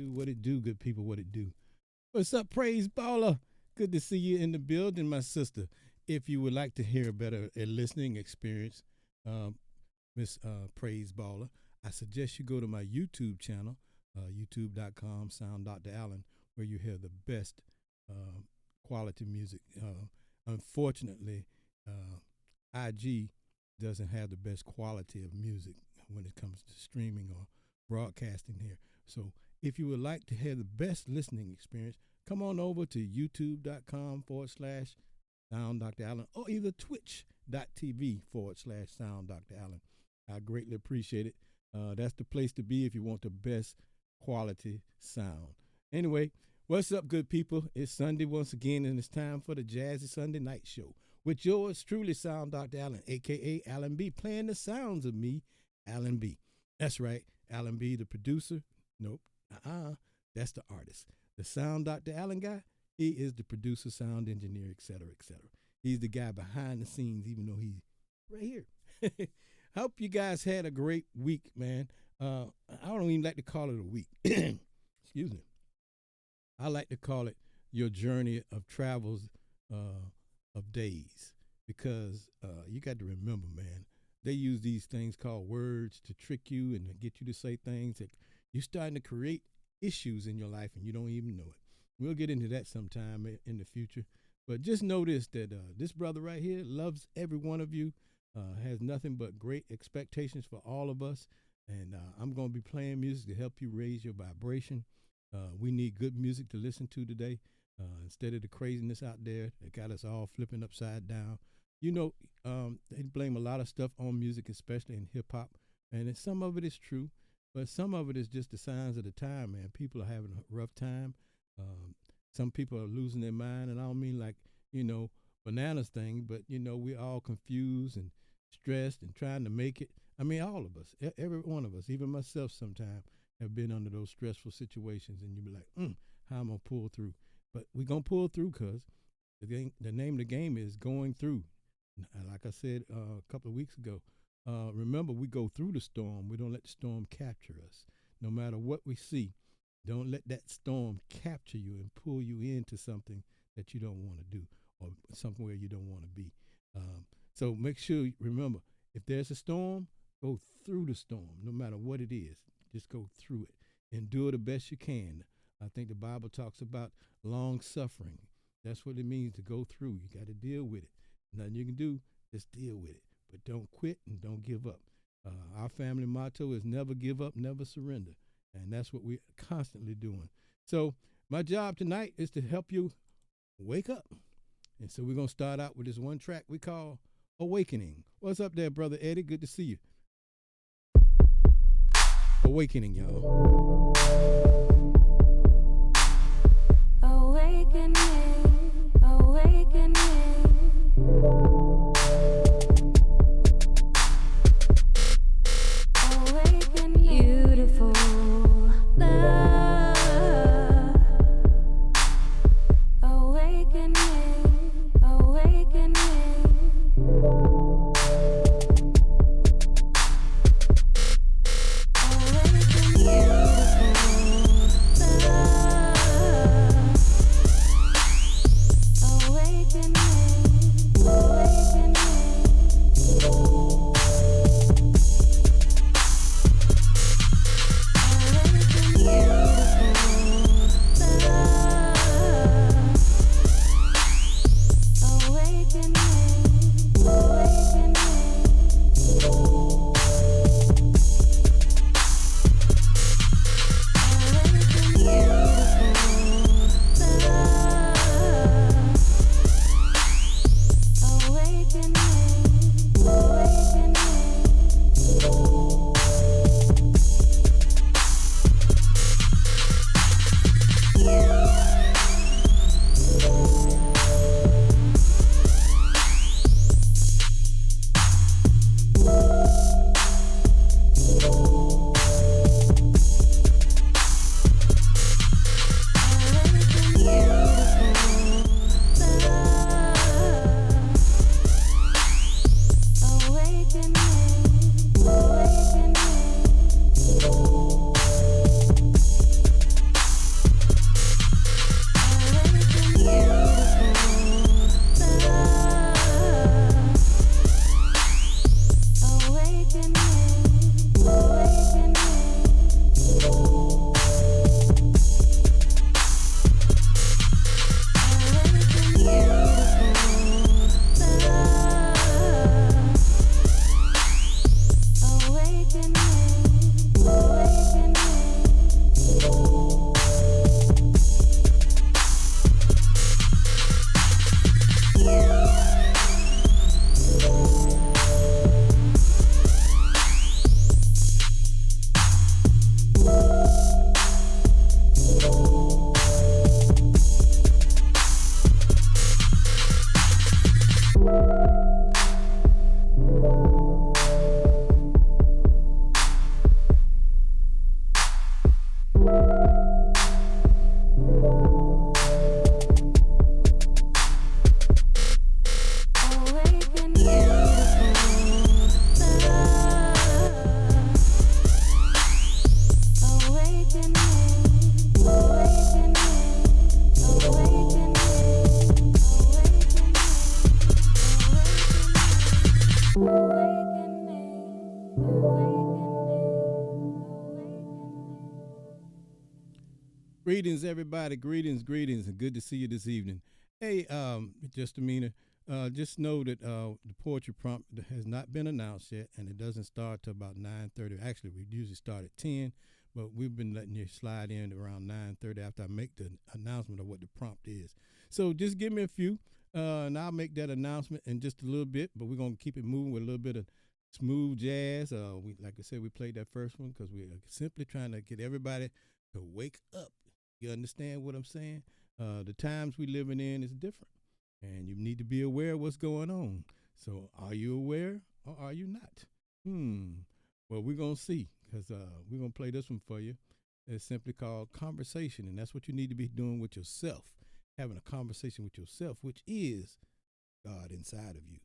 What it do, good people, what it do. What's up, Praise Baller? Good to see you in the building, my sister. If you would like to hear a better a listening experience, um, Miss Praise Baller, I suggest you go to my YouTube channel, youtube.com, Sound Dr. Allen, where you hear the best uh, quality music. Unfortunately, IG doesn't have the best quality of music when it comes to streaming or broadcasting here. So if you would like to have the best listening experience, come on over to youtube.com/sound Dr. Allen or either twitch.tv/sound Dr. Allen. I greatly appreciate it. That's the place to be if you want the best quality sound. Anyway, what's up, good people? It's Sunday once again, and it's time for the Jazzy Sunday Night Show with yours truly, Sound Dr. Allen, a.k.a. Alan B, playing the sounds of me, Alan B. That's right, Alan B, the producer. Nope. That's the artist. The Sound Dr. Allen guy, he is the producer, sound engineer, etc., etc. He's the guy behind the scenes, even though he's right here. Hope you guys had a great week, man. I don't even like to call it a week. Excuse me. I like to call it your journey of travels of days because you got to remember, man, they use these things called words to trick you and to get you to say things that you're starting to create issues in your life and you don't even know it. We'll get into that sometime in the future. But just know this, that this brother right here loves every one of you, has nothing but great expectations for all of us. And I'm going to be playing music to help you raise your vibration. We need good music to listen to today instead of the craziness out there that got us all flipping upside down. You know, they blame a lot of stuff on music, especially in hip hop. And some of it is true. But some of it is just the signs of the time, man. People are having a rough time. Some people are losing their mind, and I don't mean like, bananas thing, but, we're all confused and stressed and trying to make it. I mean, all of us, every one of us, even myself sometimes have been under those stressful situations, and you be like, how am I going to pull through? But we're going to pull through because the name of the game is going through. Like I said a couple of weeks ago, remember, we go through the storm. We don't let the storm capture us. No matter what we see, don't let that storm capture you and pull you into something that you don't want to do or somewhere you don't want to be. So make sure, remember, if there's a storm, go through the storm, no matter what it is. Just go through it. Endure the best you can. I think the Bible talks about long suffering. That's what it means to go through. You got to deal with it. Nothing you can do, just deal with it. But don't quit and don't give up. Our family motto is never give up, never surrender. And that's what we're constantly doing. So my job tonight is to help you wake up. And so we're going to start out with this one track we call Awakening. What's up there, Brother Eddie? Good to see you. Awakening, y'all. Awakening, awakening. Awaken, beautiful love. Awakening, awakening. Greetings, everybody. Greetings, and good to see you this evening. Hey, just a minute. Just know that the poetry prompt has not been announced yet, and it doesn't start till about 9:30. Actually, we usually start at 10, but we've been letting you slide in around 9:30 after I make the announcement of what the prompt is. So just give me a few, and I'll make that announcement in just a little bit. But we're gonna keep it moving with a little bit of smooth jazz. Like I said, we played that first one because we're simply trying to get everybody to wake up. You understand what I'm saying? The times we living in is different, and you need to be aware of what's going on. So, are you aware or are you not? Well, we're gonna see because we're gonna play this one for you. It's simply called conversation, and that's what you need to be doing with yourself, having a conversation with yourself, which is God inside of you.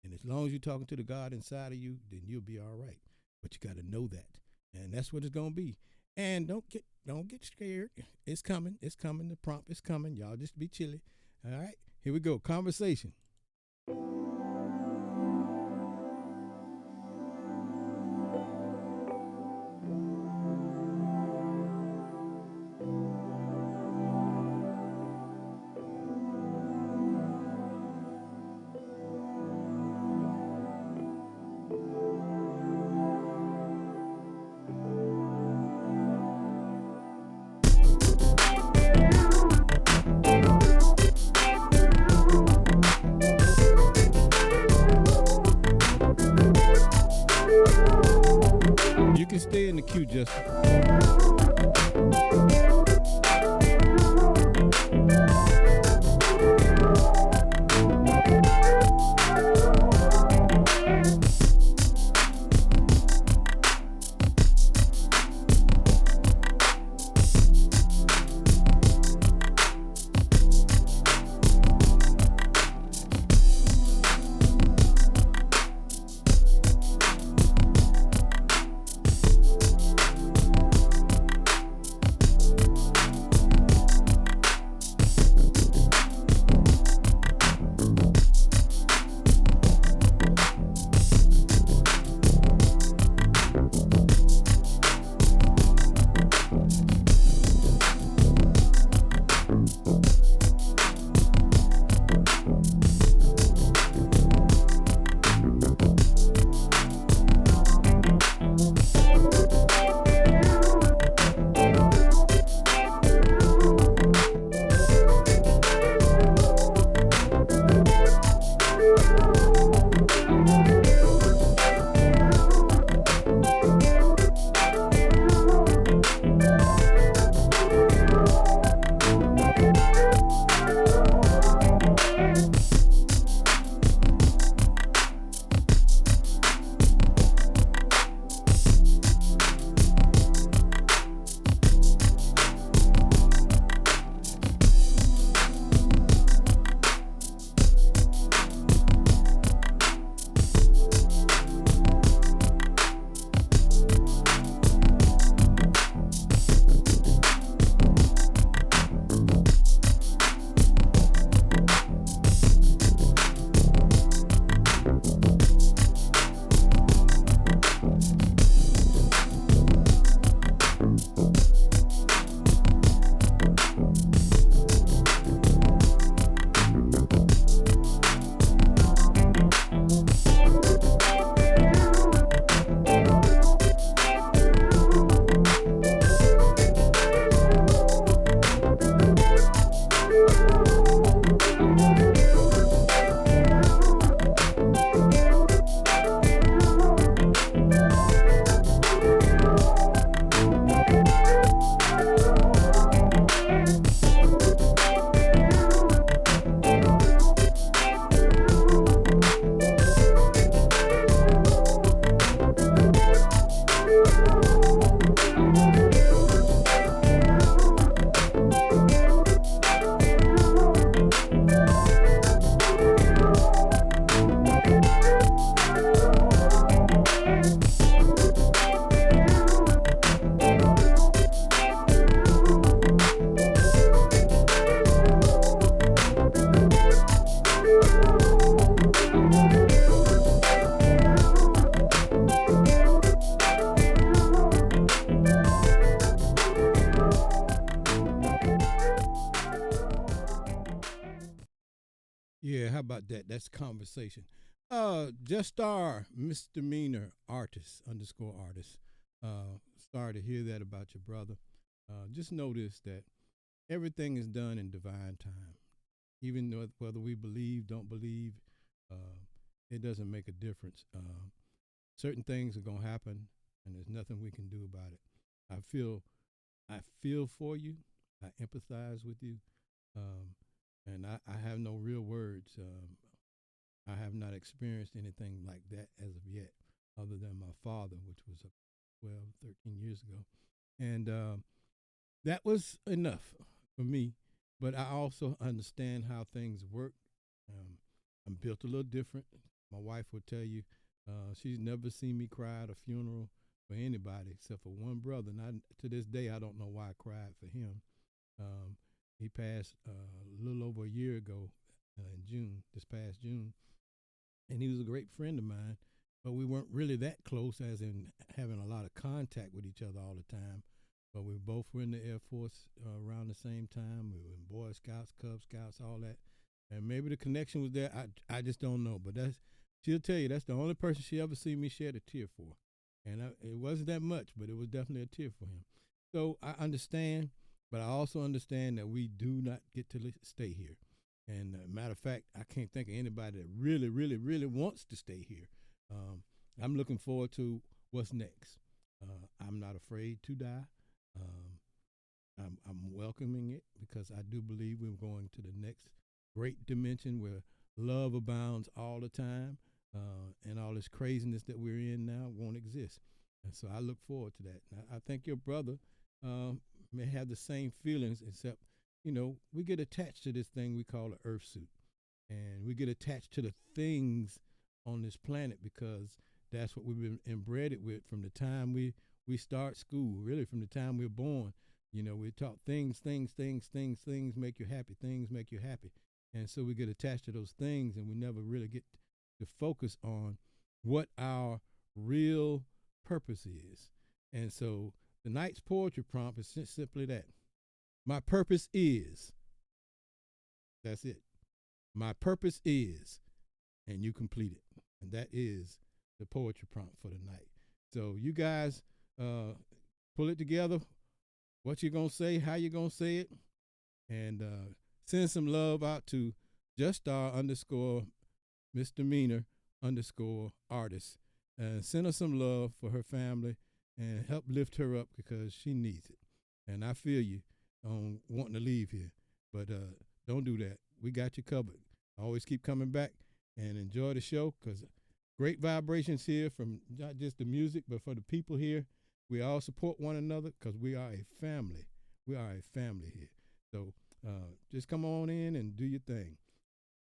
And as long as you're talking to the God inside of you, then you'll be all right. But you got to know that, and that's what it's gonna be. And don't get scared. It's coming. It's coming. The prompt is coming. Y'all just be chilly. All right. Here we go. Conversation. You can stay in the queue, Justin. Yeah, how about that? That's conversation. Just star misdemeanor artist underscore artist. Sorry to hear that about your brother. Just notice that everything is done in divine time. Even though whether we believe, don't believe, uh, it doesn't make a difference. Certain things are gonna happen, and there's nothing we can do about it. I feel, I feel for you. I empathize with you, um, and I have no real words. I have not experienced anything like that as of yet, other than my father, which was 12, 13 years ago. And that was enough for me. But I also understand how things work. Um, I'm built a little different. My wife will tell you she's never seen me cry at a funeral for anybody except for one brother. And to this day, I don't know why I cried for him. He passed a little over a year ago in June, this past June. And he was a great friend of mine, but we weren't really that close, as in having a lot of contact with each other all the time. But we both were in the Air Force around the same time. We were in Boy Scouts, Cub Scouts, all that. And maybe the connection was there. I just don't know. But she'll tell you that's the only person she ever seen me shed a tear for. And it wasn't that much, but it was definitely a tear for him. So I understand, but I also understand that we do not get to stay here. And matter of fact, I can't think of anybody that really, really, really wants to stay here. I'm looking forward to what's next. I'm not afraid to die. I'm welcoming it because I do believe we're going to the next great dimension where love abounds all the time, and all this craziness that we're in now won't exist. And so I look forward to that. Now, I think your brother may have the same feelings, except, we get attached to this thing we call the earth suit. And we get attached to the things on this planet because that's what we've been inbred with from the time we start school, really from the time we're born. We're taught things make you happy, things make you happy. And so we get attached to those things, and we never really get to focus on what our real purpose is. And so tonight's poetry prompt is simply that. My purpose is. That's it. My purpose is, and you complete it. And that is the poetry prompt for tonight. So you guys pull it together, what you're going to say, how you're going to say it, and send some love out to _misdemeanor_artist. And send her some love for her family and help lift her up because she needs it. And I feel you on wanting to leave here, but don't do that. We got you covered. Always keep coming back and enjoy the show because great vibrations here from not just the music, but for the people here. We all support one another because we are a family. We are a family here. So just come on in and do your thing.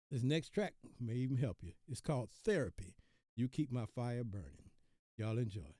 This next track may even help you. It's called Therapy. You Keep My Fire Burning. Y'all enjoy.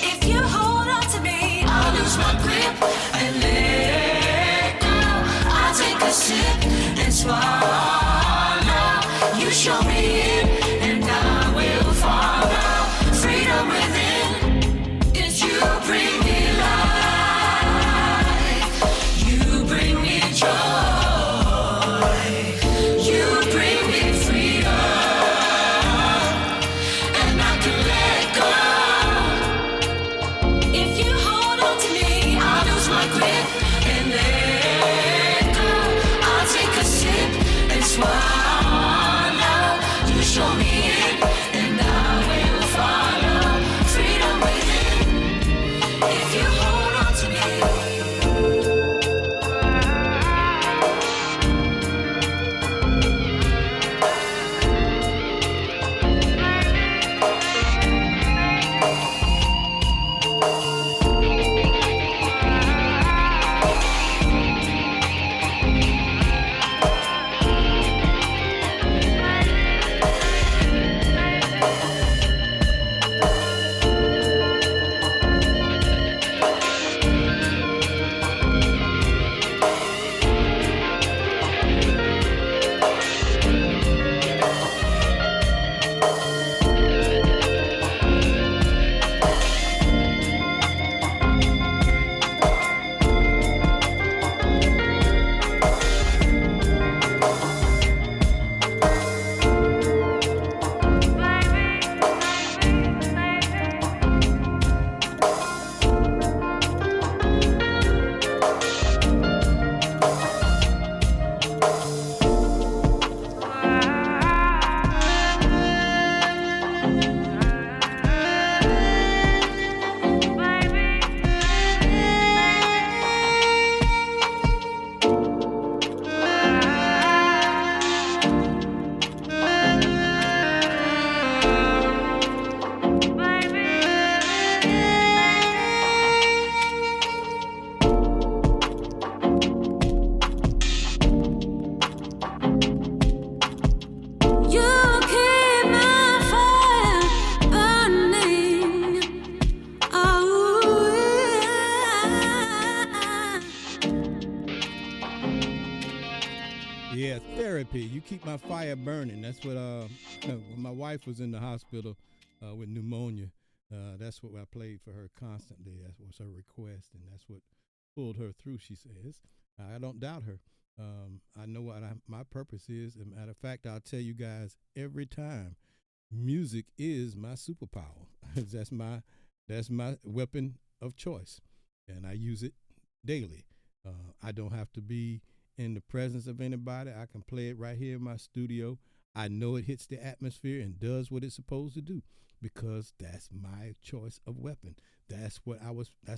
If you hold on to me, I'll lose swallow. You show me it, and I will follow. Freedom within is you bring me life. You bring me joy. You bring me freedom, and I can let go. If you hold on to me, I'll lose my grip and let go. I'll take a sip and swallow. You show me it, and I will follow. Freedom within, if you hold on to me. You keep my fire burning. Oh, Yeah, therapy. You keep my fire burning. That's what when my wife was in the hospital with pneumonia. That's what I played for her constantly. That was her request, and that's what pulled her through. She says, "I don't doubt her. I know what my purpose is. As a matter of fact, I'll tell you guys every time. Music is my superpower. that's my weapon of choice, and I use it daily. I don't have to be in the presence of anybody. I can play it right here in my studio. I know it hits the atmosphere and does what it's supposed to do because that's my choice of weapon. That's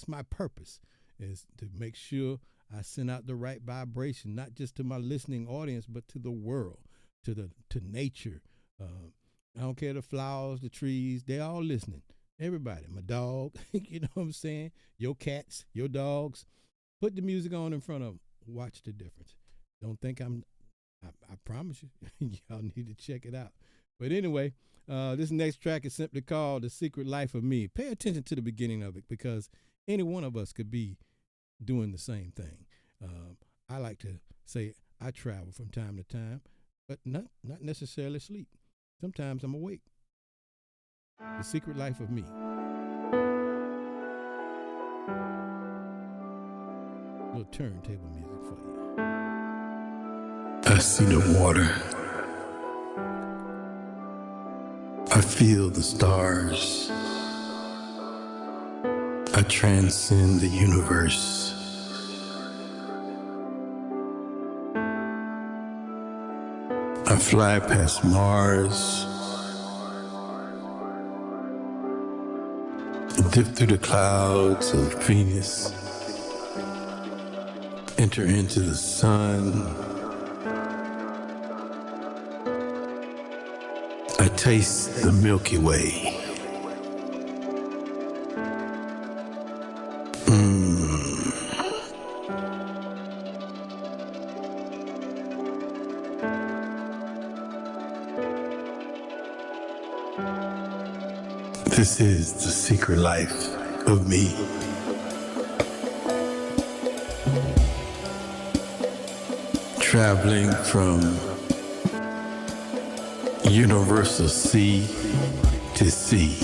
my purpose, is to make sure I send out the right vibration, not just to my listening audience, but to the world, to nature. I don't care, the flowers, the trees, they're all listening. Everybody, my dog, you know what I'm saying? Your cats, your dogs. Put the music on in front of them. Watch the difference. Don't think I promise you, y'all need to check it out. But anyway, this next track is simply called The Secret Life of Me. Pay attention to the beginning of it because any one of us could be doing the same thing. I like to say I travel from time to time, but not necessarily sleep. Sometimes I'm awake. The Secret Life of Me. A little turntable music for you. I see the water. I feel the stars. I transcend the universe. I fly past Mars. Dip through the clouds of Venus. Enter into the sun. I taste the Milky Way. This is the secret life of me. traveling from universal sea to sea.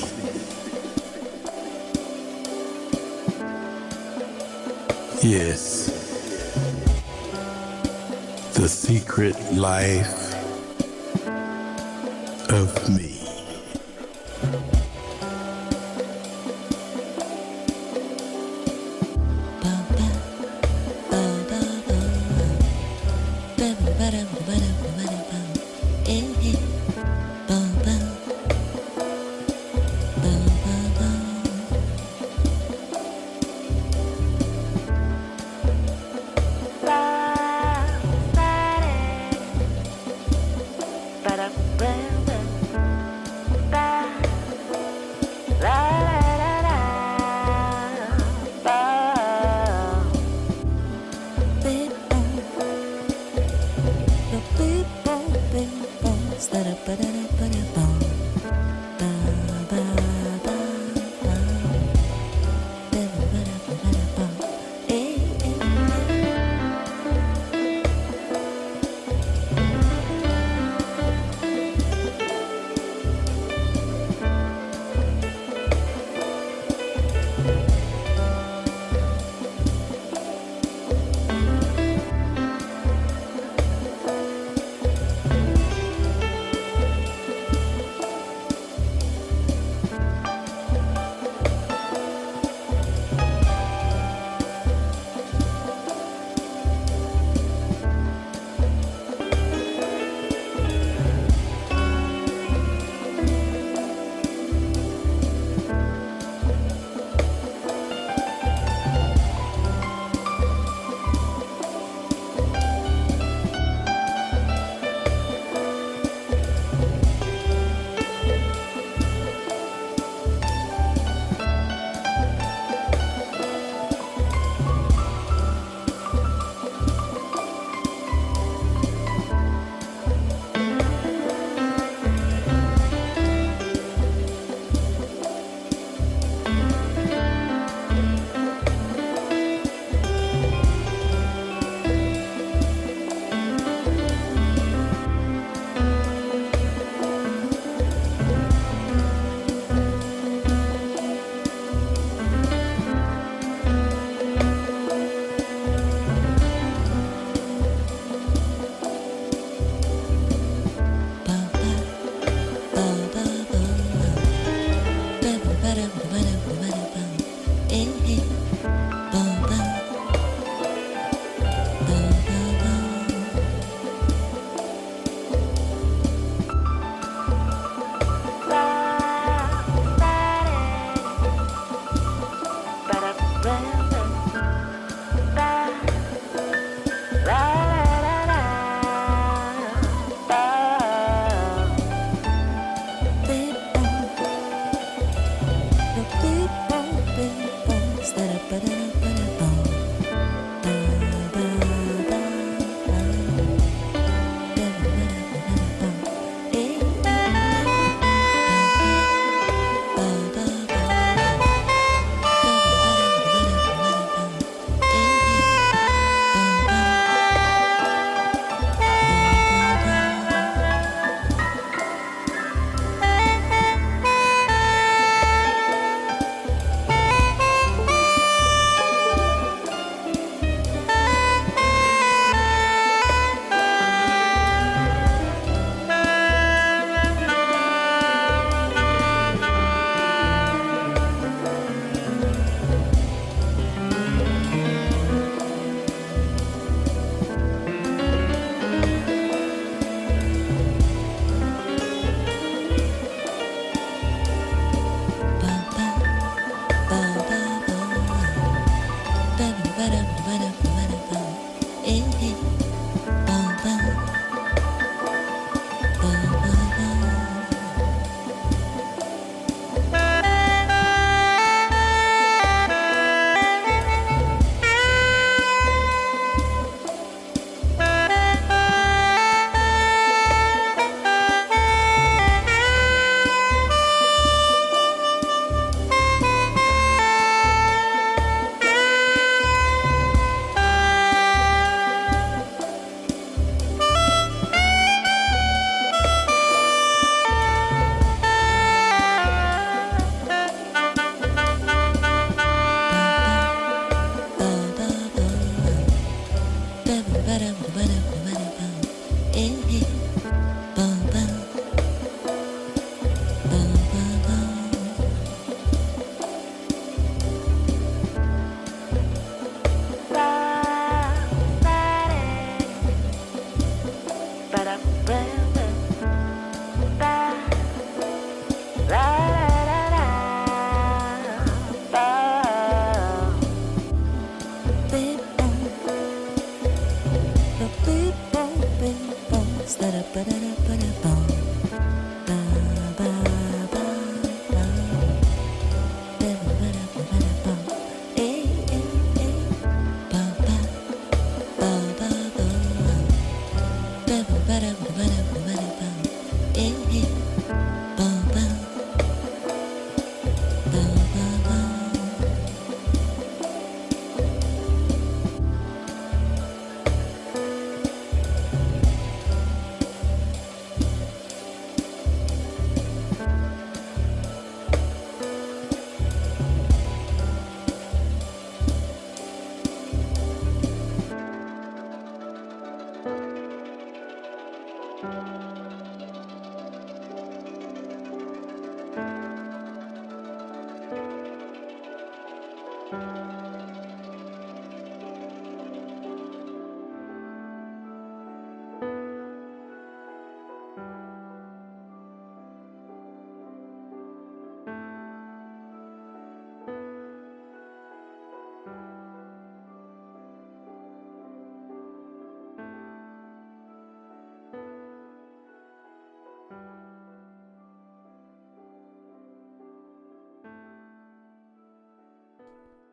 Yes, the secret life of me.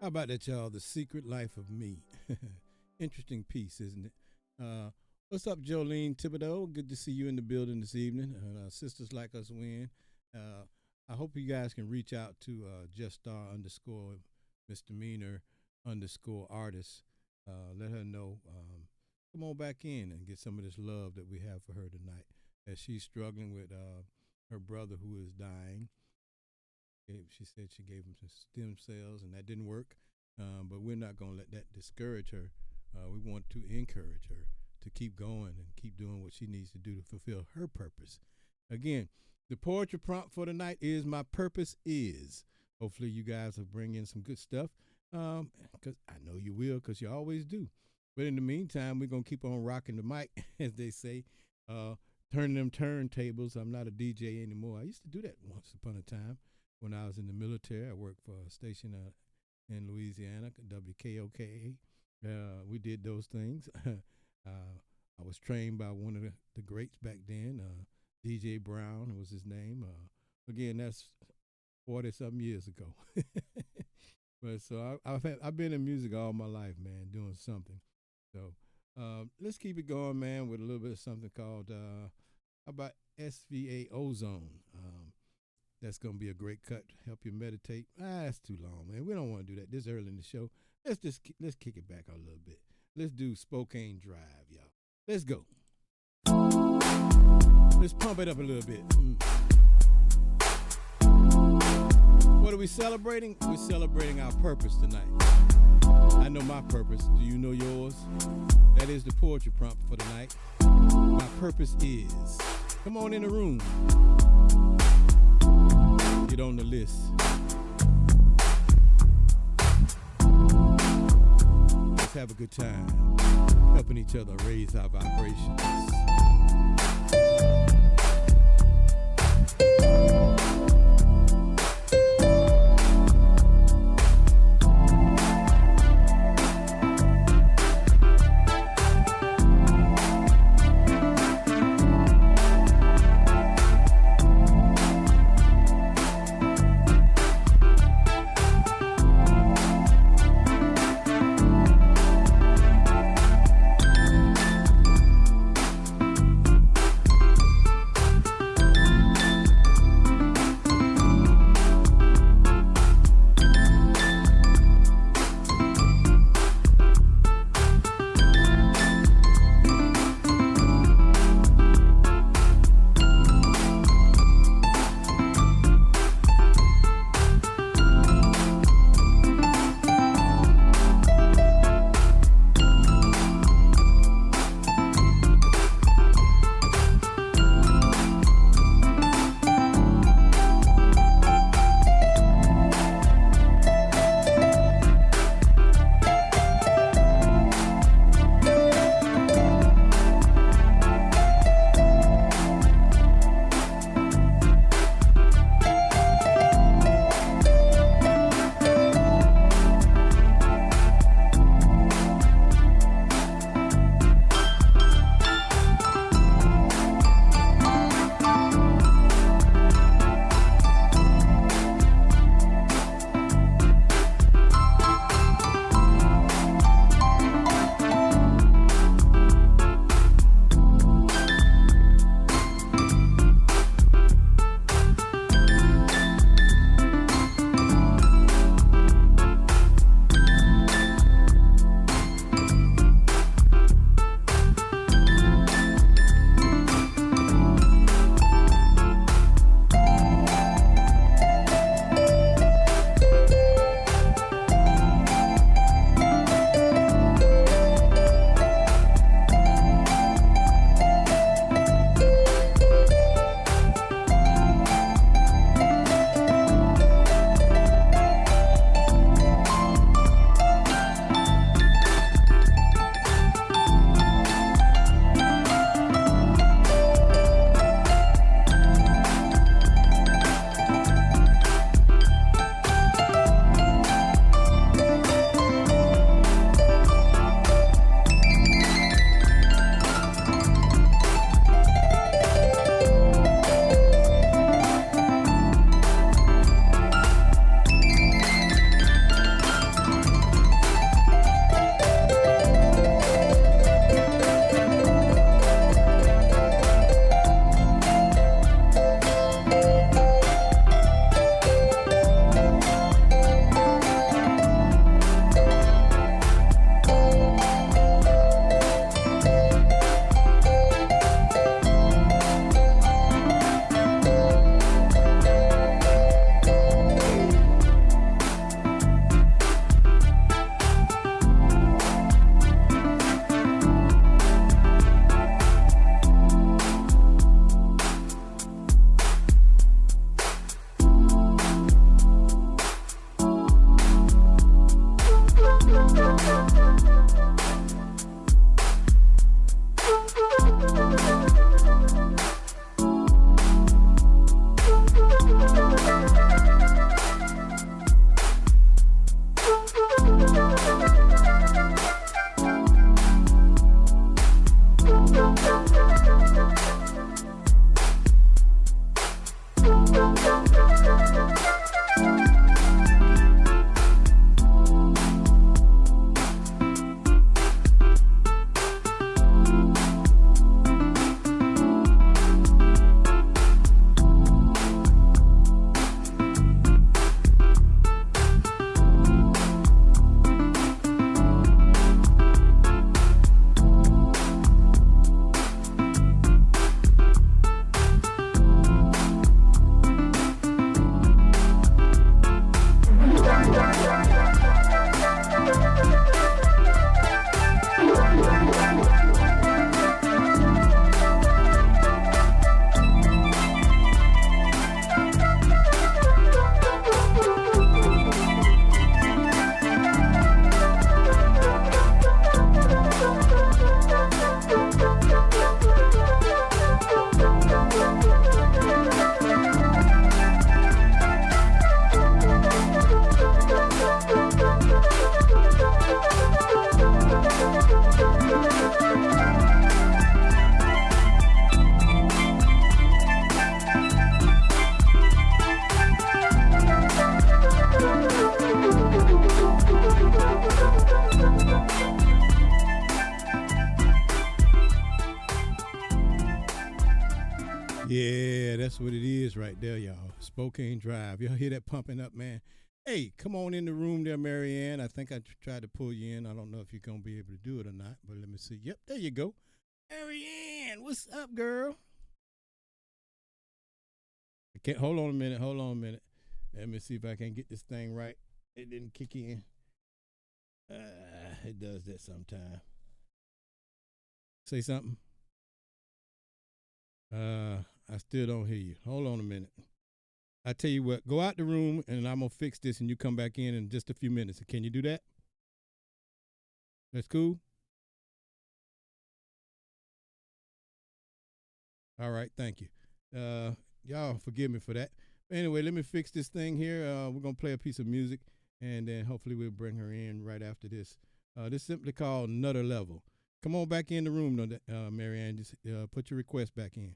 How about that, y'all? The Secret Life of Me. Interesting piece, isn't it? What's up, Jolene Thibodeau? Good to see you in the building this evening. Sisters Like Us Win. I hope you guys can reach out to Just Star underscore misdemeanor underscore artist. Let her know. Come on back in and get some of this love that we have for her tonight, as she's struggling with her brother who is dying. She said she gave him some stem cells and that didn't work, but we're not going to let that discourage her. We want to encourage her to keep going and keep doing what she needs to do to fulfill her purpose. Again, the poetry prompt for tonight is "My Purpose Is." Hopefully you guys will bring in some good stuff, because I know you will, because you always do. But in the meantime, we're going to keep on rocking the mic, as they say, turning them turntables. I'm not a DJ anymore. I used to do that once upon a time. When I was in the military, I worked for a station in Louisiana, WKOK. We did those things. I was trained by one of the greats back then, DJ Brown was his name. Again, that's 40-something years ago. But so I've been in music all my life, man, doing something. So let's keep it going, man, with a little bit of something called, how about SVA Ozone? That's going to be a great cut to help you meditate. That's too long, man. We don't want to do that this early in the show. Let's kick it back a little bit. Let's do Spokane Drive, y'all. Let's go. Let's pump it up a little bit. What are we celebrating? We're celebrating our purpose tonight. I know my purpose. Do you know yours? That is the poetry prompt for tonight. My purpose is. Come on in the room. Get on the list. Let's have a good time, helping each other raise our vibrations. Yeah, that's what it is right there, y'all. Spokane Drive. Y'all hear that pumping up, man? Hey, come on in the room there, Marianne. I think I tried to pull you in. I don't know if you're going to be able to do it or not, but let me see. Yep, there you go. Marianne, what's up, girl? Hold on a minute. Hold on a minute. Let me see if I can get this thing right. It didn't kick in. It does that sometime. Say something. I still don't hear you. Hold on a minute. I tell you what, go out the room and I'm gonna fix this and you come back in just a few minutes. Can you do that? That's cool. All right, thank you. Y'all forgive me for that. Anyway, let me fix this thing here. We're gonna play a piece of music and then hopefully we'll bring her in right after this. This is simply called Nutter Level. Come on back in the room, Marianne. Just put your request back in.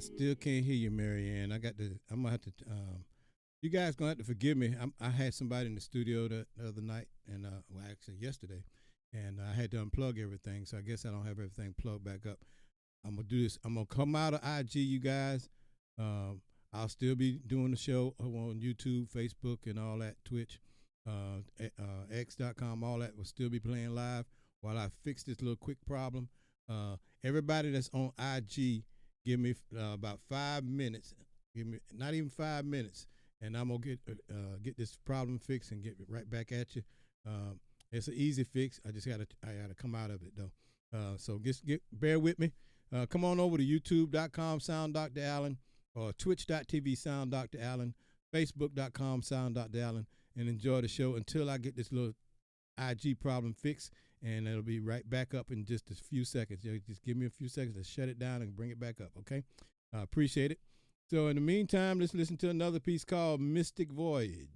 Still can't hear you, Marianne. I'm gonna have to. You guys gonna have to forgive me. I had somebody in the studio the other night, and well, actually yesterday, and I had to unplug everything. So I guess I don't have everything plugged back up. I'm gonna do this. I'm gonna come out of IG, you guys. I'll still be doing the show on YouTube, Facebook, and all that, Twitch, X.com, all that will still be playing live while I fix this little quick problem. Everybody that's on IG, give me about 5 minutes. Give me not even 5 minutes, and I'm gonna get this problem fixed and get right back at you. It's an easy fix. I gotta come out of it though. So bear with me. Come on over to youtube.com Sound Dr. Allen, or twitch.tv Sound Dr. Allen, facebook.com Sound Dr. Allen, and enjoy the show until I get this little IG problem fixed, and it'll be right back up in just a few seconds. Just give me a few seconds to shut it down and bring it back up, okay? I appreciate it. So in the meantime, let's listen to another piece called Mystic Voyage.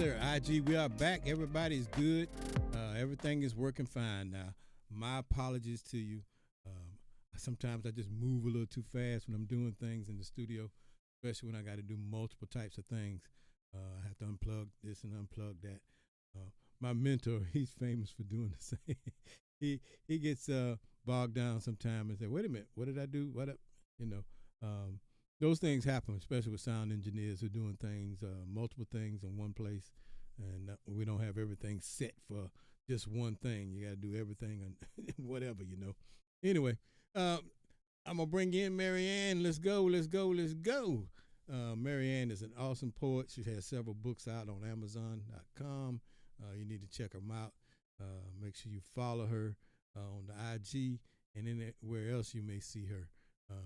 sir. IG, we are back. Everybody's good. Everything is working fine now. My apologies to you. Sometimes I just move a little too fast when I'm doing things in the studio, especially when I got to do multiple types of things. I have to unplug this and unplug that. My mentor, he's famous for doing the same. he gets bogged down sometimes and say, "Wait a minute, what did I do? What up?" You know, those things happen, especially with sound engineers who are doing things, multiple things in one place, and we don't have everything set for just one thing. You got to do everything and whatever, you know. Anyway, I'm gonna bring in Marianne. Let's go. Marianne is an awesome poet. She has several books out on Amazon.com. You need to check them out. Make sure you follow her on the IG and anywhere else you may see her.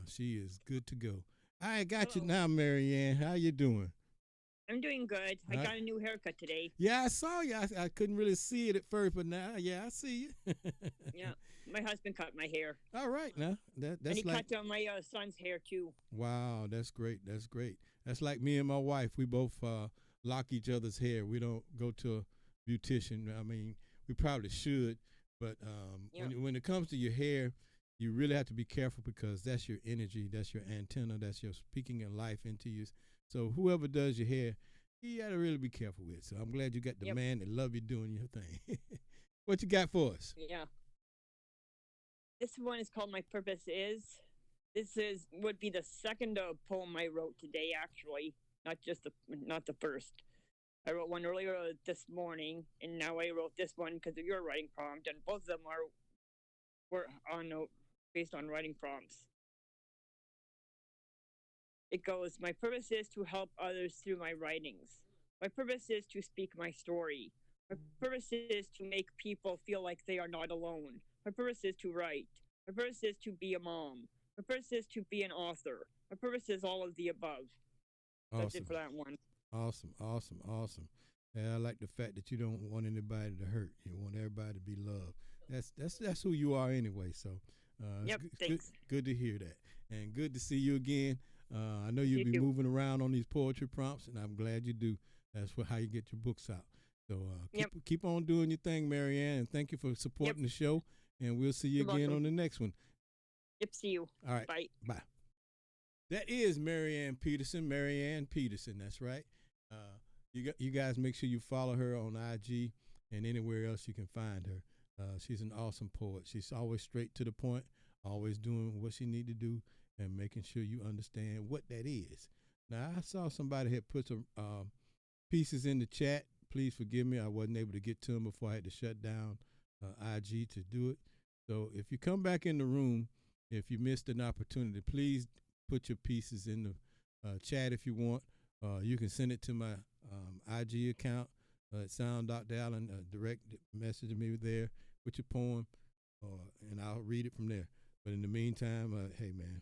She is good to go. I got you now, Marianne. How you doing? I'm doing good. I got a new haircut today. Yeah, I saw you. I couldn't really see it at first, but now, yeah, I see you. Yeah, my husband cut my hair. All right, now that's and he like, cut my son's hair too. Wow, that's great. That's great. That's like me and my wife. We both lock each other's hair. We don't go to a beautician. I mean, we probably should, but when it comes to your hair, you really have to be careful because that's your energy, that's your antenna, that's your speaking your life into you. So whoever does your hair, you got to really be careful with. So I'm glad you got the man that love you doing your thing. What you got for us? Yeah. This one is called My Purpose Is. This would be the second poem I wrote today, actually, not the first. I wrote one earlier this morning, and now I wrote this one because of your writing prompt, and both of them were based on writing prompts. It goes, my purpose is to help others through my writings. My purpose is to speak my story. My purpose is to make people feel like they are not alone. My purpose is to write. My purpose is to be a mom. My purpose is to be an author. My purpose is all of the above. Awesome. That's it for that one. Awesome. Yeah, I like the fact that you don't want anybody to hurt. You want everybody to be loved. That's who you are anyway. So, thanks. Good to hear that, and good to see you again. I know you'll be moving around on these poetry prompts, and I'm glad you do. That's how you get your books out. So keep on doing your thing, Marianne, and thank you for supporting the show. And we'll see you again welcome. on the next one. Yep, see you. All right. Bye. That is Marianne Peterson. That's right. You guys make sure you follow her on IG and anywhere else you can find her. She's an awesome poet. She's always straight to the point, always doing what she need to do, and making sure you understand what that is. Now, I saw somebody had put some pieces in the chat. Please forgive me. I wasn't able to get to them before I had to shut down IG to do it. So if you come back in the room, if you missed an opportunity, please put your pieces in the chat if you want. You can send it to my IG account at Sound Dr. Allen. Direct message me there with your poem, and I'll read it from there. But in the meantime, hey, man,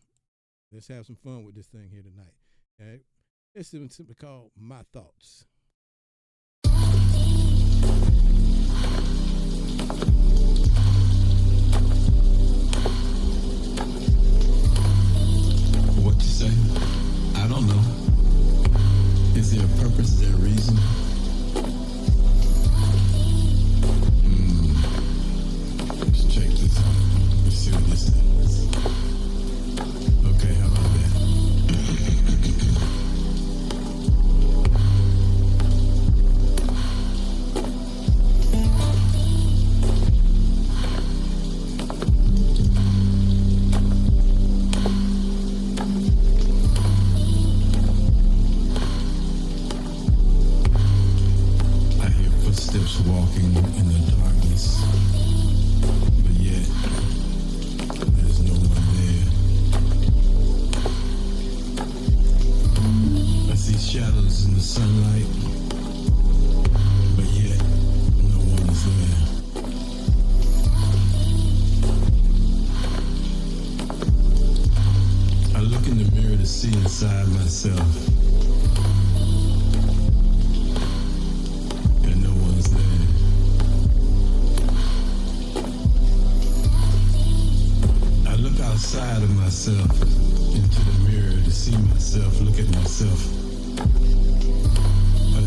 let's have some fun with this thing here tonight. All right? This is simply called My Thoughts. What you say? I don't know. Is there a purpose? Is there a reason? Let's check this out. Let's see what this is. Okay, how about that? I hear footsteps walking in the darkness, but yet there's no one there. I see shadows in the sunlight, but yet no one is there. I look in the mirror to see inside myself, and no one's there. I look outside of myself into the mirror to see myself, look at myself, but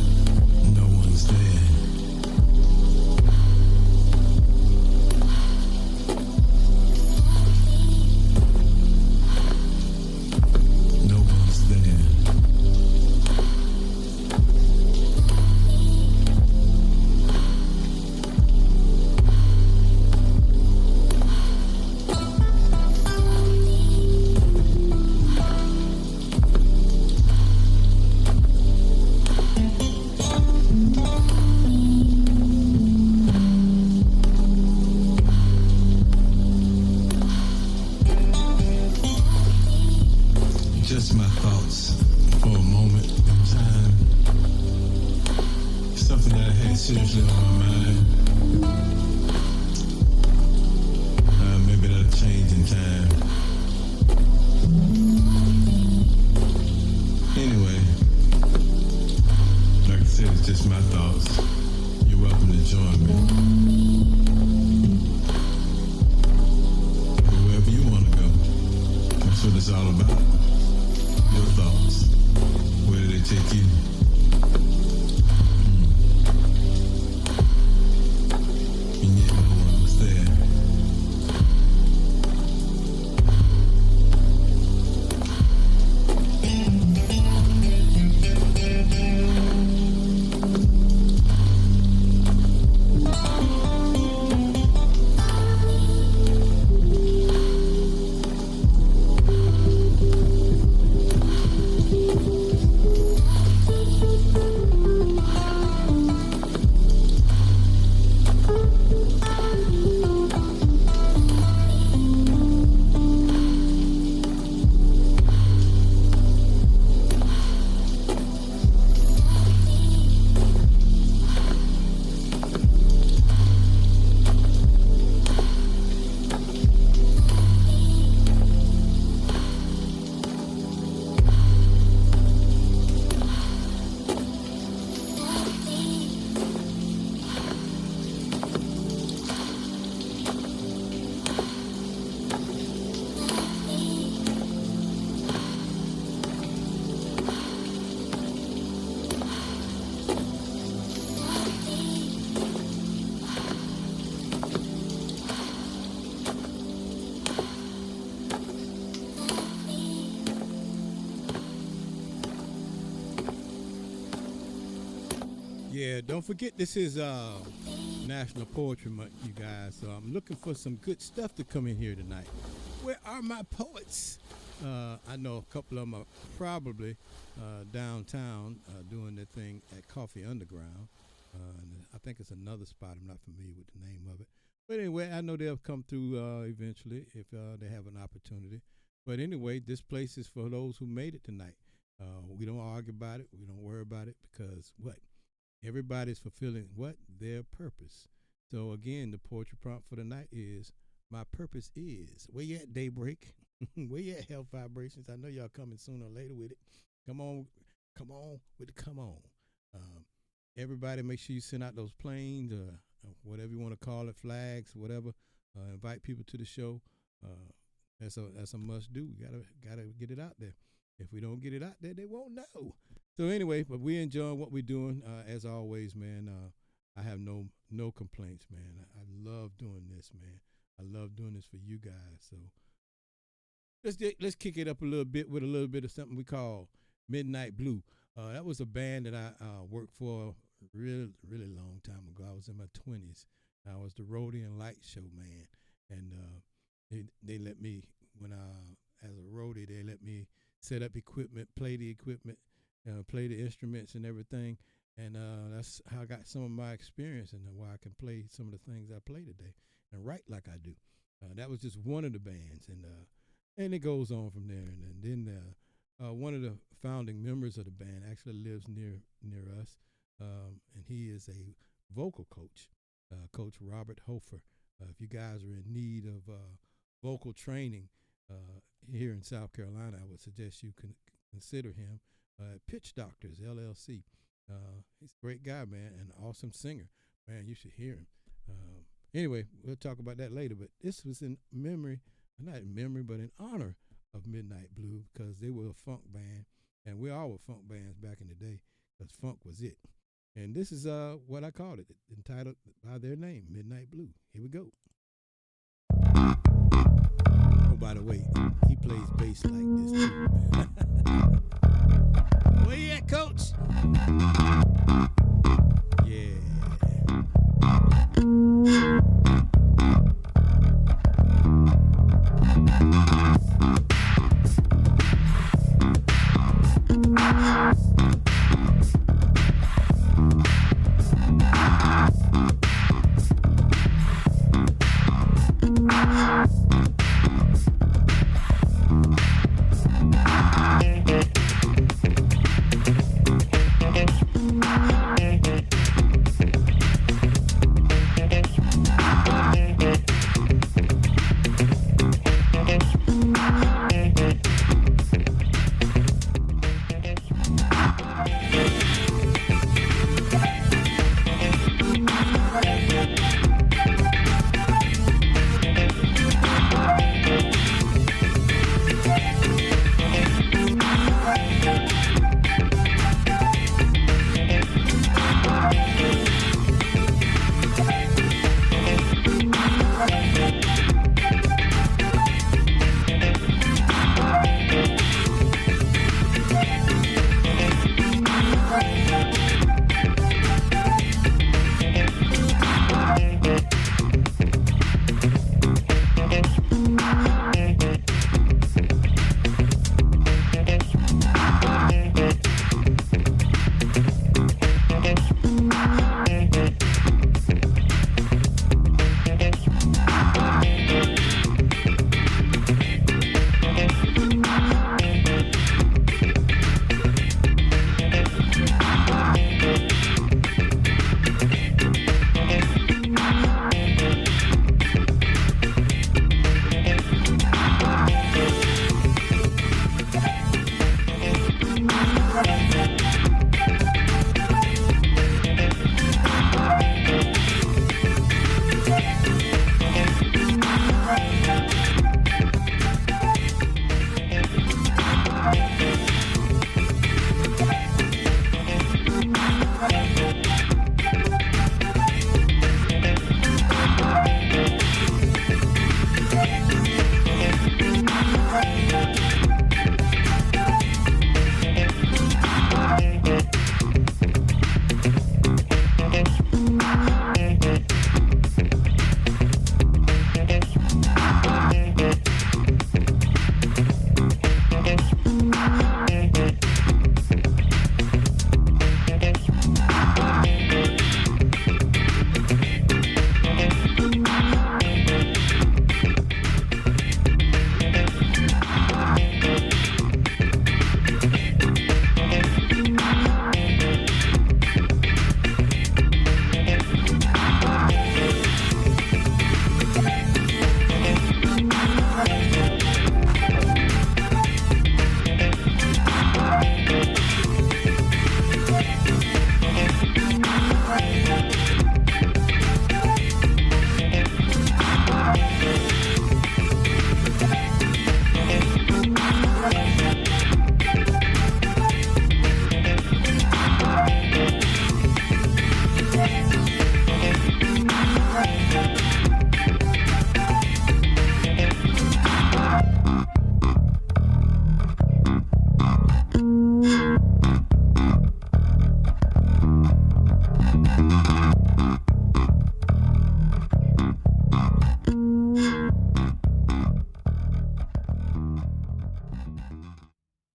no one's just my thoughts for a moment in time. Something that I had seriously on my mind. Maybe that'll change in time. Anyway, like I said, it's just my thoughts. You're welcome to join me. Wherever you want to go. That's what it's all about. Your thoughts. Where do they take you? And yet no one was there. Yeah, don't forget this is National Poetry Month, you guys. So I'm looking for some good stuff to come in here tonight. Where are my poets? I know a couple of them are probably downtown doing their thing at Coffee Underground. I think it's another spot. I'm not familiar with the name of it. But anyway, I know they'll come through eventually if they have an opportunity. But anyway, this place is for those who made it tonight. We don't argue about it. We don't worry about it because what? Everybody's fulfilling what? Their purpose. So again, the poetry prompt for the night is, my purpose is. Where you at, Daybreak? Where you at, Health Vibrations? I know y'all coming sooner or later with it. Come on with the come on. Everybody make sure you send out those planes or whatever you want to call it, flags, whatever. Invite people to the show. That's a must do. Gotta get it out there. If we don't get it out there, they won't know. So anyway, but we enjoying what we're doing as always, man. I have no complaints, man. I love doing this, man. I love doing this for you guys. So let's kick it up a little bit with a little bit of something we call Midnight Blue. That was a band that I worked for a really long time ago. I was in my 20s. I was the roadie and light show man, and they let me as a roadie, they let me set up equipment, play the equipment. Play the instruments and everything, and that's how I got some of my experience and why I can play some of the things I play today and write like I do. That was just one of the bands, and it goes on from there. And then one of the founding members of the band actually lives near us, and he is a vocal coach, Coach Robert Hofer. If you guys are in need of vocal training here in South Carolina, I would suggest you can consider him. Pitch Doctors, LLC. He's a great guy, man, and an awesome singer. Man, you should hear him. Anyway, we'll talk about that later, but this was in memory, not in memory, but in honor of Midnight Blue, because they were a funk band, and we all were funk bands back in the day, because funk was it. And this is what I called it, entitled by their name, Midnight Blue. Here we go. Oh, by the way, he plays bass like this too. Where you at, Coach? Yeah. Thank you.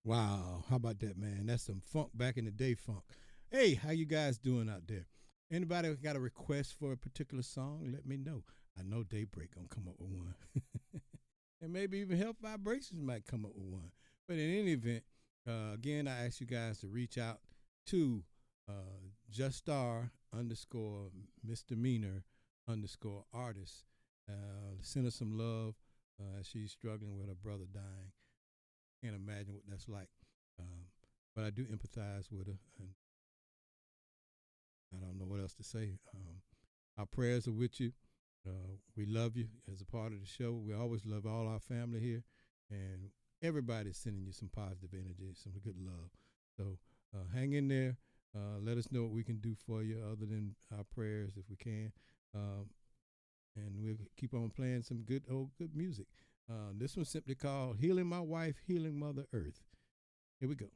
Wow, how about that, man? That's some funk back in the day funk. Hey, how you guys doing out there? Anybody got a request for a particular song? Let me know. I know Daybreak gonna come up with one, and maybe even Health Vibrations might come up with one. But in any event, again, I ask you guys to reach out to juststar underscore misdemeanor underscore artist. Send her some love as she's struggling with her brother dying. Can't imagine what that's like. But I do empathize with her, and I don't know what else to say. Our prayers are with you. We love you as a part of the show. We always love all our family here, and everybody's sending you some positive energy, some good love. So hang in there. Let us know what we can do for you other than our prayers if we can. And we'll keep on playing some good music. This one's simply called Healing My Wife, Healing Mother Earth. Here we go.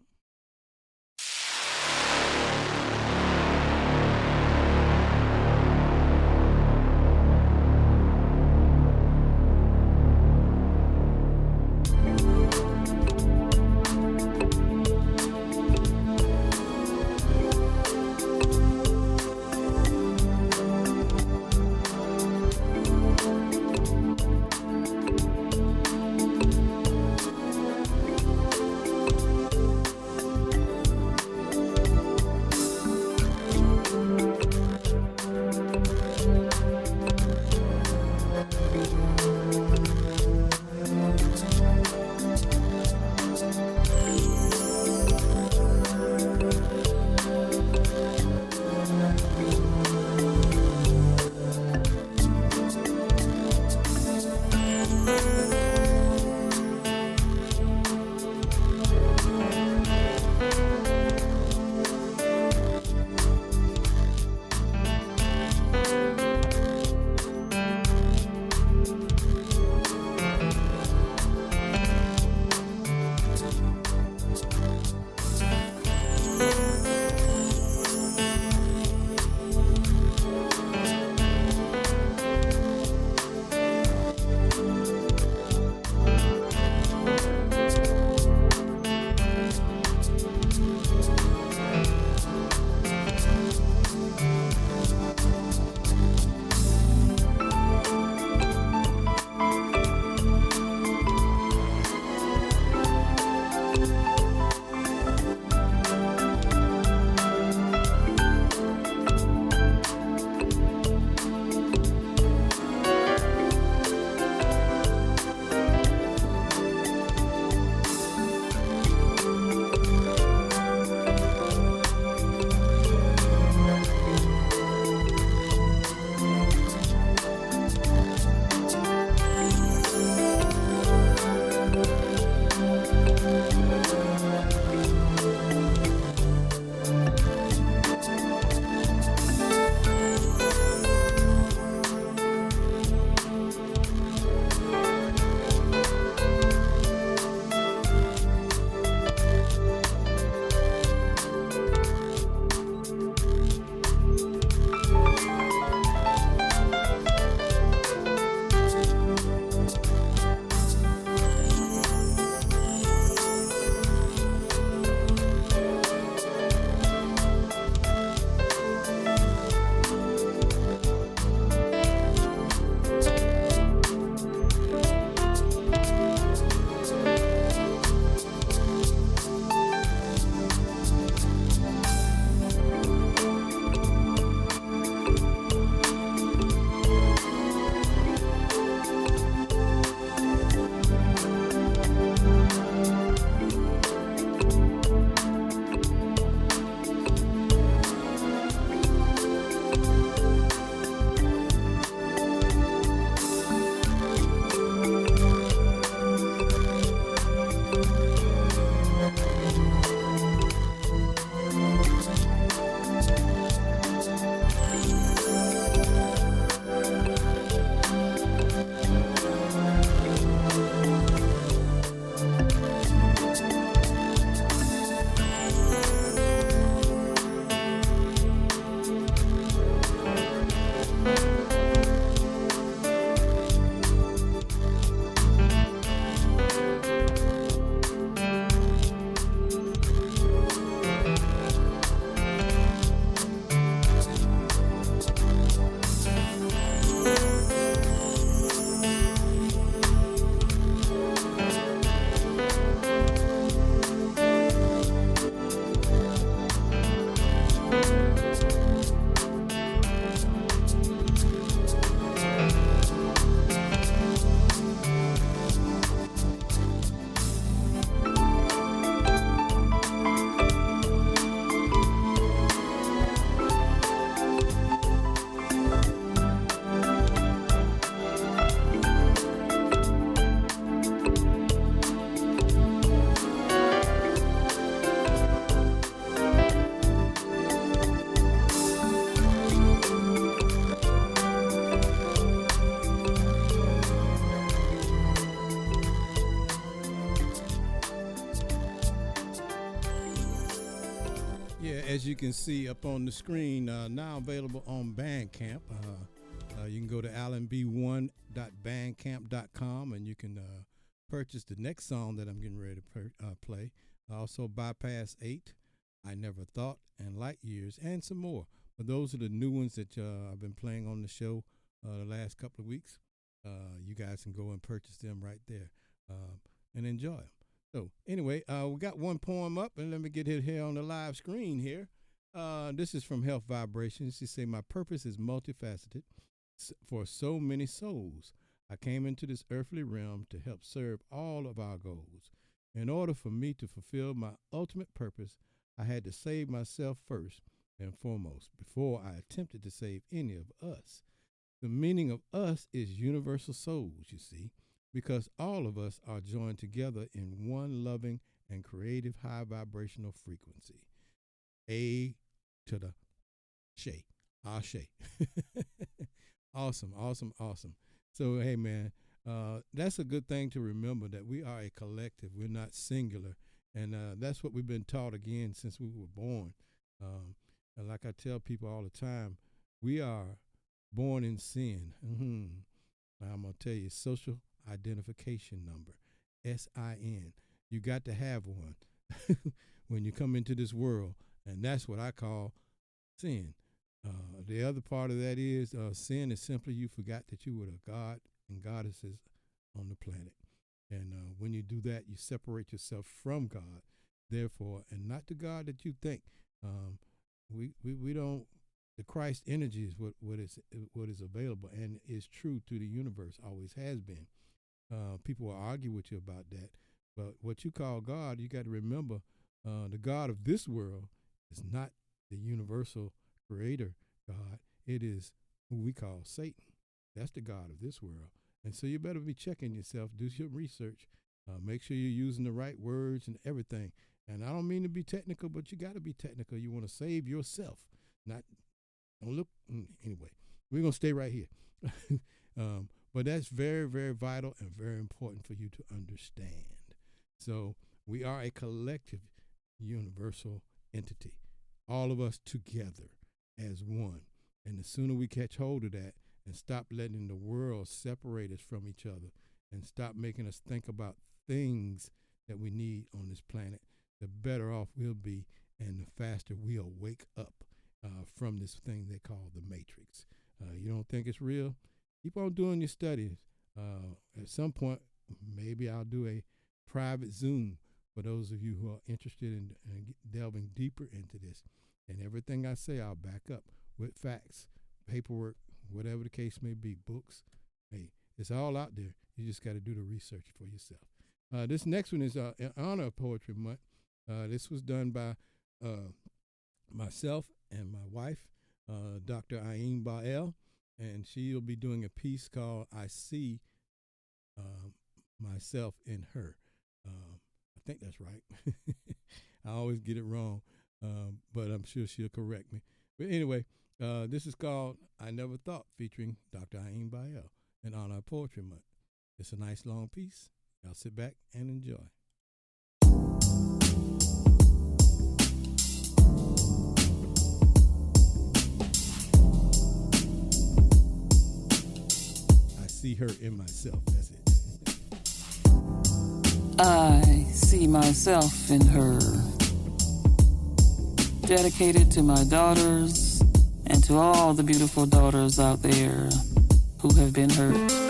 as you can see up on the screen, now available on Bandcamp. You can go to allenb1.bandcamp.com and you can purchase the next song that I'm getting ready to play. Also, Bypass 8, I Never Thought, and Light Years, and some more. But those are the new ones that I've been playing on the show the last couple of weeks. You guys can go and purchase them right there and enjoy them. So anyway, we got one poem up, and let me get it here on the live screen here. This is from Health Vibrations. She say, my purpose is multifaceted for so many souls. I came into this earthly realm to help serve all of our goals. In order for me to fulfill my ultimate purpose, I had to save myself first and foremost before I attempted to save any of us. The meaning of us is universal souls, you see, because all of us are joined together in one loving and creative high vibrational frequency. A to the Shay. Ashe. Awesome, awesome, awesome. So, hey, man, that's a good thing to remember, that we are a collective. We're not singular. And that's what we've been taught again since we were born. And like I tell people all the time, we are born in sin. I'm going to tell you, social identification number, SIN. You got to have one when you come into this world. And that's what I call sin. The other part of that is sin is simply you forgot that you were a god and goddesses on the planet. And when you do that, you separate yourself from God, therefore, and not the God that you think. We don't. The Christ energy is what is available and is true to the universe. Always has been. People will argue with you about that, but what you call God, you got to remember, the God of this world is not the universal creator God. It is who we call Satan. That's the God of this world. And so you better be checking yourself, do your research, make sure you're using the right words and everything. And I don't mean to be technical, but you got to be technical. You want to save yourself. Don't look, anyway, we're going to stay right here. But that's very, very vital and very important for you to understand. So we are a collective universal entity, all of us together as one. And the sooner we catch hold of that and stop letting the world separate us from each other and stop making us think about things that we need on this planet, the better off we'll be and the faster we'll wake up from this thing they call the Matrix. You don't think it's real? Keep on doing your studies. At some point, maybe I'll do a private Zoom for those of you who are interested in delving deeper into this. And everything I say, I'll back up with facts, paperwork, whatever the case may be, books. Hey, it's all out there. You just got to do the research for yourself. This next one is in honor of Poetry Month. This was done by myself and my wife, Dr. Ayin Bael, and she'll be doing a piece called I See Myself in Her. I think that's right. I always get it wrong, but I'm sure she'll correct me. But anyway, this is called I Never Thought, featuring Dr. Ayin Bael in honor of Poetry Month. It's a nice long piece. Y'all sit back and enjoy. I see her in myself. That's it. I see myself in her. Dedicated to my daughters and to all the beautiful daughters out there who have been hurt.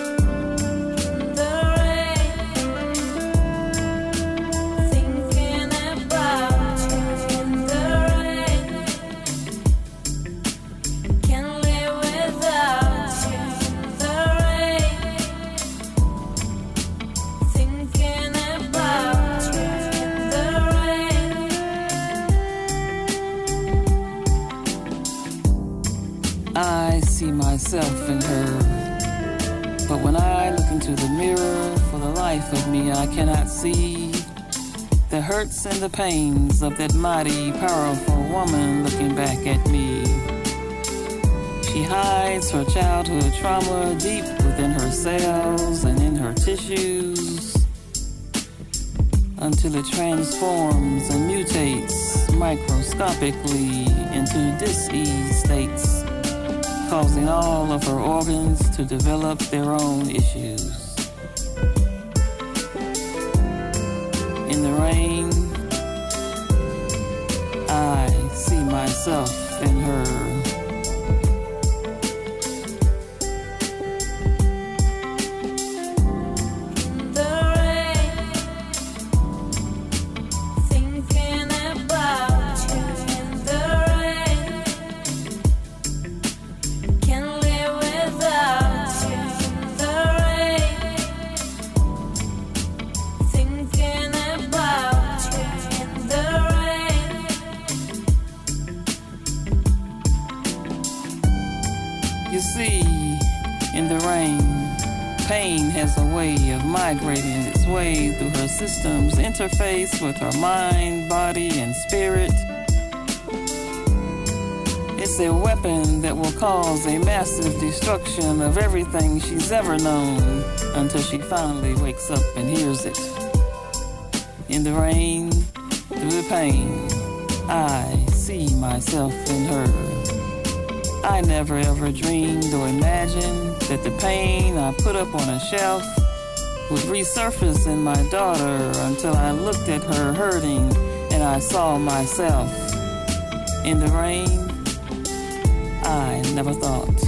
I see myself in her, but when I look into the mirror, for the life of me I cannot see the hurts and the pains of that mighty, powerful woman looking back at me. She hides her childhood trauma deep within her cells and in her tissues until it transforms and mutates, microscopically into dis-ease states, causing all of her organs to develop their own issues. In the rain, I see myself in her. You see, in the rain, pain has a way of migrating its way through her system's interface with her mind, body, and spirit. It's a weapon that will cause a massive destruction of everything she's ever known until she finally wakes up and hears it. In the rain, through the pain, I see myself in her. I never ever dreamed or imagined that the pain I put up on a shelf would resurface in my daughter until I looked at her hurting and I saw myself. In the rain, I never thought.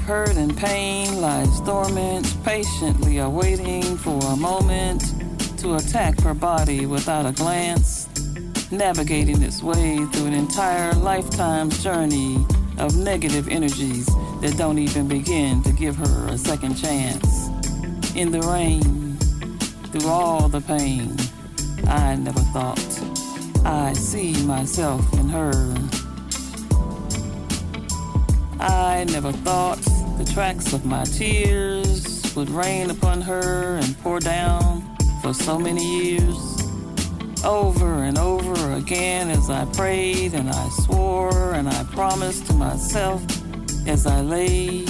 Hurt and pain lies dormant, patiently awaiting for a moment to attack her body without a glance, navigating its way through an entire lifetime's journey of negative energies that don't even begin to give her a second chance. In the rain, through all the pain, I never thought I see myself in her. I never thought the tracks of my tears would rain upon her and pour down for so many years. Over and over again as I prayed and I swore and I promised to myself as I lay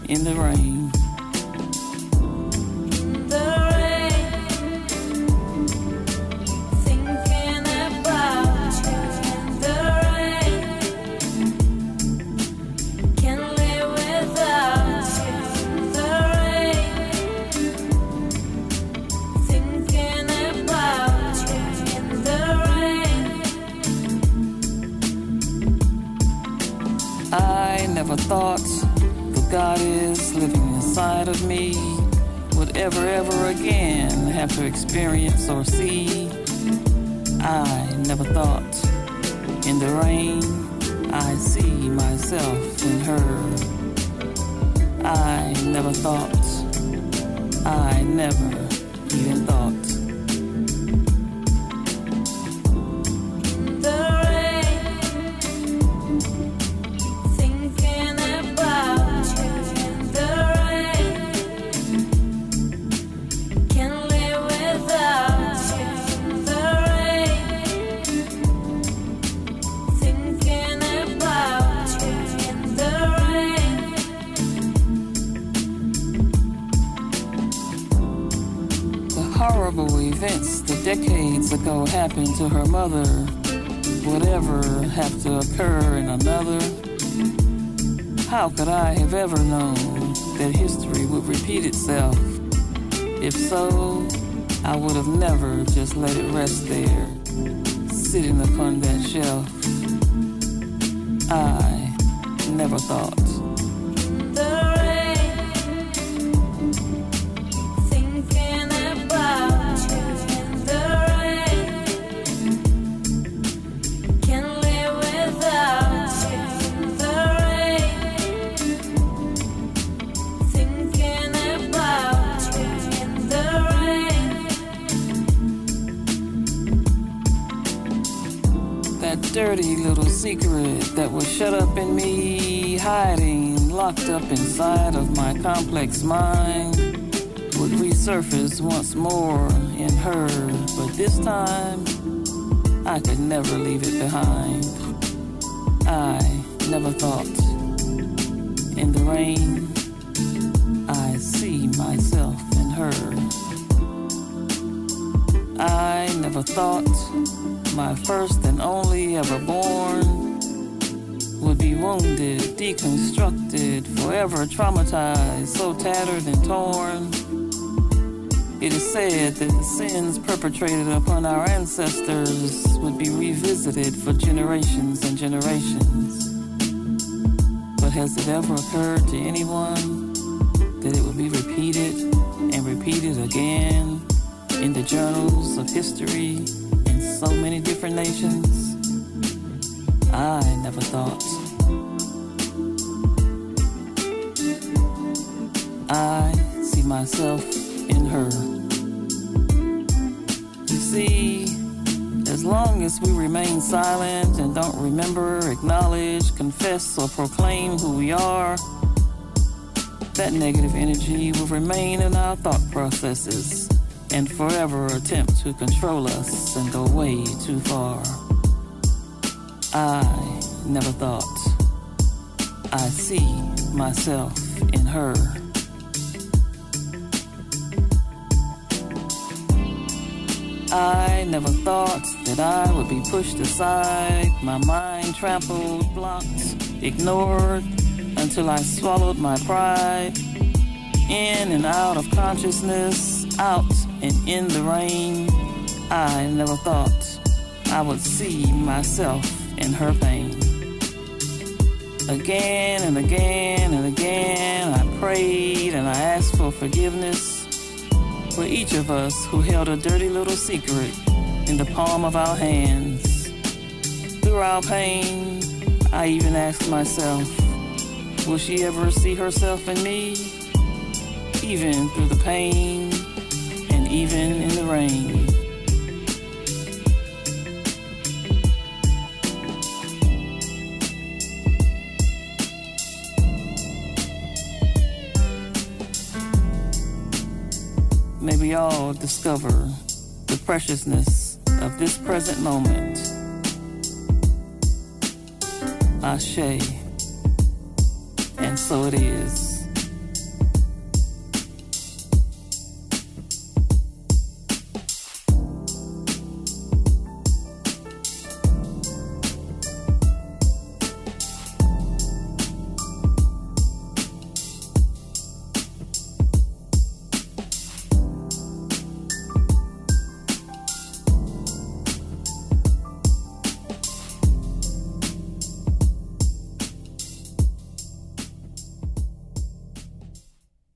in the rain. I never thought the goddess living inside of me would ever again have to experience or see. I never thought in the rain I see myself in her. I never thought, I never even thought. Horrible events that decades ago happened to her mother would ever have to occur in another. How could I have ever known that history would repeat itself? If so, I would have never just let it rest there, sitting upon that shelf. I never thought. The rain, thinking about you in the rain. Can't live without you in the rain. Thinking about you in the rain. That dirty little secret that was shut up in me, hiding, locked up inside of my complex mind, would resurface once more in her, but this time I could never leave it behind. I never thought. In the rain, I see myself in her. I never thought my first and only ever born would be wounded, deconstructed, forever traumatized, so tattered and torn. It is said that the sins perpetrated upon our ancestors would be revisited for generations and generations. But has it ever occurred to anyone that it would be repeated and repeated again in the journals of history in so many different nations? I never thought. I see myself in her. You see, as long as we remain silent and don't remember, acknowledge, confess, or proclaim who we are, that negative energy will remain in our thought processes and forever attempt to control us and go way too far. I never thought. I see myself in her. I never thought that I would be pushed aside, my mind trampled, blocked, ignored, until I swallowed my pride. In and out of consciousness, out and in the rain, I never thought I would see myself in her pain. Again and again and again, I prayed and I asked for forgiveness for each of us who held a dirty little secret in the palm of our hands. Through our pain, I even asked myself, will she ever see herself in me? Even through the pain and even in the rain. May we all discover the preciousness of this present moment. Ashe, and so it is.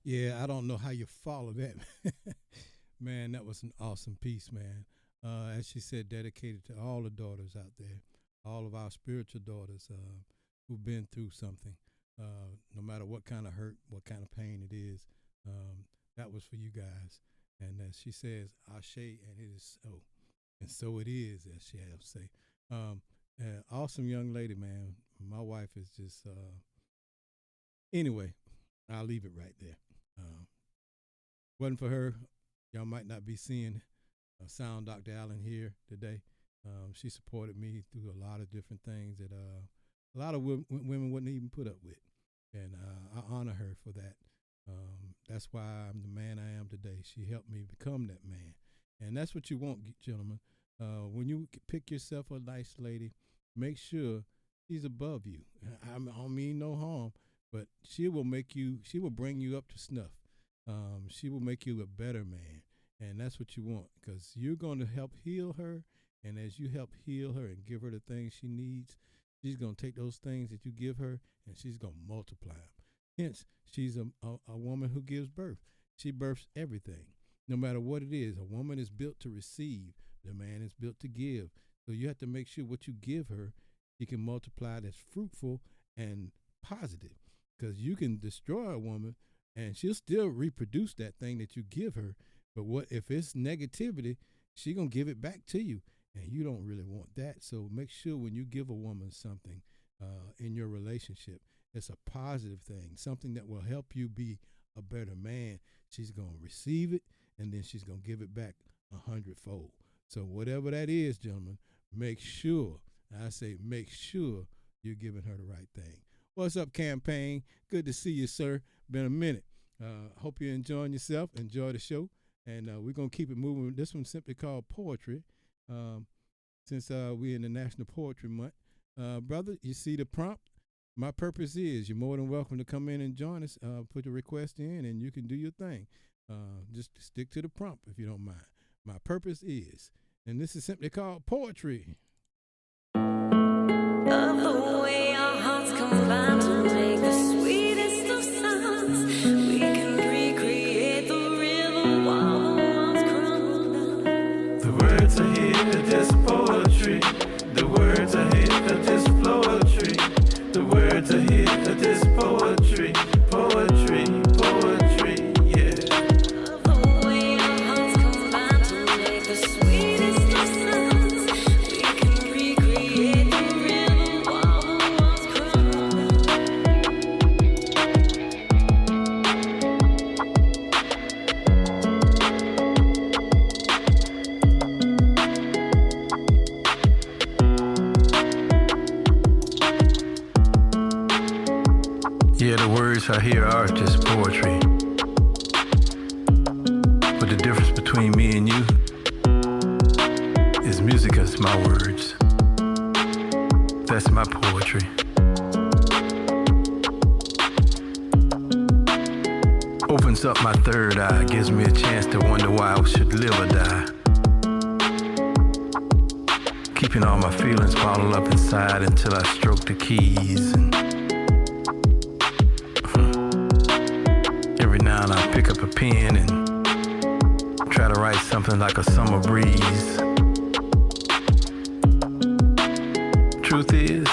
Yeah, I don't know how you follow that. Man, that was an awesome piece, man. As she said, dedicated to all the daughters out there, all of our spiritual daughters who've been through something, no matter what kind of hurt, what kind of pain it is. That was for you guys. And as she says, Ashe, and it is so. And so it is, as she has to say. Awesome young lady, man. My wife is just, anyway, I'll leave it right there. Wasn't for her, y'all might not be seeing Sound Dr. Allen here today. She supported me through a lot of different things that a lot of women wouldn't even put up with. And I honor her for that. That's why I'm the man I am today. She helped me become that man. And that's what you want, gentlemen. When you pick yourself a nice lady, make sure she's above you. I don't mean no harm, but she will bring you up to snuff. She will make you a better man. And that's what you want, because you're going to help heal her. And as you help heal her and give her the things she needs, she's going to take those things that you give her and she's going to multiply them. Hence, she's a woman who gives birth. She births everything, no matter what it is. A woman is built to receive. The man is built to give. So you have to make sure what you give her, she can multiply that's fruitful and positive. Because you can destroy a woman and she'll still reproduce that thing that you give her. But what if it's negativity, she going to give it back to you. And you don't really want that. So make sure when you give a woman something in your relationship, it's a positive thing, something that will help you be a better man. She's going to receive it, and then she's going to give it back 100-fold. So whatever that is, gentlemen, make sure, I say make sure you're giving her the right thing. What's up, campaign? Good to see you, sir. Been a minute. Hope you're enjoying yourself. Enjoy the show. And we're going to keep it moving. This one's simply called Poetry, since we're in the National Poetry Month. Brother, you see the prompt? My purpose is, you're more than welcome to come in and join us. Put your request in, and you can do your thing. Just stick to the prompt if you don't mind. My purpose is, and this is simply called Poetry. Of the way our hearts combine to make the sweetest of sounds. We can recreate the river while the walls crumble down. The words I hear are just poetry. The words I hear are just poetry. The words I hear are just poetry. Poetry, poetry, yeah. Of the way our hearts combine to make the sweetest of sounds. We can recreate the river while the walls crumble Yeah, the words I hear are just poetry. But the difference between me and you is music is my words. That's my poetry. Opens up my third eye, gives me a chance to wonder why I should live or die. Keeping all my feelings bottled up inside until I stroke the keys. And every now and I pick up a pen and try to write something like a summer breeze. Truth is,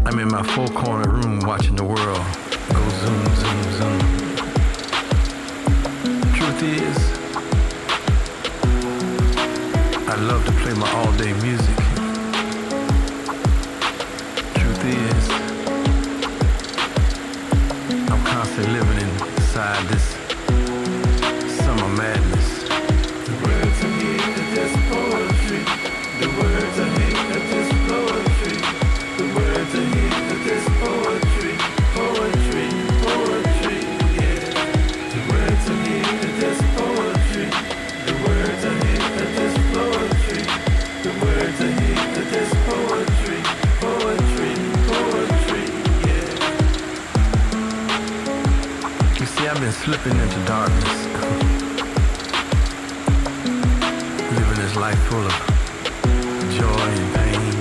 I'm in my four-corner room watching the world go zoom, zoom, zoom. Truth is, I love to play my all-day music. Truth is, I'm constantly living inside this summer madness. The words I hear are just poetry. The words I hear are just poetry. The words I hear are just poetry. Poetry, poetry, yeah. The words I hear are just poetry. The words I hear are just poetry. The words I hear are just poetry. Poetry, poetry, yeah. You see, I've been slipping into darkness. Living this life full of joy and pain.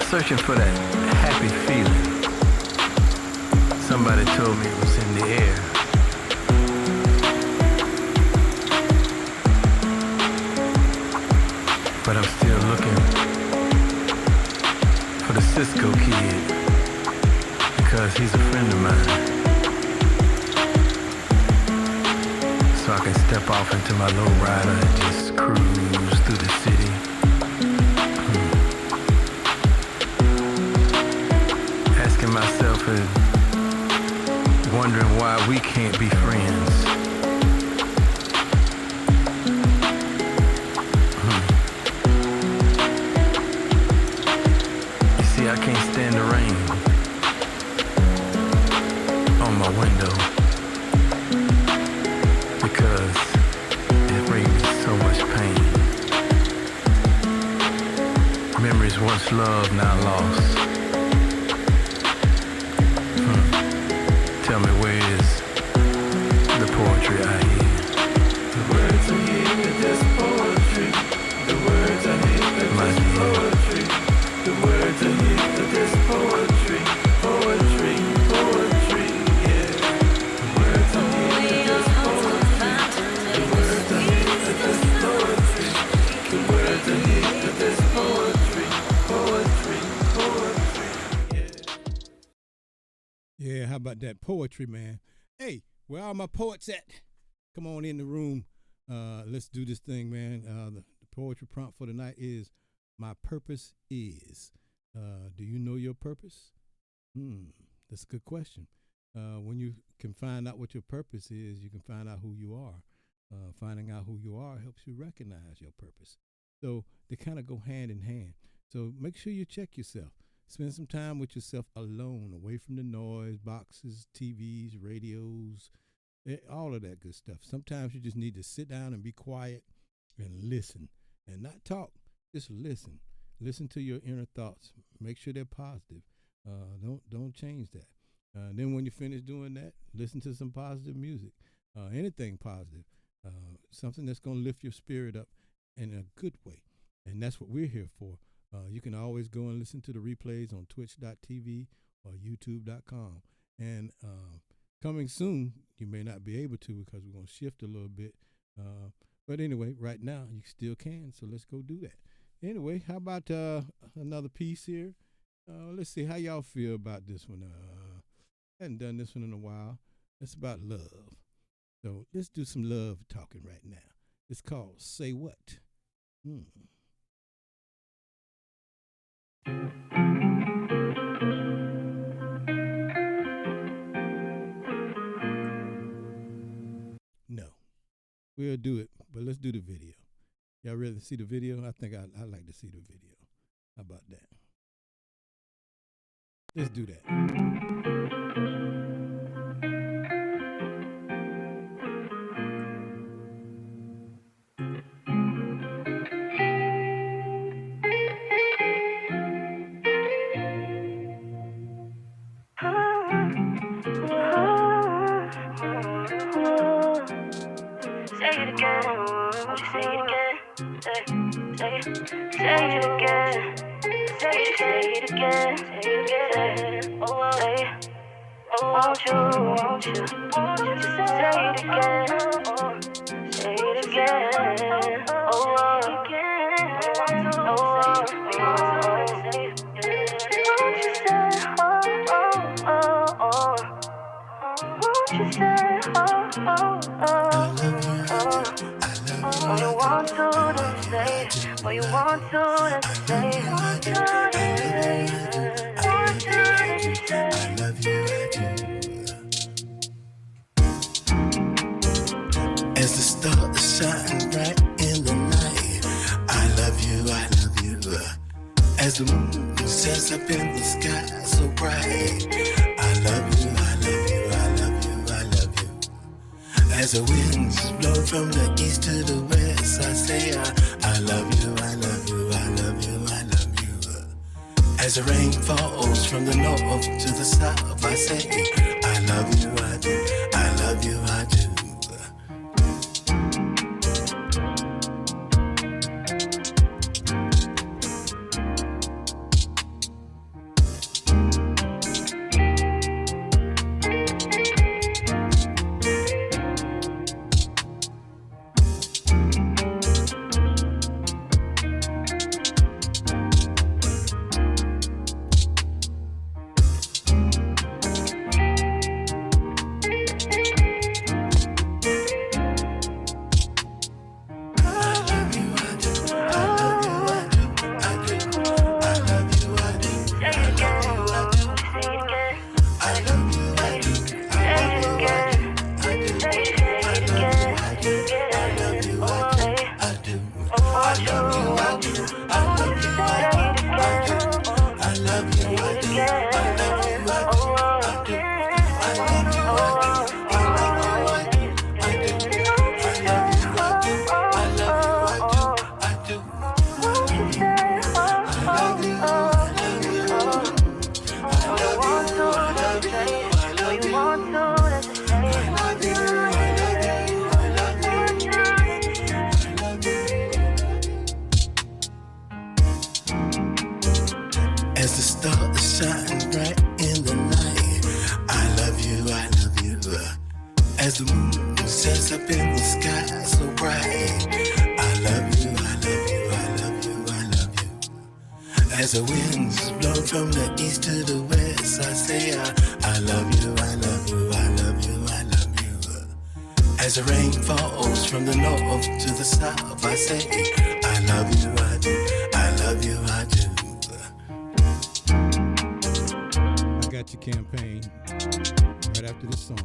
Searching for that happy feeling. Somebody told me it was in the air. But I'm still looking for the Cisco kid, because he's a friend of mine. So I can step off into my lowrider and just cruise through the city. Asking myself and wondering why we can't be friends. You see, I can't stand the rain on my window, because it brings me so much pain. Memories once loved, now lost. Tell me, where is the poetry I hear? The words I hear just poetry. The words I hate are just poetry. The words I hate are just poetry. Poetry, poetry, yeah. The words I hate are just poetry. The words I hate are just poetry. The words I hate are just poetry. Poetry, poetry, yeah. Yeah, how about that poetry, man? Hey, where are my poets at? Come on in the room. Let's do this thing, man. The poetry prompt for tonight is my purpose is. Do you know your purpose? That's a good question. When you can find out what your purpose is, you can find out who you are. Finding out who you are helps you recognize your purpose. So they kind of go hand in hand. So make sure you check yourself. Spend some time with yourself alone, away from the noise, boxes, TVs, radios, all of that good stuff. Sometimes you just need to sit down and be quiet and listen and not talk. Just listen. Listen to your inner thoughts. Make sure they're positive. Don't change that. Then when you finish doing that, listen to some positive music. Anything positive. Something that's going to lift your spirit up in a good way. And that's what we're here for. You can always go and listen to the replays on twitch.tv or youtube.com. And coming soon, you may not be able to because we're going to shift a little bit. But anyway, right now, you still can. So let's go do that. Anyway, how about another piece here? Let's see how y'all feel about this one. Hadn't done this one in a while. It's about love. So let's do some love talking right now. It's called Say What? No, we'll do it, but let's do the video. Y'all ready to see the video? I think I'd like to see the video. How about that? Let's do that. Say it again. Won't you say it again? Say it again. Say it again. Say it. Oh, say it. Oh, won't you say it again? Say it again. Oh, again. Oh, say it. Won't you say won't you say you want to say it. What you want to say it. Want to say it. Want to say it. I love you, I do. As the stars shine bright in the night, I love you, I love you. As the moon sets up in the sky so bright, I love you, I love you, I love you, I love you. As the winds blow from the east to the west, I say I love you, I love you, I love you, I love you. As the rain falls from the north to the south, I say I love you, I do, I love you, I do. As the winds blow from the east to the west, I say I love you, I love you, I love you, I love you. As the rain falls from the north to the south, I say I love you, I do, I love you, I do. I got your campaign right after this song.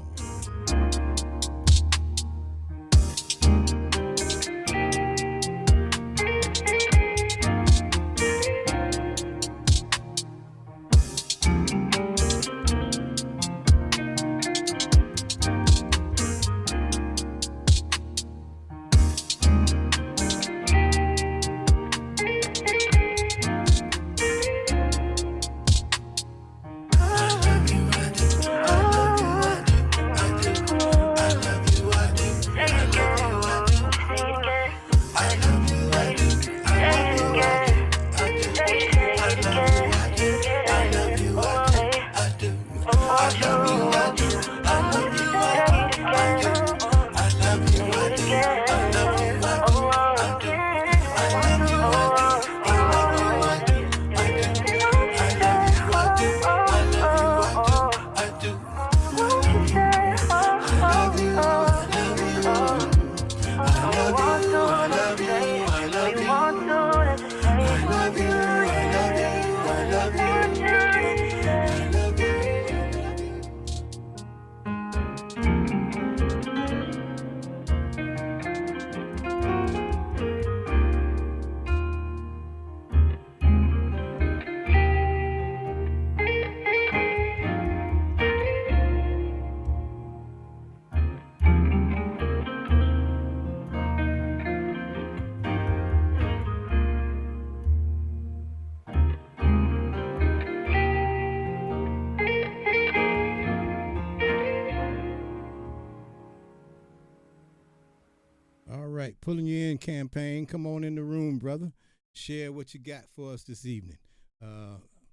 Pulling you in campaign. Come on in the room, brother. Share what you got for us this evening.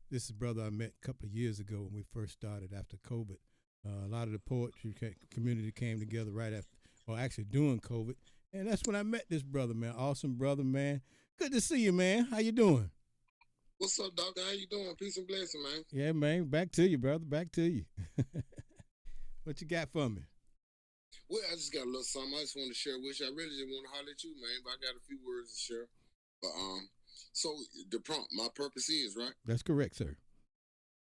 This is a brother I met a couple of years ago when we first started after COVID. A lot of the poetry community came together right after, or actually during COVID. And that's when I met this brother, man. Awesome brother, man. Good to see you, man. How you doing? What's up, doctor? How you doing? Peace and blessing, man. Yeah, man. Back to you, brother. Back to you. What you got for me? Well, I just got a little something I just want to share with you. I really just want to holler at you, man, but I got a few words to share. But so the prompt, my purpose is, right? That's correct, sir.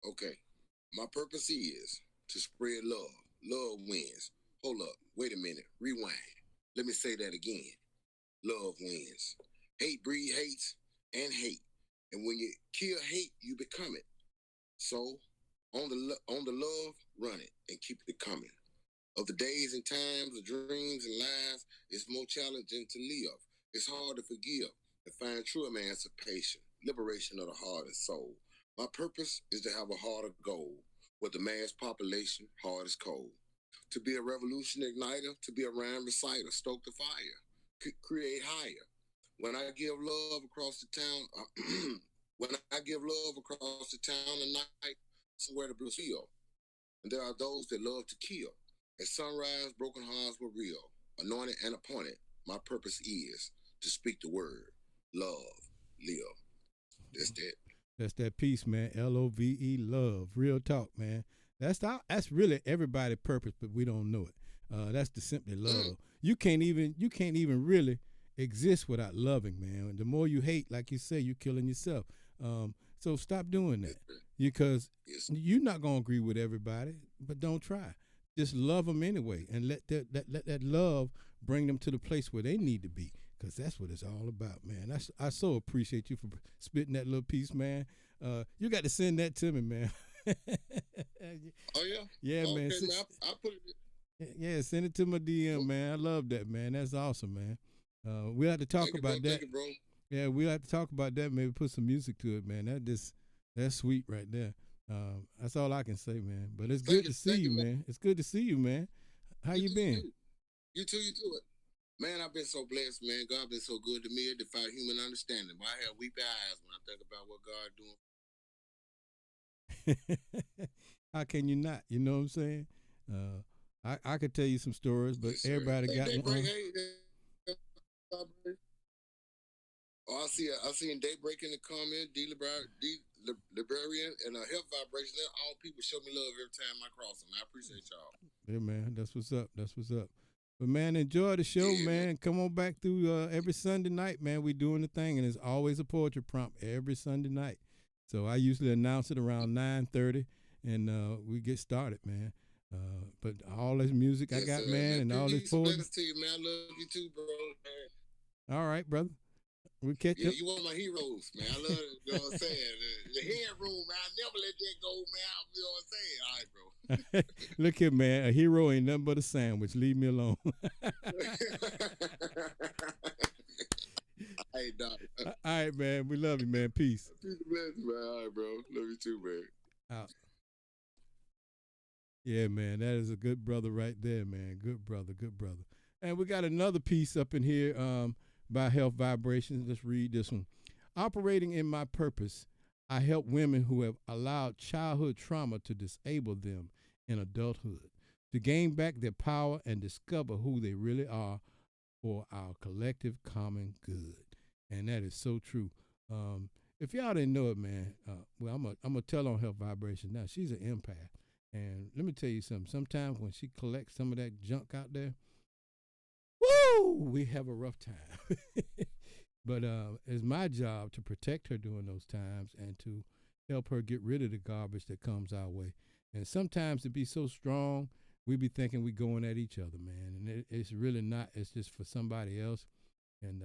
Okay. My purpose is to spread love. Love wins. Hold up. Wait a minute. Rewind. Let me say that again. Love wins. Hate breed hates and hate. And when you kill hate, you become it. So on the love, run it and keep it coming. Of the days and times, the dreams and lives, it's more challenging to live. It's hard to forgive and find true emancipation, liberation of the heart and soul. My purpose is to have a heart of gold, with the mass population, heart is cold. To be a revolution igniter, to be a rhyme reciter, stoke the fire, create higher. When I give love across the town, tonight, somewhere the blue field. And there are those that love to kill. At sunrise, broken hearts were real, anointed and appointed. My purpose is to speak the word, love, live. That's that. That's that piece, man. LOVE, love. Real talk, man. That's really everybody's purpose, but we don't know it. That's the simply love. You can't even really exist without loving, man. The more you hate, like you say, you're killing yourself. So stop doing that, because you're not gonna agree with everybody, but don't try. Just love them anyway, and let that love bring them to the place where they need to be, because that's what it's all about, man. I so appreciate you for spitting that little piece, man. You got to send that to me, man. Oh, yeah? Yeah, okay, man. I'll put it. Yeah, send it to my DM, man. I love that, man. That's awesome, man. We'll have to talk about that. Thank you, bro. Yeah, we'll have to talk about that. Maybe put some music to it, man. That's sweet right there. That's all I can say, man. But it's good to see you, man. It's good to see you, man. How you been? You too. Man, I've been so blessed, man. God been so good to me. It defied human understanding. But I have weepy eyes when I think about what God doing. How can you not? You know what I'm saying? I could tell you some stories, but Yes, everybody got one. Oh, I I seen Daybreak in the comment, Librarian, and Health Vibration. All people show me love every time I cross them. I appreciate y'all. Yeah, man, that's what's up. That's what's up. But man, enjoy the show, Yeah, man. Come on back through every Sunday night, man. We doing the thing, and there's always a poetry prompt every Sunday night. So I usually announce it around 9:30, and we get started, man. But all this music Yes, I got, sir. man, and all this Peace and poetry. blessings to you, man. I love you too, bro. Man. All right, brother. We'll catch Yeah, up. you one of my heroes, man. I love it. You know what I'm saying? The headroom, man. I never let that go, man. You know what I'm saying? All right, bro. Look here, man. A hero ain't nothing but a sandwich. Leave me alone. Hey, Doc. All right, man. We love you, man. Peace. Peace and blessings, man. All right, bro. Love you too, man. Out. Yeah, man. That is a good brother right there, man. Good brother. Good brother. And we got another piece up in here by Health Vibrations. Let's read this one. Operating in my purpose, I help women who have allowed childhood trauma to disable them in adulthood, to gain back their power and discover who they really are for our collective common good. And that is so true. If y'all didn't know it, man, well, I'm gonna tell on Health Vibration now. She's an empath. And let me tell you something. Sometimes when she collects some of that junk out there, woo, we have a rough time. But it's my job to protect her during those times and to help her get rid of the garbage that comes our way. And sometimes to be so strong, we be thinking we going at each other, man. And it's really not. It's just for somebody else. And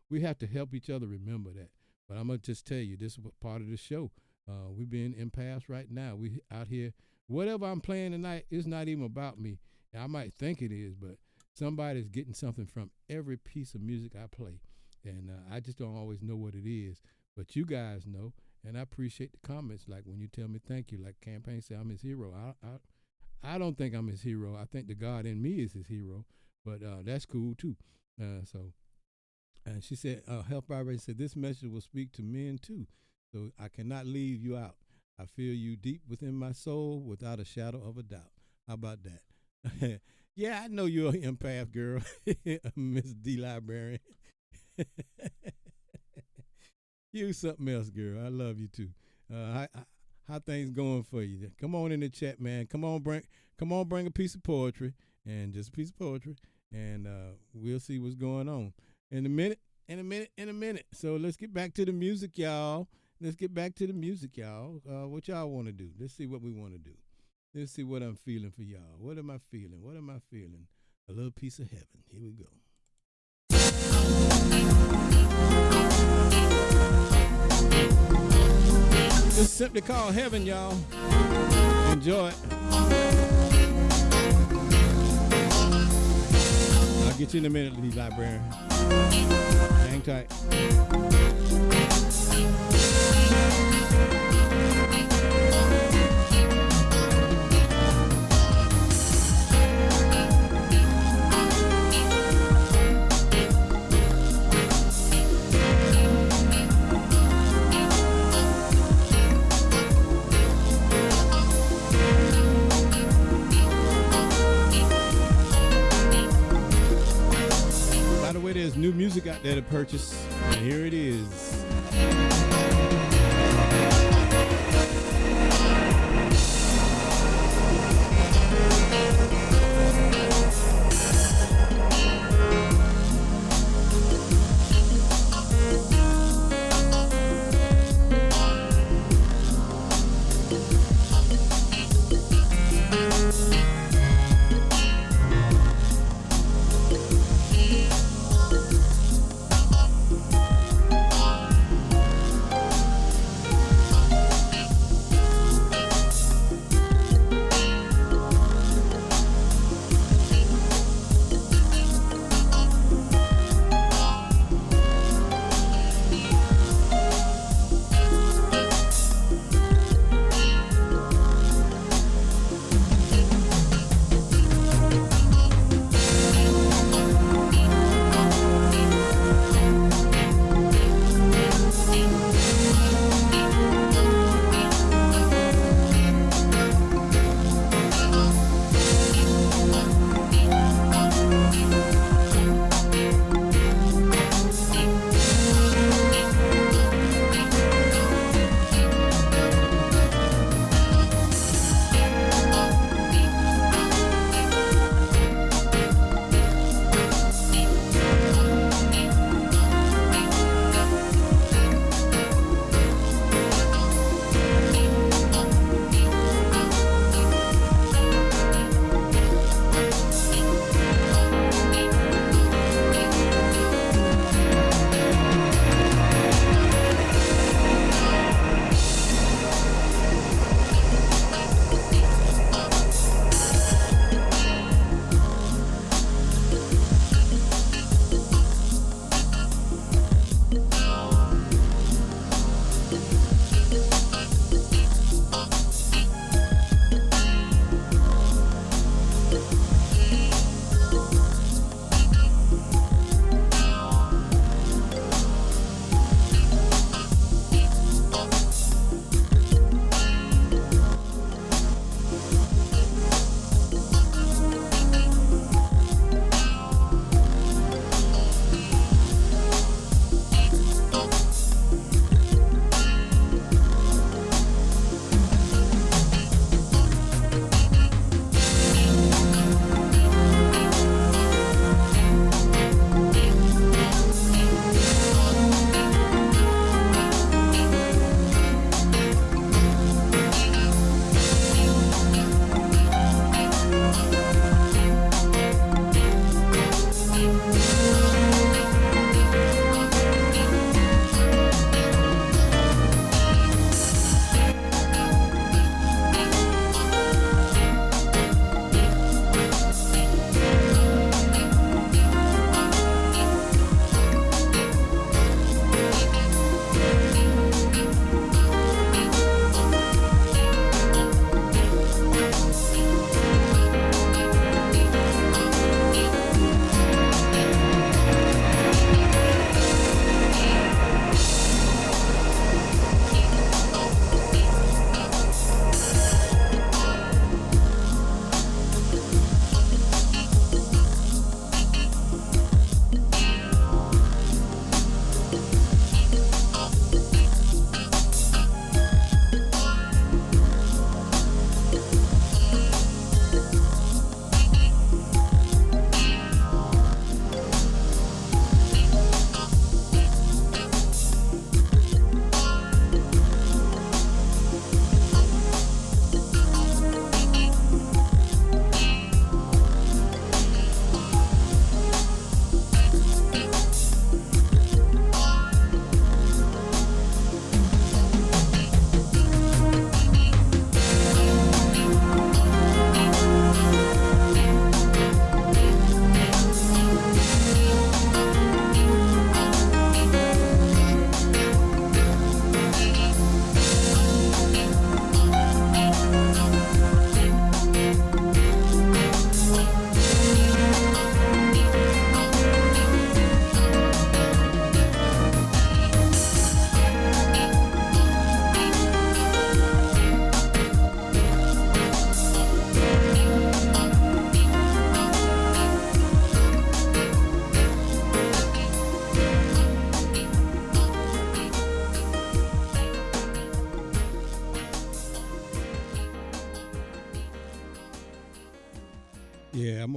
we have to help each other remember that. But I'm going to just tell you, this is part of the show. We being impasse right now. We out here. Whatever I'm playing tonight, it's not even about me. I might think it is, but somebody's getting something from every piece of music I play. And I just don't always know what it is. But you guys know, and I appreciate the comments. Like when you tell me thank you, like Campaign said, I'm his hero. I don't think I'm his hero. I think the God in me is his hero. But that's cool, too. And she said, Health Vibration said, this message will speak to men, too. So I cannot leave you out. I feel you deep within my soul without a shadow of a doubt. How about that? Yeah, I know you're an empath, girl, Miss D. Librarian. You something else, girl. I love you, too. How things going for you? Come on in the chat, man. Come on, bring a piece of poetry, and just a piece of poetry, and we'll see what's going on. In a minute. So let's get back to the music, y'all. What y'all want to do? Let's see what we want to do. Let's see what I'm feeling for y'all. What am I feeling? A little piece of heaven. Here we go. It's simply called Heaven, y'all. Enjoy it. I'll get you in a minute, Lee Librarian. Hang tight. By the way, there's new music out there to purchase, and here it is.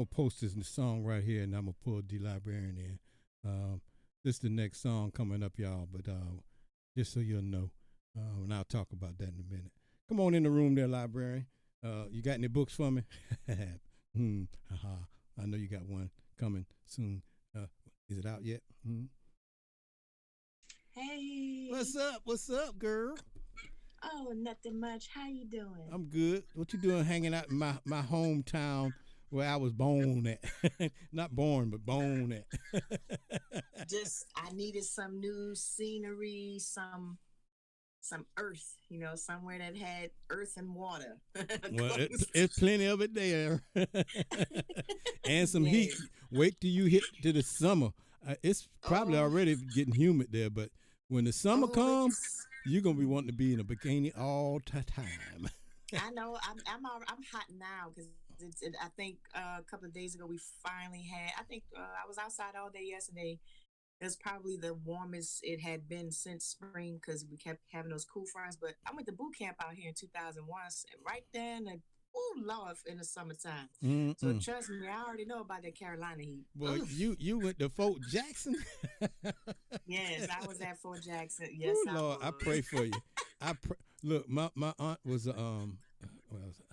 gonna post this song right here, and I'm gonna pull D Librarian in. This is the next song coming up, y'all. But just so you'll know, and I'll talk about that in a minute. Come on in the room, there, Librarian. You got any books for me? Haha. I know you got one coming soon. Is it out yet? Hey. What's up? What's up, girl? Oh, nothing much. How you doing? I'm good. What you doing hanging out in my hometown where I was born at? Not born, but born at. Just I needed some new scenery, some earth, somewhere that had earth and water. Well, it's plenty of it there. And some heat. Wait till you hit to the summer. It's probably already getting humid there, but when the summer comes, you're gonna be wanting to be in a bikini all the time. I know. I'm hot now because I think a couple of days ago we finally had. I think I was outside all day yesterday. It was probably the warmest it had been since spring because we kept having those cool fronts. But I went to boot camp out here in 2001, right there in the Lord, in the summertime. So trust me, I already know about that Carolina heat. Boy, you went to Fort Jackson? Yes, I was at Fort Jackson. Yes, Lord, I pray for you. Look, my aunt was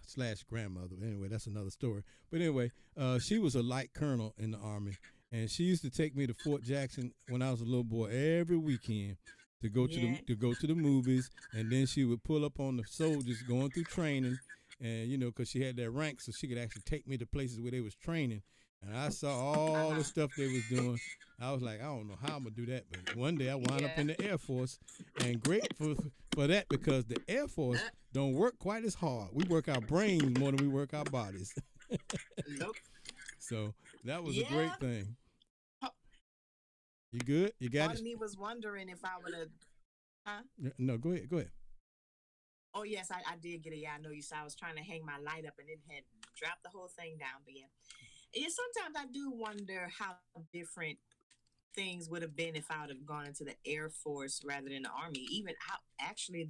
slash grandmother. Anyway, that's another story. But anyway, she was a light colonel in the Army, and she used to take me to Fort Jackson when I was a little boy every weekend to go to the movies, and then she would pull up on the soldiers going through training, and because she had that rank, so she could actually take me to places where they was training, and I saw all the stuff they was doing. I was like, I don't know how I'm gonna do that, but one day I wound up in the Air Force, and grateful for that because the Air Force don't work quite as hard. We work our brains more than we work our bodies. Nope. So that was a great thing. You good? You got it? Part of me was wondering if I would have. Huh? No, go ahead. Oh yes, I did get it. Yeah, I know you saw. I was trying to hang my light up and then had dropped the whole thing down. But yeah, sometimes I do wonder how different things would have been if I would have gone into the Air Force rather than the Army. Even how actually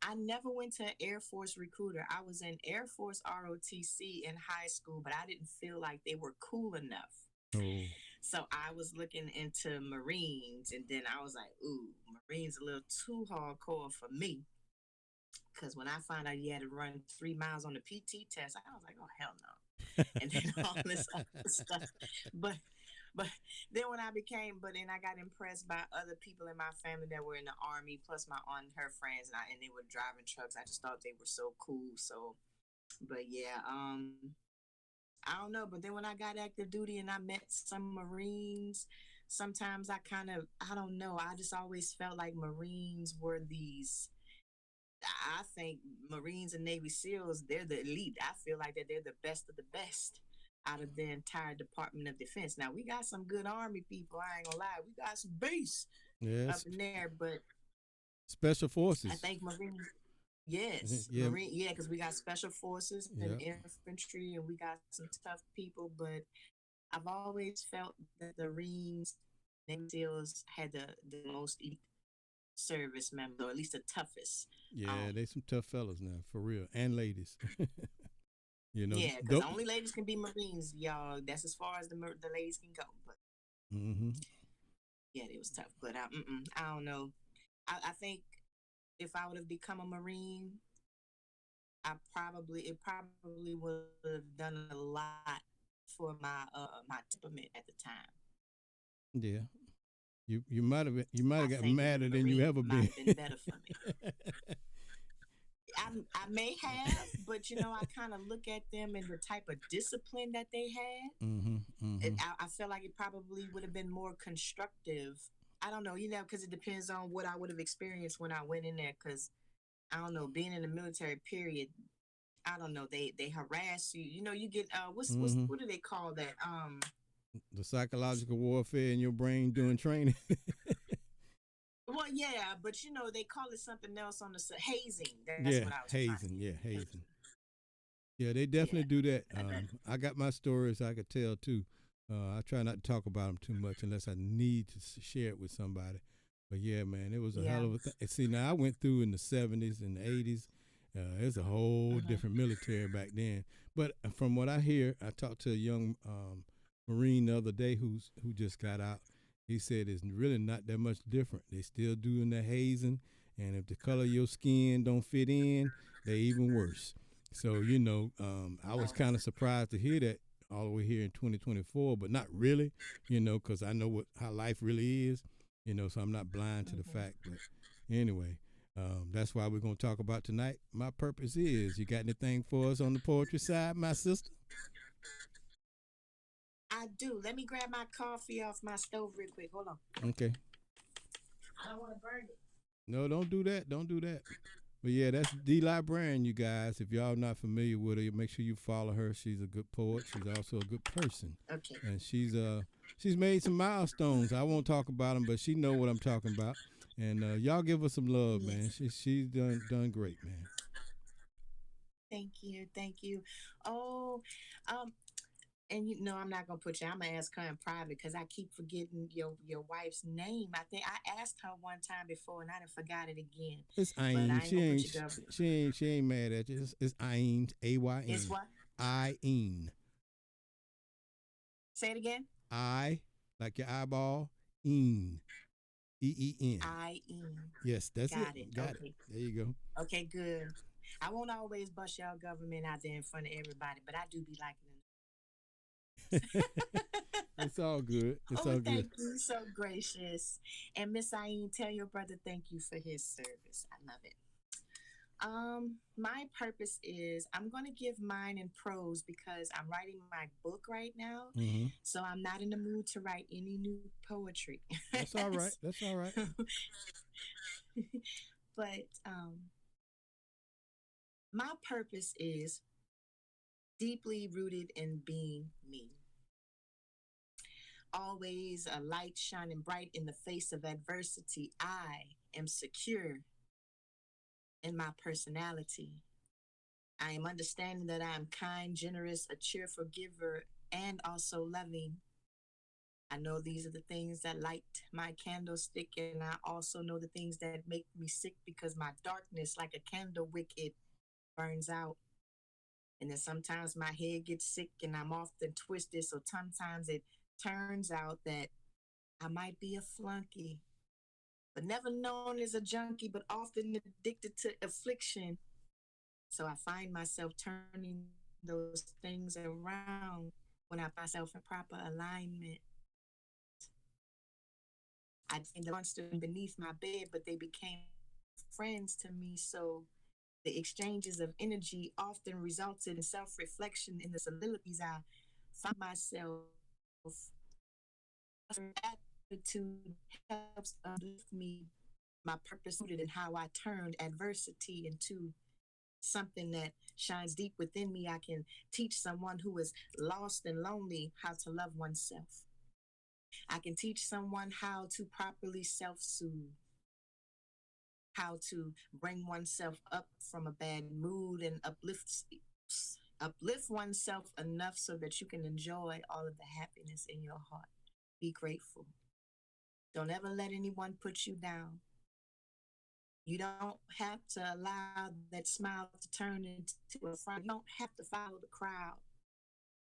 I never went to an Air Force recruiter. I was in Air Force ROTC in high school, but I didn't feel like they were cool enough. Oh. So I was looking into Marines, and then I was like, ooh, Marines a little too hardcore for me. Because when I found out you had to run 3 miles on the PT test, I was like, oh, hell no. And then all this other stuff. But then when I got impressed by other people in my family that were in the Army, plus my aunt and her friends, and they were driving trucks. I just thought they were so cool. So, but yeah, I don't know. But then when I got active duty and I met some Marines, sometimes I don't know. I just always felt like Marines were these. I think Marines and Navy SEALs, they're the elite. I feel like that they're the best of the best out of the entire Department of Defense. Now, we got some good Army people, I ain't gonna lie. We got some base up in there, but Special Forces. I think Marines, yes. Because we got Special Forces and infantry, and we got some tough people, but I've always felt that the Marines, Navy SEALs had the most elite service members, or at least the toughest. Yeah, they some tough fellas now, for real, and ladies. Yeah, because only ladies can be Marines, y'all. That's as far as the ladies can go. But yeah, it was tough. But I don't know. I think if I would have become a Marine, it probably would have done a lot for my temperament at the time. Yeah. You might have got madder than you ever been. Might have been better for me. I may have, but I kind of look at them and the type of discipline that they had. And I feel like it probably would have been more constructive. I don't know, because it depends on what I would have experienced when I went in there. Because I don't know, being in the military period, I don't know, they harass you. You get what do they call that? The psychological warfare in your brain during training. Well, yeah, but they call it something else on the hazing. That's what I was hazing. Yeah, hazing. Yeah, they definitely do that. I got my stories I could tell too. I try not to talk about them too much unless I need to share it with somebody. But yeah, man, it was a hell of a thing. See, now I went through in the 70s and the 80s, It's a whole different military back then. But from what I hear, I talked to a young Marine the other day who just got out. He said it's really not that much different. They still doing the hazing, and if the color of your skin don't fit in, they even worse. So I was kind of surprised to hear that all the way here in 2024, but not really, because I know how life really is, so I'm not blind to the fact. But anyway, that's why we're going to talk about tonight. My purpose is. You got anything for us on the poetry side, my sister? I do. Let me grab my coffee off my stove real quick. Hold on. Okay. I don't want to burn it. No, don't do that. Don't do that. But yeah, that's D. Librarian, you guys. If y'all not familiar with her, make sure you follow her. She's a good poet. She's also a good person. Okay. And she's made some milestones. I won't talk about them, but she know what I'm talking about. And y'all give her some love, man. She's done great, man. Thank you. Oh, and I'm not gonna put you. I'm gonna ask her in private because I keep forgetting your wife's name. I think I asked her one time before and I done forgot it again. It's But I Ayn. ain't She gonna ain't put you down. she ain't mad at you. It's Ayn. A-Y-N. It's what? Ayn. Say it again. I like your eyeball. Een. E-E-N. I-N. Yes, that's Got it. Got Okay. it. There you go. Okay, good. I won't always bust y'all government out there in front of everybody, but I do be liking it. It's all good. It's Oh, all good. thank you. So gracious. And Miss Ayin, tell your brother thank you for his service. I love it. My purpose is I'm going to give mine in prose because I'm writing my book right now. Mm-hmm. So I'm not in the mood to write any new poetry. That's all right. That's all right. But my purpose is deeply rooted in being me. Always a light shining bright in the face of adversity. I am secure in my personality. I am understanding that I am kind, generous, a cheerful giver, and also loving. I know these are the things that light my candlestick, and I also know the things that make me sick because my darkness, like a candle wick, it burns out. And then sometimes my head gets sick and I'm often twisted. So sometimes it turns out that I might be a flunky, but never known as a junkie, but often addicted to affliction. So I find myself turning those things around when I find myself in proper alignment. I think the monster beneath my bed, but they became friends to me. So the exchanges of energy often resulted in self-reflection in the soliloquies I find myself. Attitude helps uplift me. My purpose rooted in how I turned adversity into something that shines deep within me. I can teach someone who is lost and lonely how to love oneself. I can teach someone how to properly self-soothe, how to bring oneself up from a bad mood and uplift oneself enough so that you can enjoy all of the happiness in your heart. Be grateful. Don't ever let anyone put you down. You don't have to allow that smile to turn into a frown. You don't have to follow the crowd.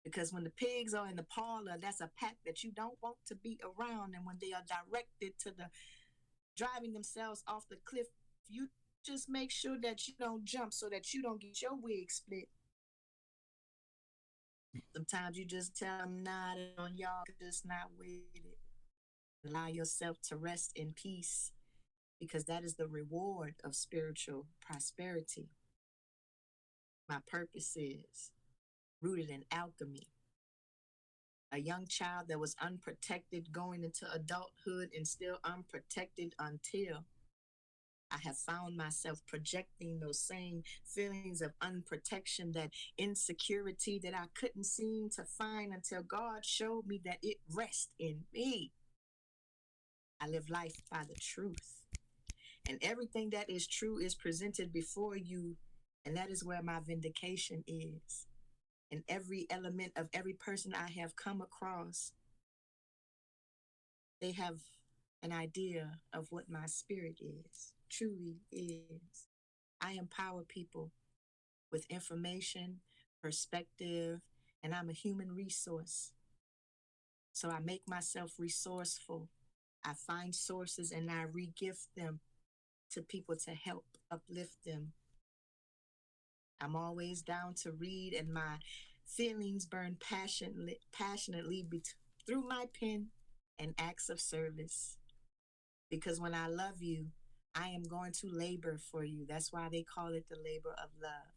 Because when the pigs are in the parlor, that's a pack that you don't want to be around. And when they are directed to the driving themselves off the cliff, you just make sure that you don't jump so that you don't get your wig split. Sometimes you just tell them, nah, on y'all, just not with it. Allow yourself to rest in peace because that is the reward of spiritual prosperity. My purpose is rooted in alchemy. A young child that was unprotected going into adulthood and still unprotected until I have found myself projecting those same feelings of unprotection, that insecurity that I couldn't seem to find until God showed me that it rests in me. I live life by the truth. And everything that is true is presented before you. And that is where my vindication is. And every element of every person I have come across, they have an idea of what my spirit is, truly is. I empower people with information, perspective, and I'm a human resource. So I make myself resourceful. I find sources and I regift them to people to help uplift them. I'm always down to read, and my feelings burn passionately through my pen and acts of service. Because when I love you, I am going to labor for you. That's why they call it the labor of love.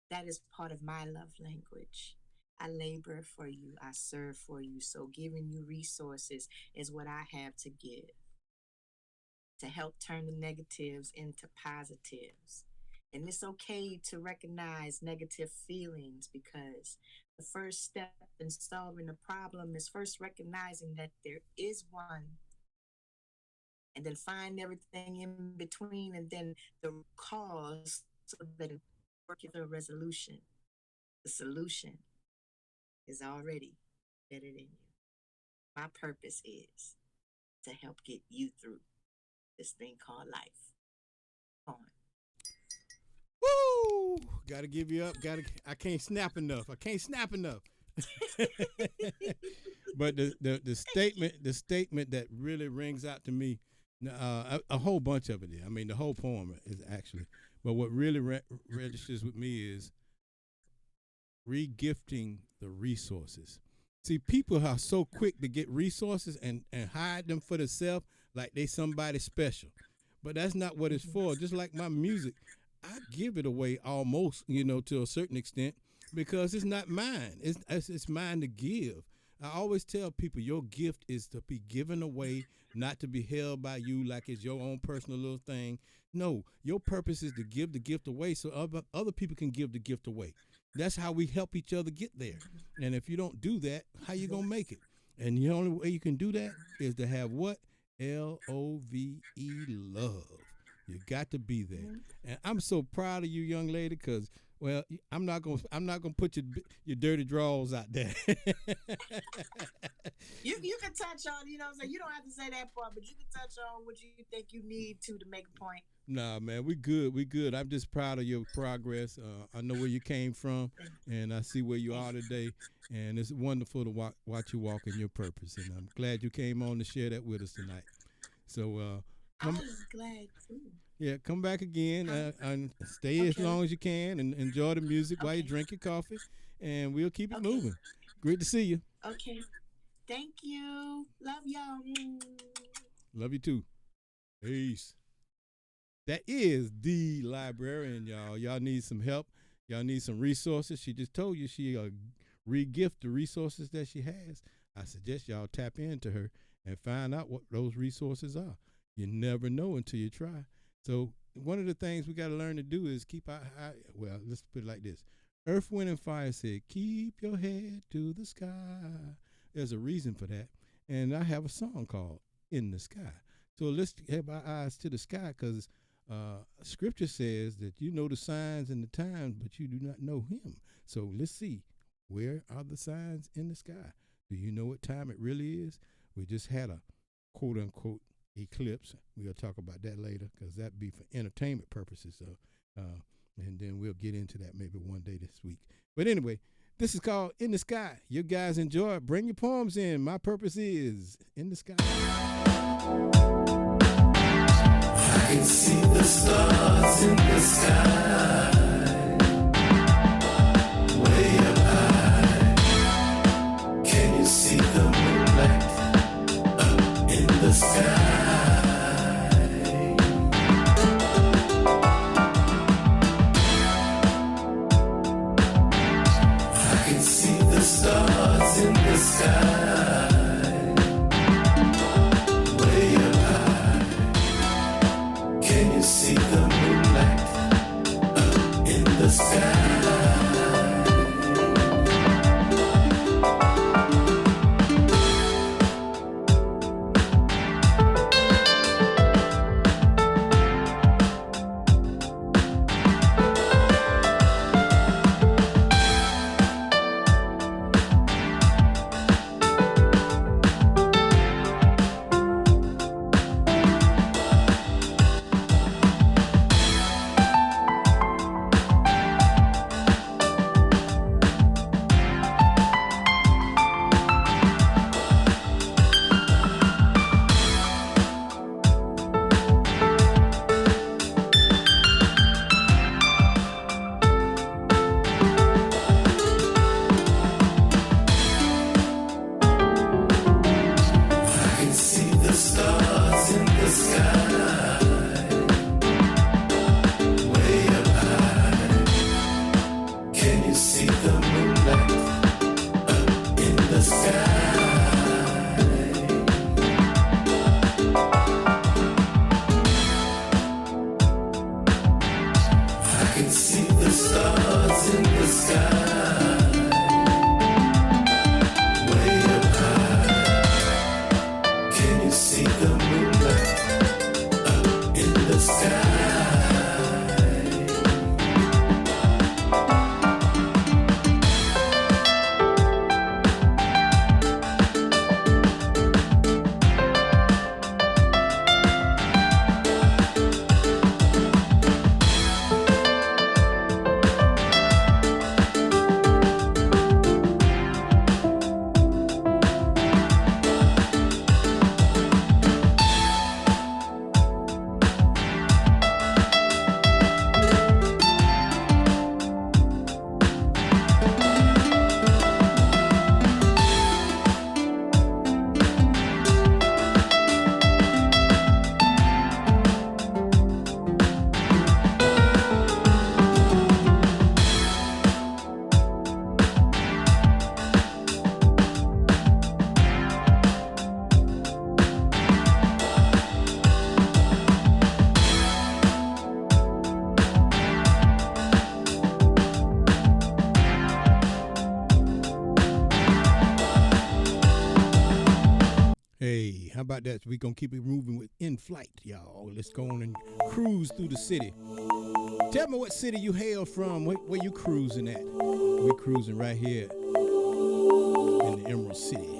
That is part of my love language. I labor for you, I serve for you. So giving you resources is what I have to give to help turn the negatives into positives. And it's okay to recognize negative feelings because the first step in solving the problem is first recognizing that there is one, and then find everything in between, and then the cause so that it work the resolution. The solution is already embedded in you. My purpose is to help get you through this thing called life. Come on. Woo! Gotta give you up. I can't snap enough. But the statement that really rings out to me, a whole bunch of it. I mean, the whole poem is actually, but what really registers with me is regifting the resources. See, people are so quick to get resources and hide them for themselves like they somebody special. But that's not what it's for. Just like my music, I give it away almost, to a certain extent because it's not mine. It's mine to give. I always tell people your gift is to be given away, not to be held by you like it's your own personal little thing. No, your purpose is to give the gift away so other people can give the gift away. That's how we help each other get there. And if you don't do that, how you going to make it? And the only way you can do that is to have what? L-O-V-E, love. You got to be there. And I'm so proud of you, young lady, because, well, I'm not gonna put your dirty drawers out there. You can touch on, you don't have to say that part, but you can touch on what you think you need to make a point. Nah, man, we good. I'm just proud of your progress. I know where you came from, and I see where you are today, and it's wonderful to watch you walk in your purpose. And I'm glad you came on to share that with us tonight. So I was glad too. Yeah, come back again and stay as long as you can and enjoy the music while you drink your coffee, and we'll keep it moving. Great to see you. Okay. Thank you. Love y'all. Love you too. Peace. That is the librarian, y'all. Y'all need some help. Y'all need some resources. She just told you she re-gift the resources that she has. I suggest y'all tap into her and find out what those resources are. You never know until you try. So one of the things we got to learn to do is keep our well, let's put it like this. Earth, Wind, and Fire said, keep your head to the sky. There's a reason for that. And I have a song called In the Sky. So let's have our eyes to the sky because scripture says that you know the signs and the times, but you do not know him. So let's see, where are the signs in the sky? Do you know what time it really is? We just had a quote unquote eclipse. We'll talk about that later because that'd be for entertainment purposes. So, and then we'll get into that maybe one day this week. But anyway, this is called In the Sky. You guys enjoy it. Bring your poems in. My purpose is In the Sky. I can see the stars in the sky, way up high. Can you see the moonlight up in the sky? I can see the stars in the sky. See the moonlight up in the sky. see the moonlight up in the sky. Hey, how about that? We're going to keep it moving with In Flight, y'all. Let's go on and cruise through the city. Tell me what city you hail from, where you cruising at. We're cruising right here in the Emerald City.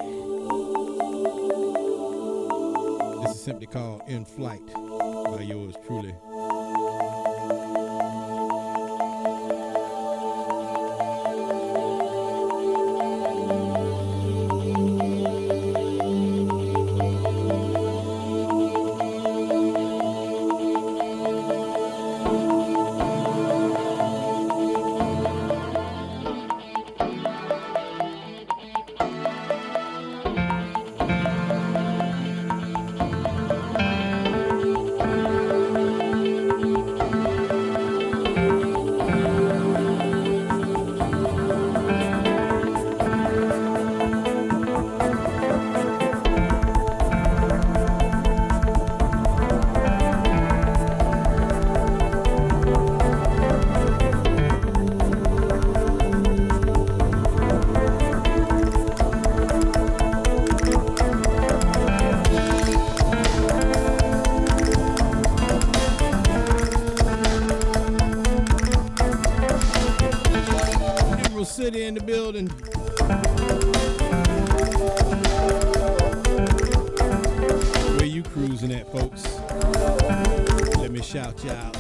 This is simply called In Flight by yours truly. City in the building. Where you cruising at, folks? Let me shout you out.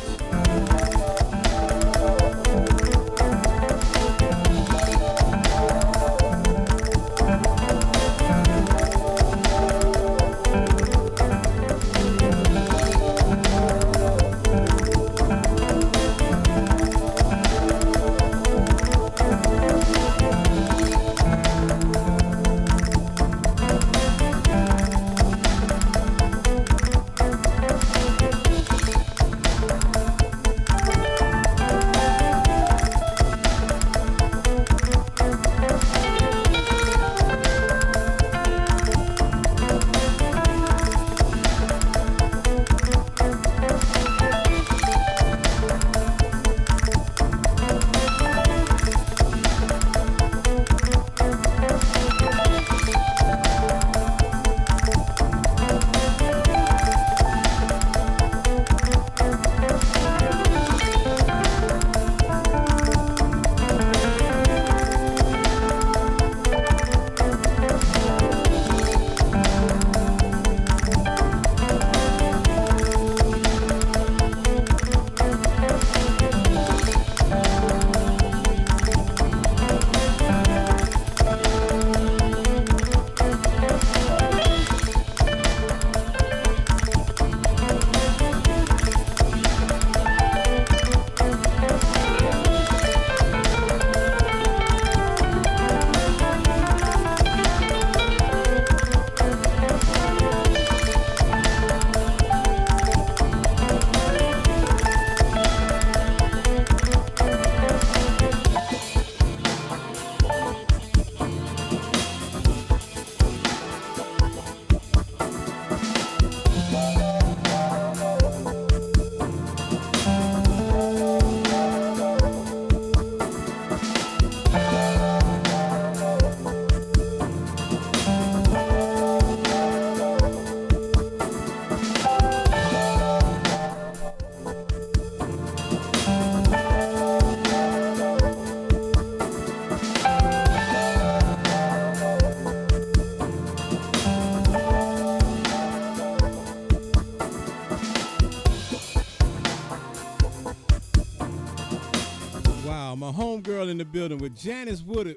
in the building with Janice Woodard.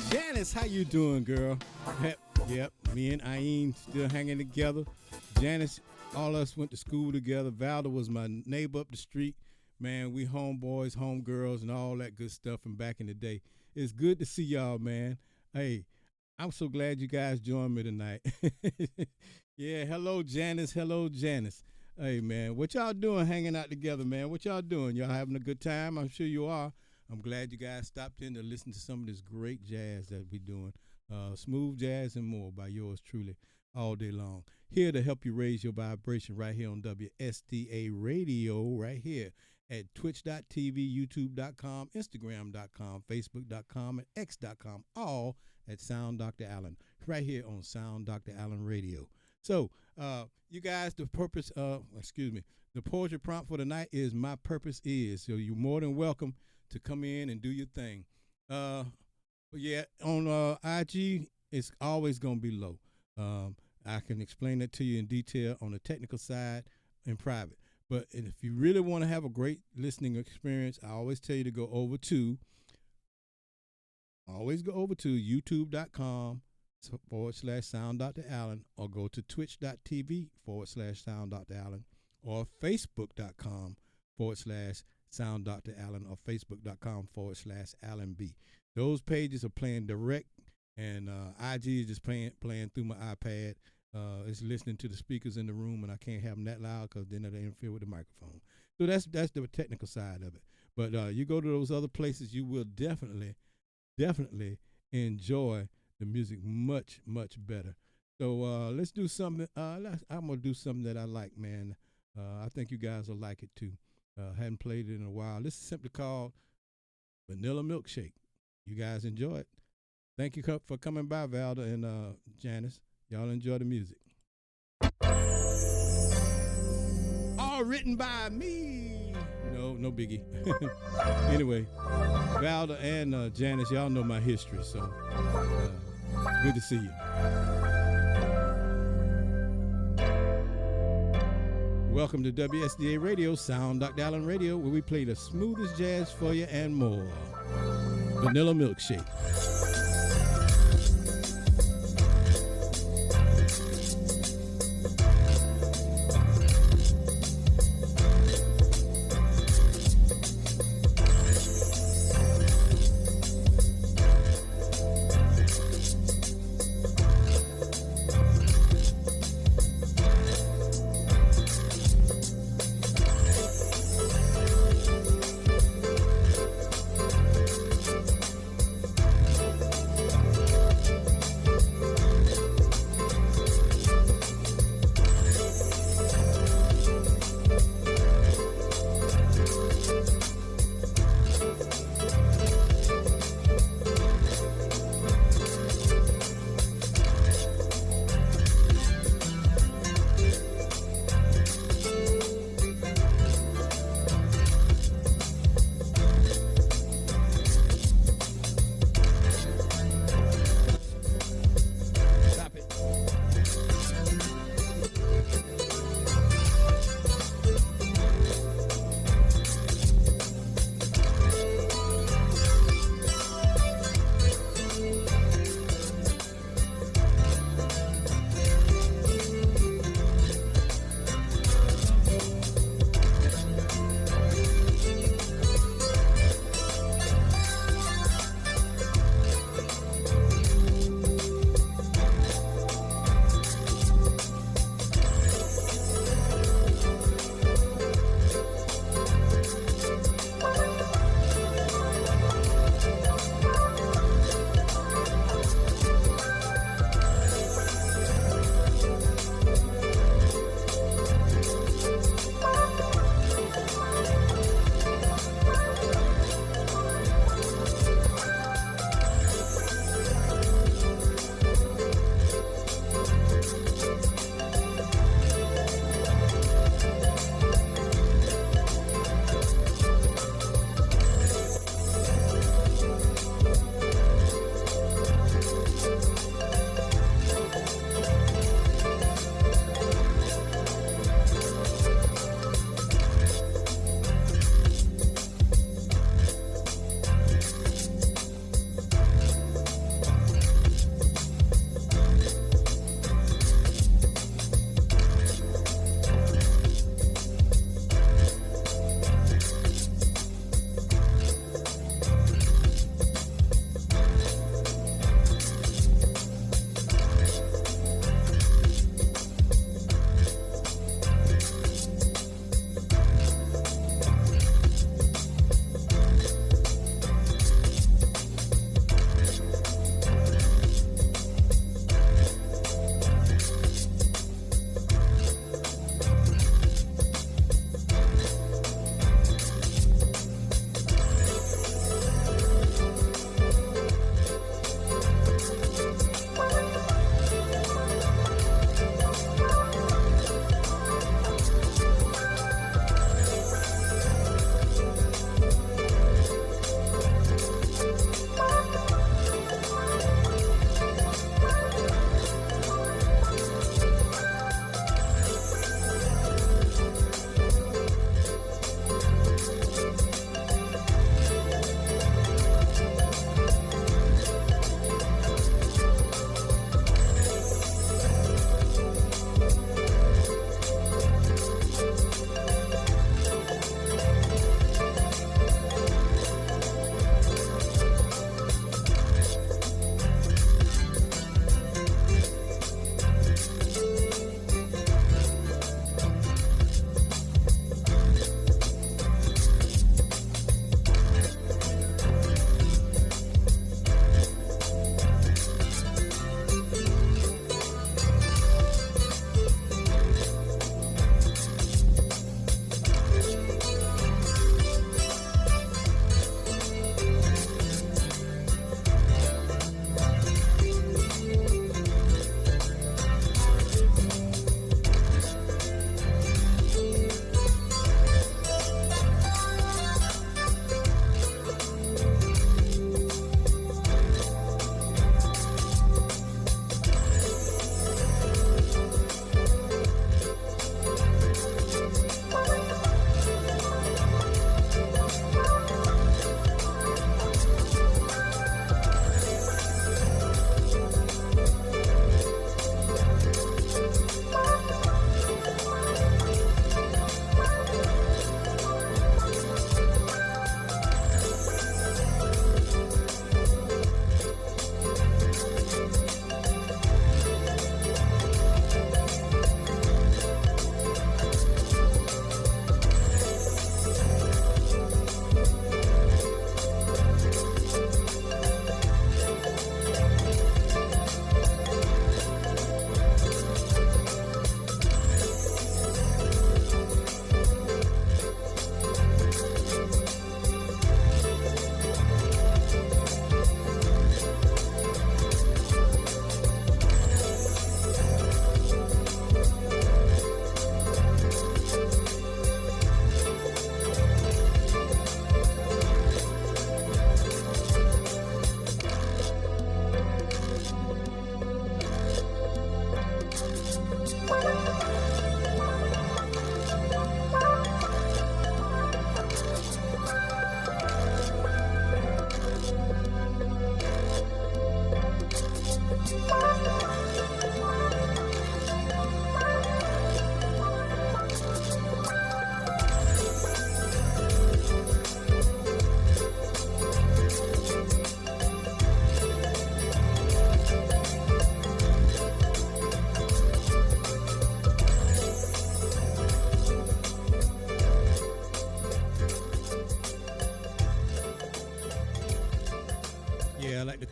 Janice, how you doing, girl? Yep. Me and Ayin still hanging together. Janice, all us went to school together. Valda was my neighbor up the street. Man, we homeboys, homegirls, and all that good stuff from back in the day. It's good to see y'all, man. Hey, I'm so glad you guys joined me tonight. Yeah, hello, Janice. Hello, Janice. Hey, man, what y'all doing hanging out together, man? What y'all doing? Y'all having a good time? I'm sure you are. I'm glad you guys stopped in to listen to some of this great jazz that we're doing. Smooth jazz and more by yours truly all day long. Here to help you raise your vibration right here on WSTA Radio right here at twitch.tv, youtube.com, instagram.com, facebook.com, and x.com, all at Sound Dr. Allen, right here on Sound Dr. Allen Radio. So, you guys, the poetry prompt for tonight is My Purpose Is. So you're more than welcome to come in and do your thing. But yeah, on IG, it's always going to be low. I can explain that to you in detail on the technical side in private. But if you really want to have a great listening experience, I always tell you to go over to youtube.com/Sound Dr. Allen, or go to twitch.tv/Sound Dr. Allen, or facebook.com/Sound Dr. Allen, or facebook.com/Allen B. Those pages are playing direct, and IG is just playing through my iPad. It's listening to the speakers in the room, and I can't have them that loud because then they interfere with the microphone. So that's the technical side of it. But you go to those other places, you will definitely enjoy the music much, much better. So let's do something. I'm going to do something that I like, man. I think you guys will like it too. Hadn't played it in a while. This is simply called Vanilla Milkshake. You guys enjoy it. Thank you for coming by, Valda and Janice. Y'all enjoy the music. All written by me. No biggie. Anyway, Valda and Janice, y'all know my history, so good to see you. Welcome to WSDA Radio, Sound Dr. Allen Radio, where we play the smoothest jazz for you and more. Vanilla Milkshake.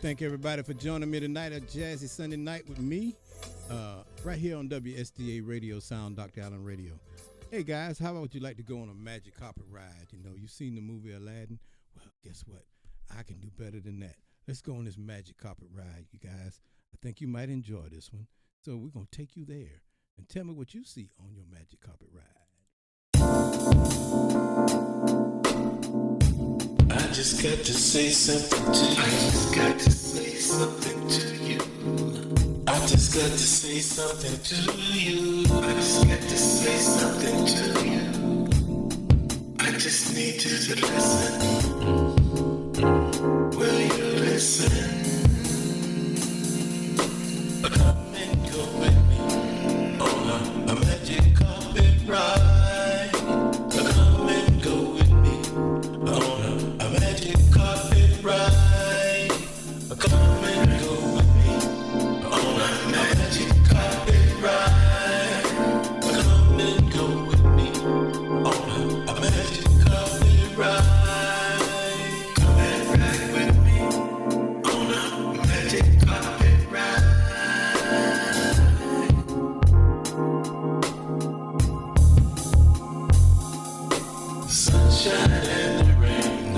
thank everybody for joining me tonight at Jazzy Sunday Night with me, right here on WSDA Radio, Sound Dr. Allen Radio. Hey guys, how would you like to go on a magic carpet ride? You know, you've seen the movie Aladdin. Well, guess what? I can do better than that. Let's go on this magic carpet ride, you guys. I think you might enjoy this one. So we're going to take you there and tell me what you see on your magic carpet ride. I just got to say something to you. I just got to say something to you. I just got to say something to you. I just got to say something to you. I just need you to listen. Will you listen? Come and go with me on a magic carpet ride. Come and go with me on a magic carpet ride. Come and go with me on a magic carpet ride. Come and go with me on a magic carpet ride. Come and ride with me on a magic carpet ride. Sunshine and the rain,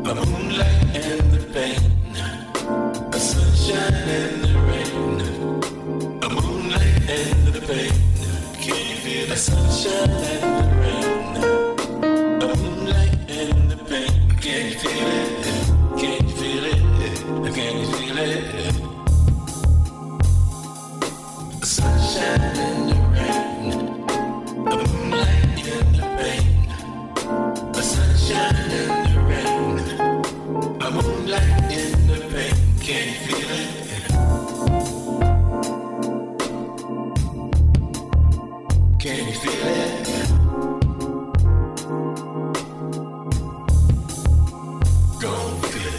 a moonlight and the pain. A sunshine and the rain, a moonlight and the pain. Can you feel the sunshine and the rain, a moonlight and the pain? Can you feel it? Can you feel it? Can you feel it? A sunshine and the rain, a moonlight and the pain. A sunshine in the rain, a moonlight in the pain. Can you feel it? Can you feel it? Go and feel it.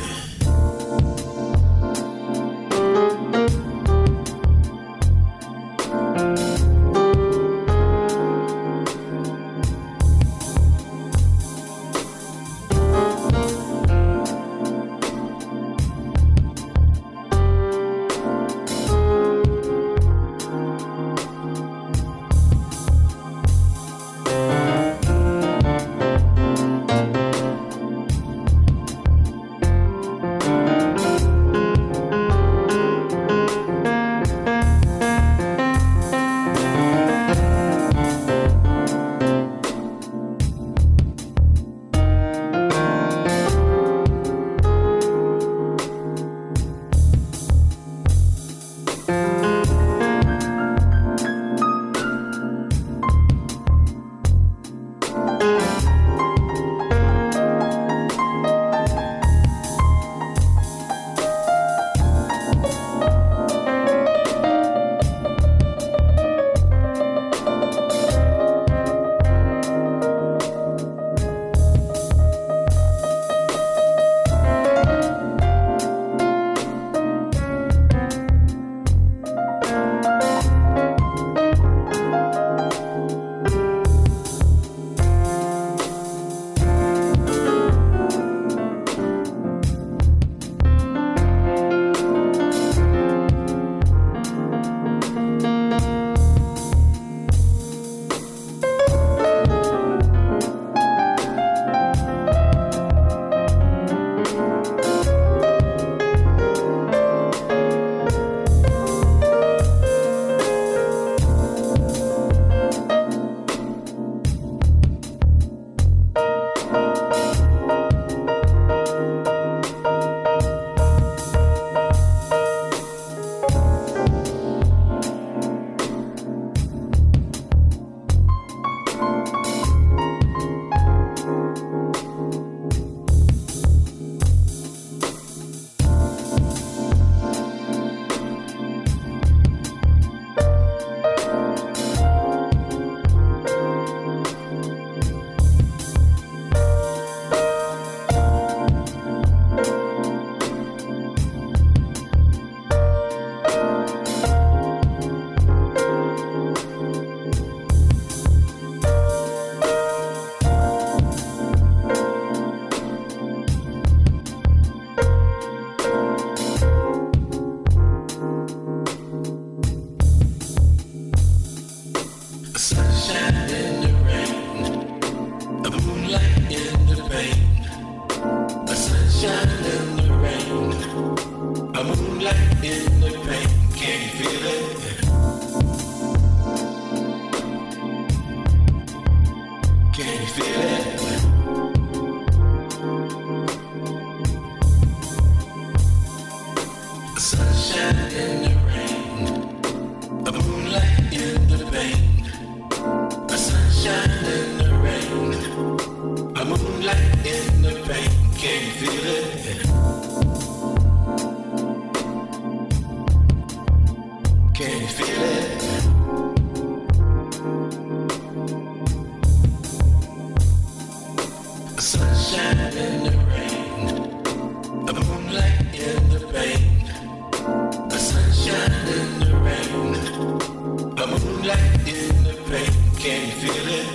moonlight in the rain, can you feel it?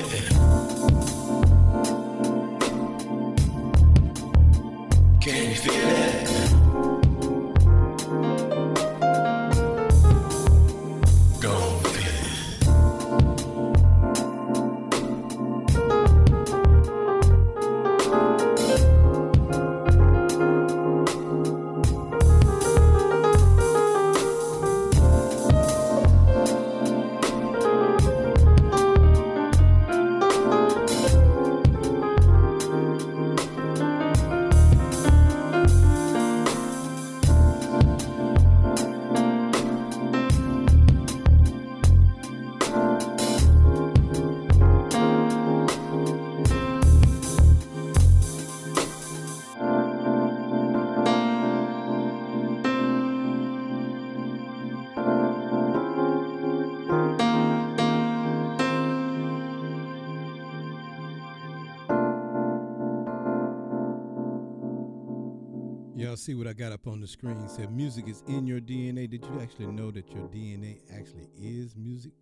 Can you feel it? Go feel it. Y'all see what I got up on the screen? Said music is in your DNA. Did you actually know that your DNA actually is music?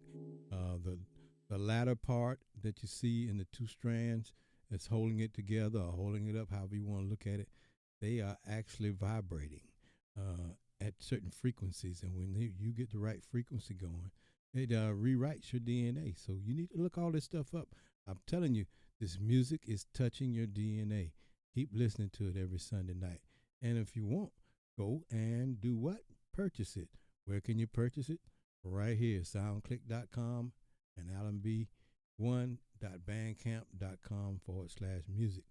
The latter part that you see in the two strands that's holding it together or holding it up, however you want to look at it, they are actually vibrating at certain frequencies. And when you get the right frequency going, it rewrites your DNA. So you need to look all this stuff up. I'm telling you, this music is touching your DNA. Keep listening to it every Sunday night. And if you want, go and do what? Purchase it. Where can you purchase it? Right here, soundclick.com and allenb1.bandcamp.com/music.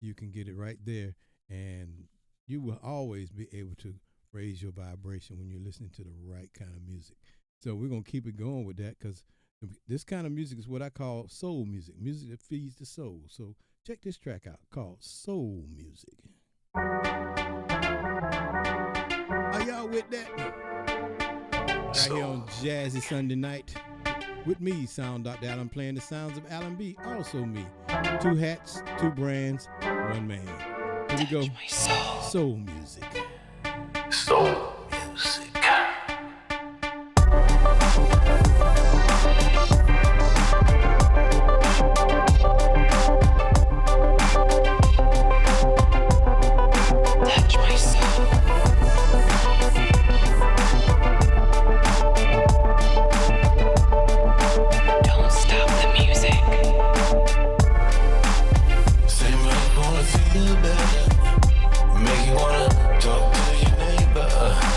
You can get it right there, and you will always be able to raise your vibration when you're listening to the right kind of music. So we're going to keep it going with that, because this kind of music is what I call soul music, music that feeds the soul. So check this track out called Soul Music. Are y'all with that? Right here on Jazzy Sunday night. With me, Sound Dr. Allen, playing the sounds of Allen B. Also me. 2 hats, 2 brands, 1 man. Here we go. Soul music. Soul music. Touch my soul. Don't stop the music. Say what wanna feel better. Make you wanna talk to your neighbor.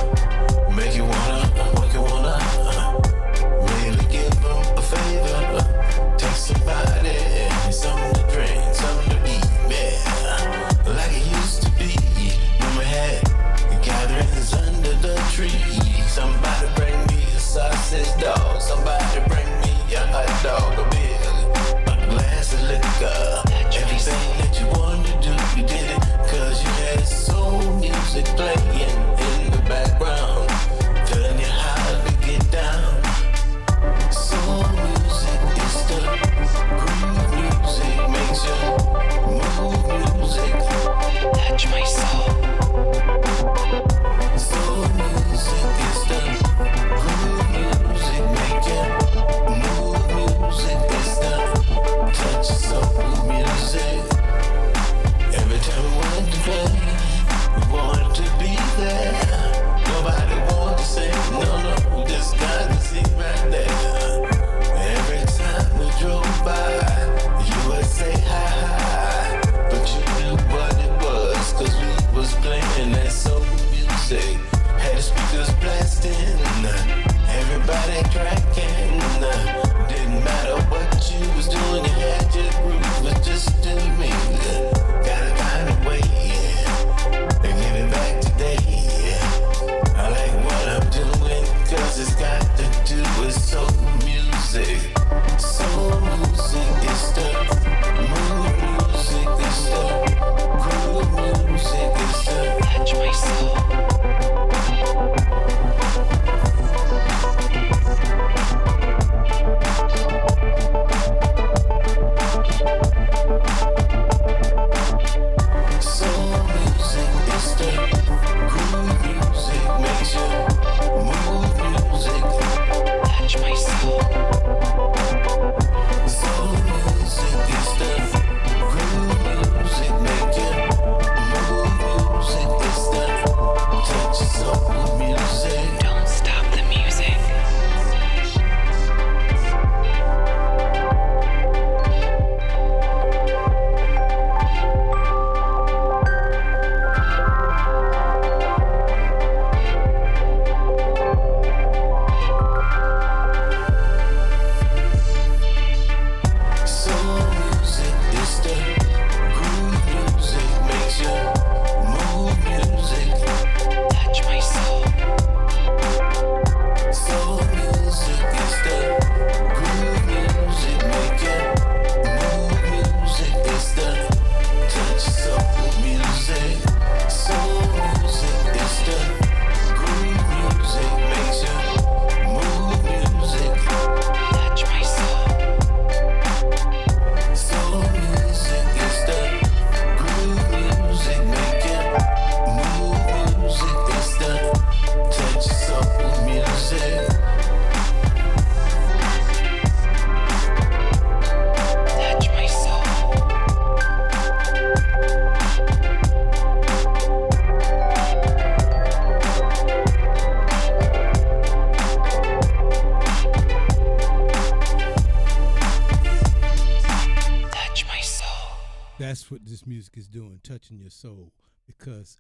That's what this music is doing, touching your soul. Because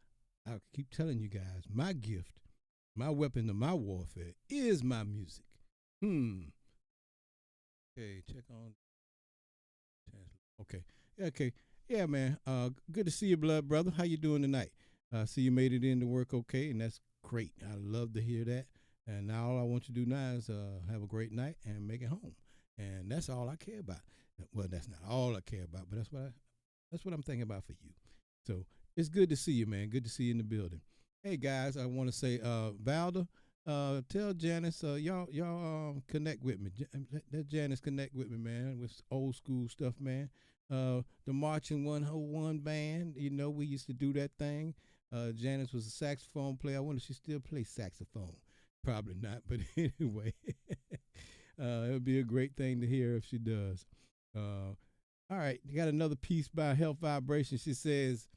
I keep telling you guys, my gift, my weapon of my warfare is my music. Okay, check on. Okay, okay, yeah, man. Good to see you, blood brother. How you doing tonight? See you made it into work okay, and that's great. I love to hear that. And now all I want you to do now is have a great night and make it home. And that's all I care about. Well, that's not all I care about, but that's what I'm thinking about for you. So it's good to see you, man. Good to see you in the building. Hey guys, I want to say, Valda, tell Janice, y'all connect with me. Let Janice connect with me, man, with old school stuff, man. The Marching 101 band, you know, we used to do that thing. Janice was a saxophone player. I wonder if she still plays saxophone. Probably not, but anyway, it would be a great thing to hear if she does. All right, you got another piece by Health Vibration. She says,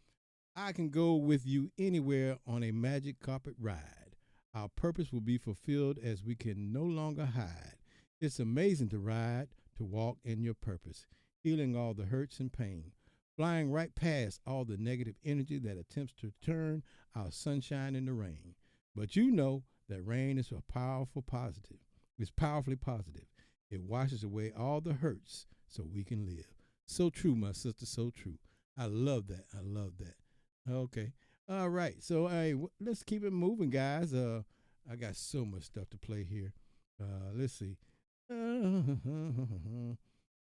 I can go with you anywhere on a magic carpet ride. Our purpose will be fulfilled as we can no longer hide. It's amazing to ride, to walk in your purpose, healing all the hurts and pain, flying right past all the negative energy that attempts to turn our sunshine into rain. But you know that rain is a powerful positive. It's powerfully positive. It washes away all the hurts so we can live. So true, my sister, so true. I love that. I love that. Okay. All right. So let's keep it moving, guys. I got so much stuff to play here. Let's see.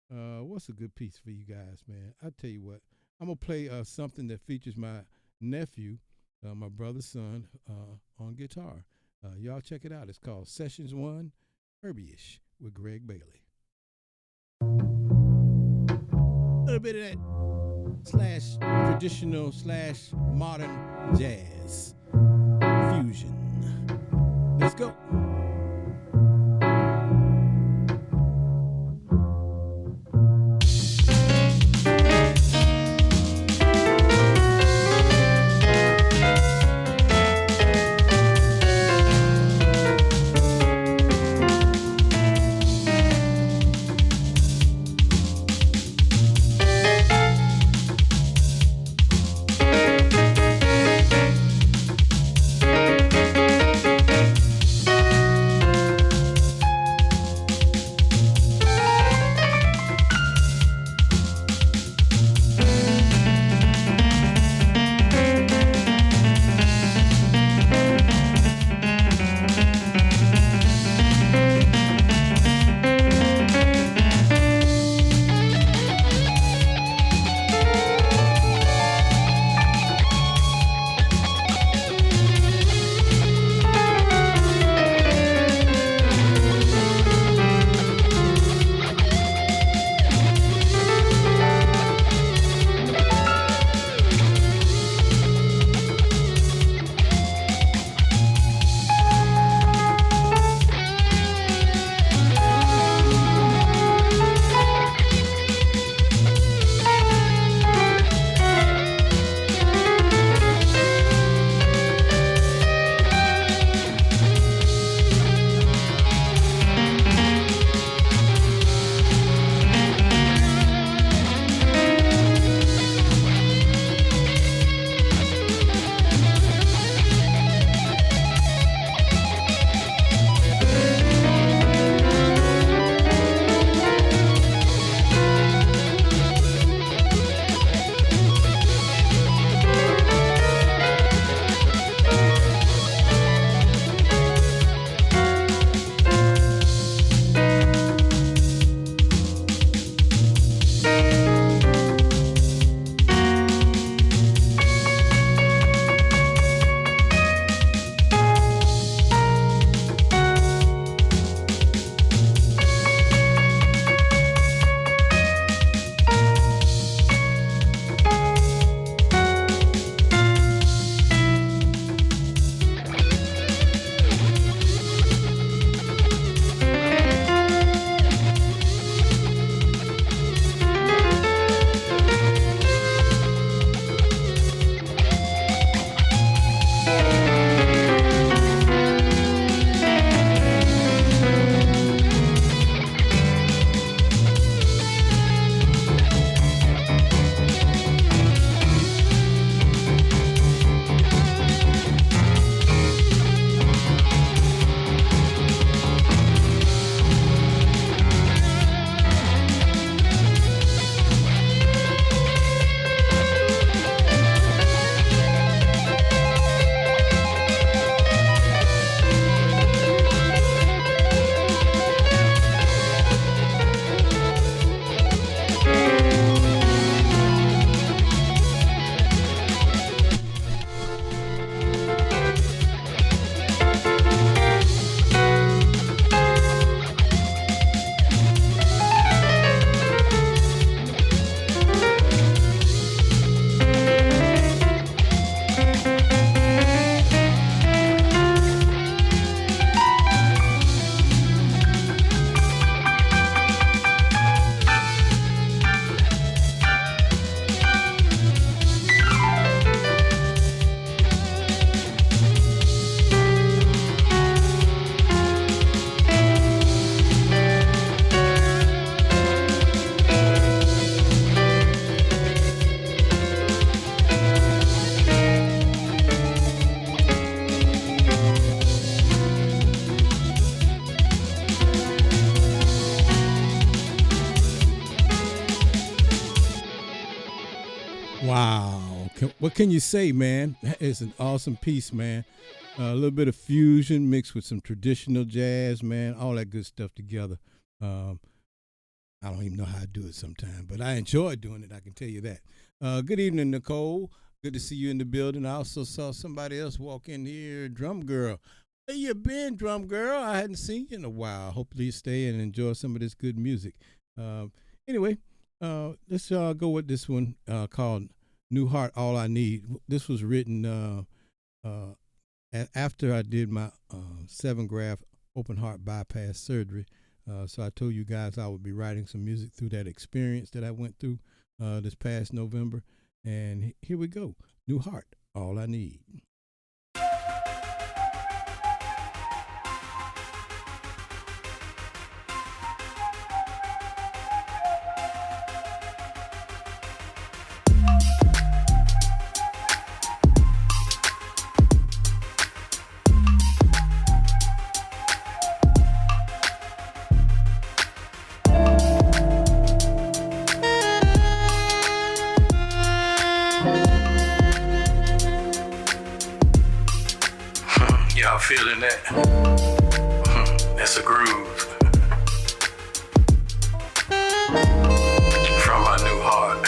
What's a good piece for you guys, man? I'll tell you what. I'm going to play something that features my nephew, my brother's son, on guitar. Y'all check it out. It's called Sessions 1, Herbie-ish with Greg Bailey. A little bit of that / traditional / modern jazz fusion. Let's go. Wow. What can you say, man? That is an awesome piece, man. A little bit of fusion mixed with some traditional jazz, man. All that good stuff together. Um, I don't even know how to do it sometimes, but I enjoy doing it. I can tell you that. Good evening, Nicole. Good to see you in the building. I also saw somebody else walk in here, Drum Girl. Where you been, Drum Girl? I hadn't seen you in a while. Hopefully you stay and enjoy some of this good music. Anyway, let's go with this one called New Heart, All I Need. This was written after I did my 7-graft open heart bypass surgery. So I told you guys I would be writing some music through that experience that I went through this past November. And here we go. New Heart, All I Need. Y'all feeling that? That's a groove. From my new heart.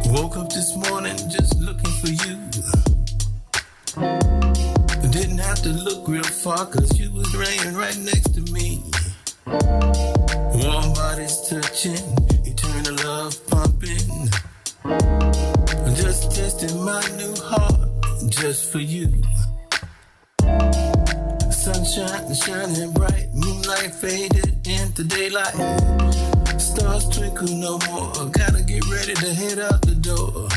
Woke up this morning just looking for you. Didn't have to look real far cause you was laying right next to me. Warm bodies touching, eternal love pumping. Just testing my new heart, just for you. Sunshine shining bright, moonlight faded into daylight. Stars twinkle no more, gotta get ready to head out the door.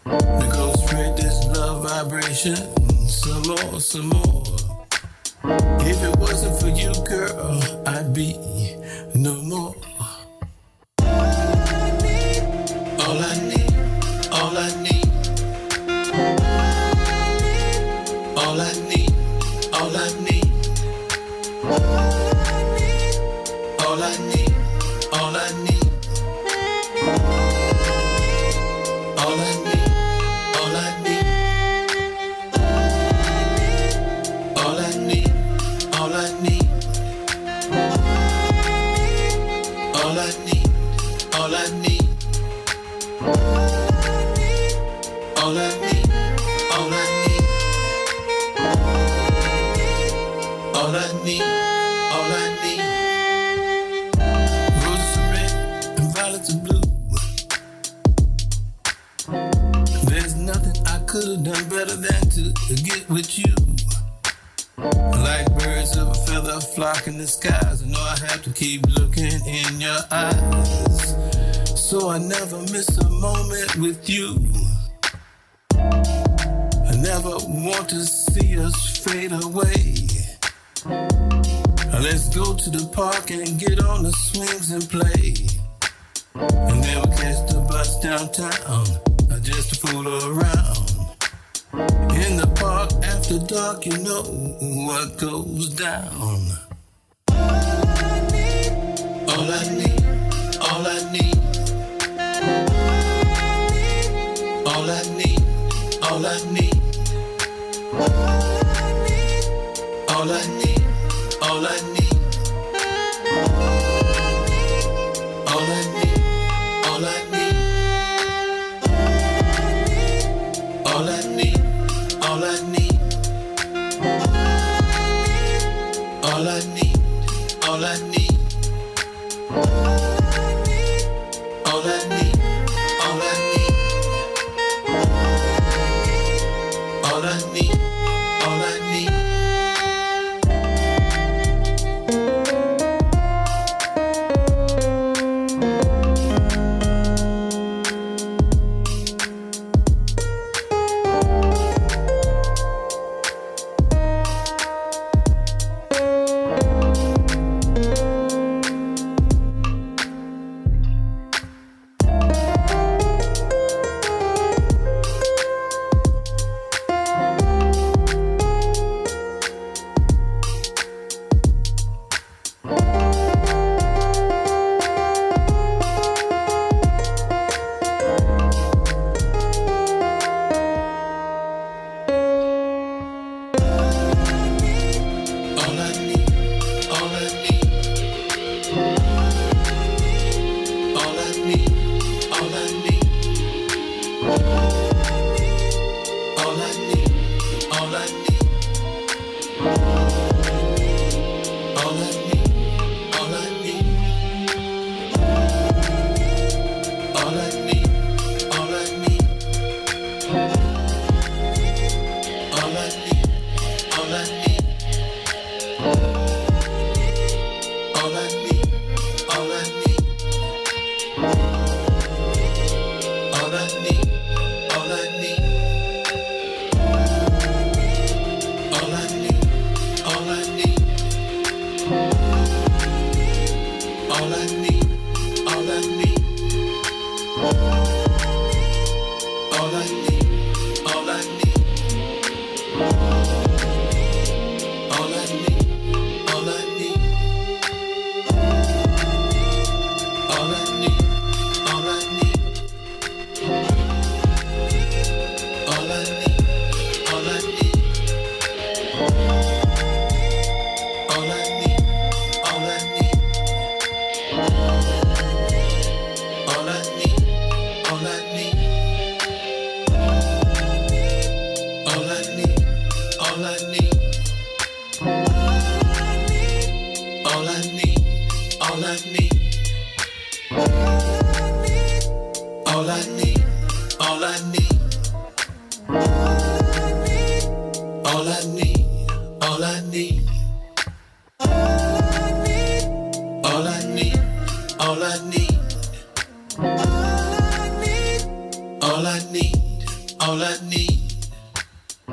To go spread this love vibration, some more, some more. If it wasn't for you, girl, I'd be no more. All I need, all I need, all I need, all I need, all I need, all I need, all I need, all I need, all I need, all I need, all I need, all I need. All I need, all I need, all I need, all I need. Roses are red and violets are blue. There's nothing I could have done better than to get with you. Like birds of a feather flock in the skies, I know I have to keep looking in your eyes. So I never miss a moment with you. I never want to see us fade away. Let's go to the park and get on the swings and play. And then we'll catch the bus downtown, just to fool around. In the park after dark, you know what goes down. All I need, all I need, all I need, all I need, all I need, all I need, all I need, all I need, all I need, all I need, all I need, all I need, all I need, all I need, all I need, all I need, all I need. all I need, all I need, all I need, all I need, all I need, all I need, all I need, all I need, all I need, all I need. All I need, all I need, all I need, all I need, all I need,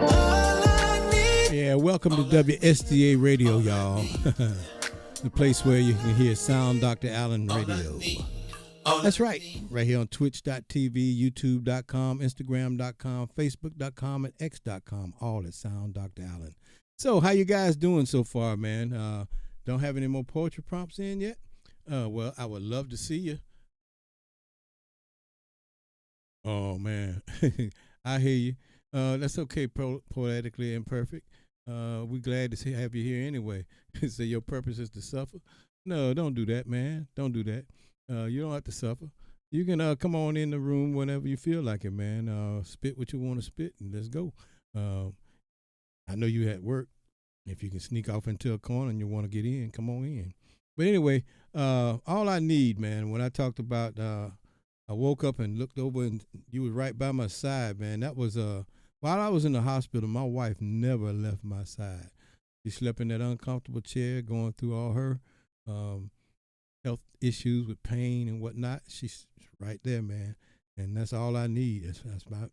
all I need. Yeah, welcome to WSDA Radio, y'all. The place where you can hear Sound Dr. Allen Radio. That's right. Right here on twitch.tv, youtube.com, instagram.com, facebook.com, and x.com. All at Sound Dr. Allen. So how you guys doing so far, man? Don't have any more poetry prompts in yet? Well, I would love to see you. Oh, man. I hear you. That's okay, poetically imperfect. We're glad to have you here anyway. So your purpose is to suffer? No, don't do that, man. Don't do that. You don't have to suffer. You can come on in the room whenever you feel like it, man. Spit what you want to spit, and let's go. I know you at work. If you can sneak off into a corner and you want to get in, come on in. But anyway, all I need, man, when I talked about I woke up and looked over and you was right by my side, man. That was while I was in the hospital, my wife never left my side. She slept in that uncomfortable chair going through all her health issues with pain and whatnot. She's right there, man. And that's all I need.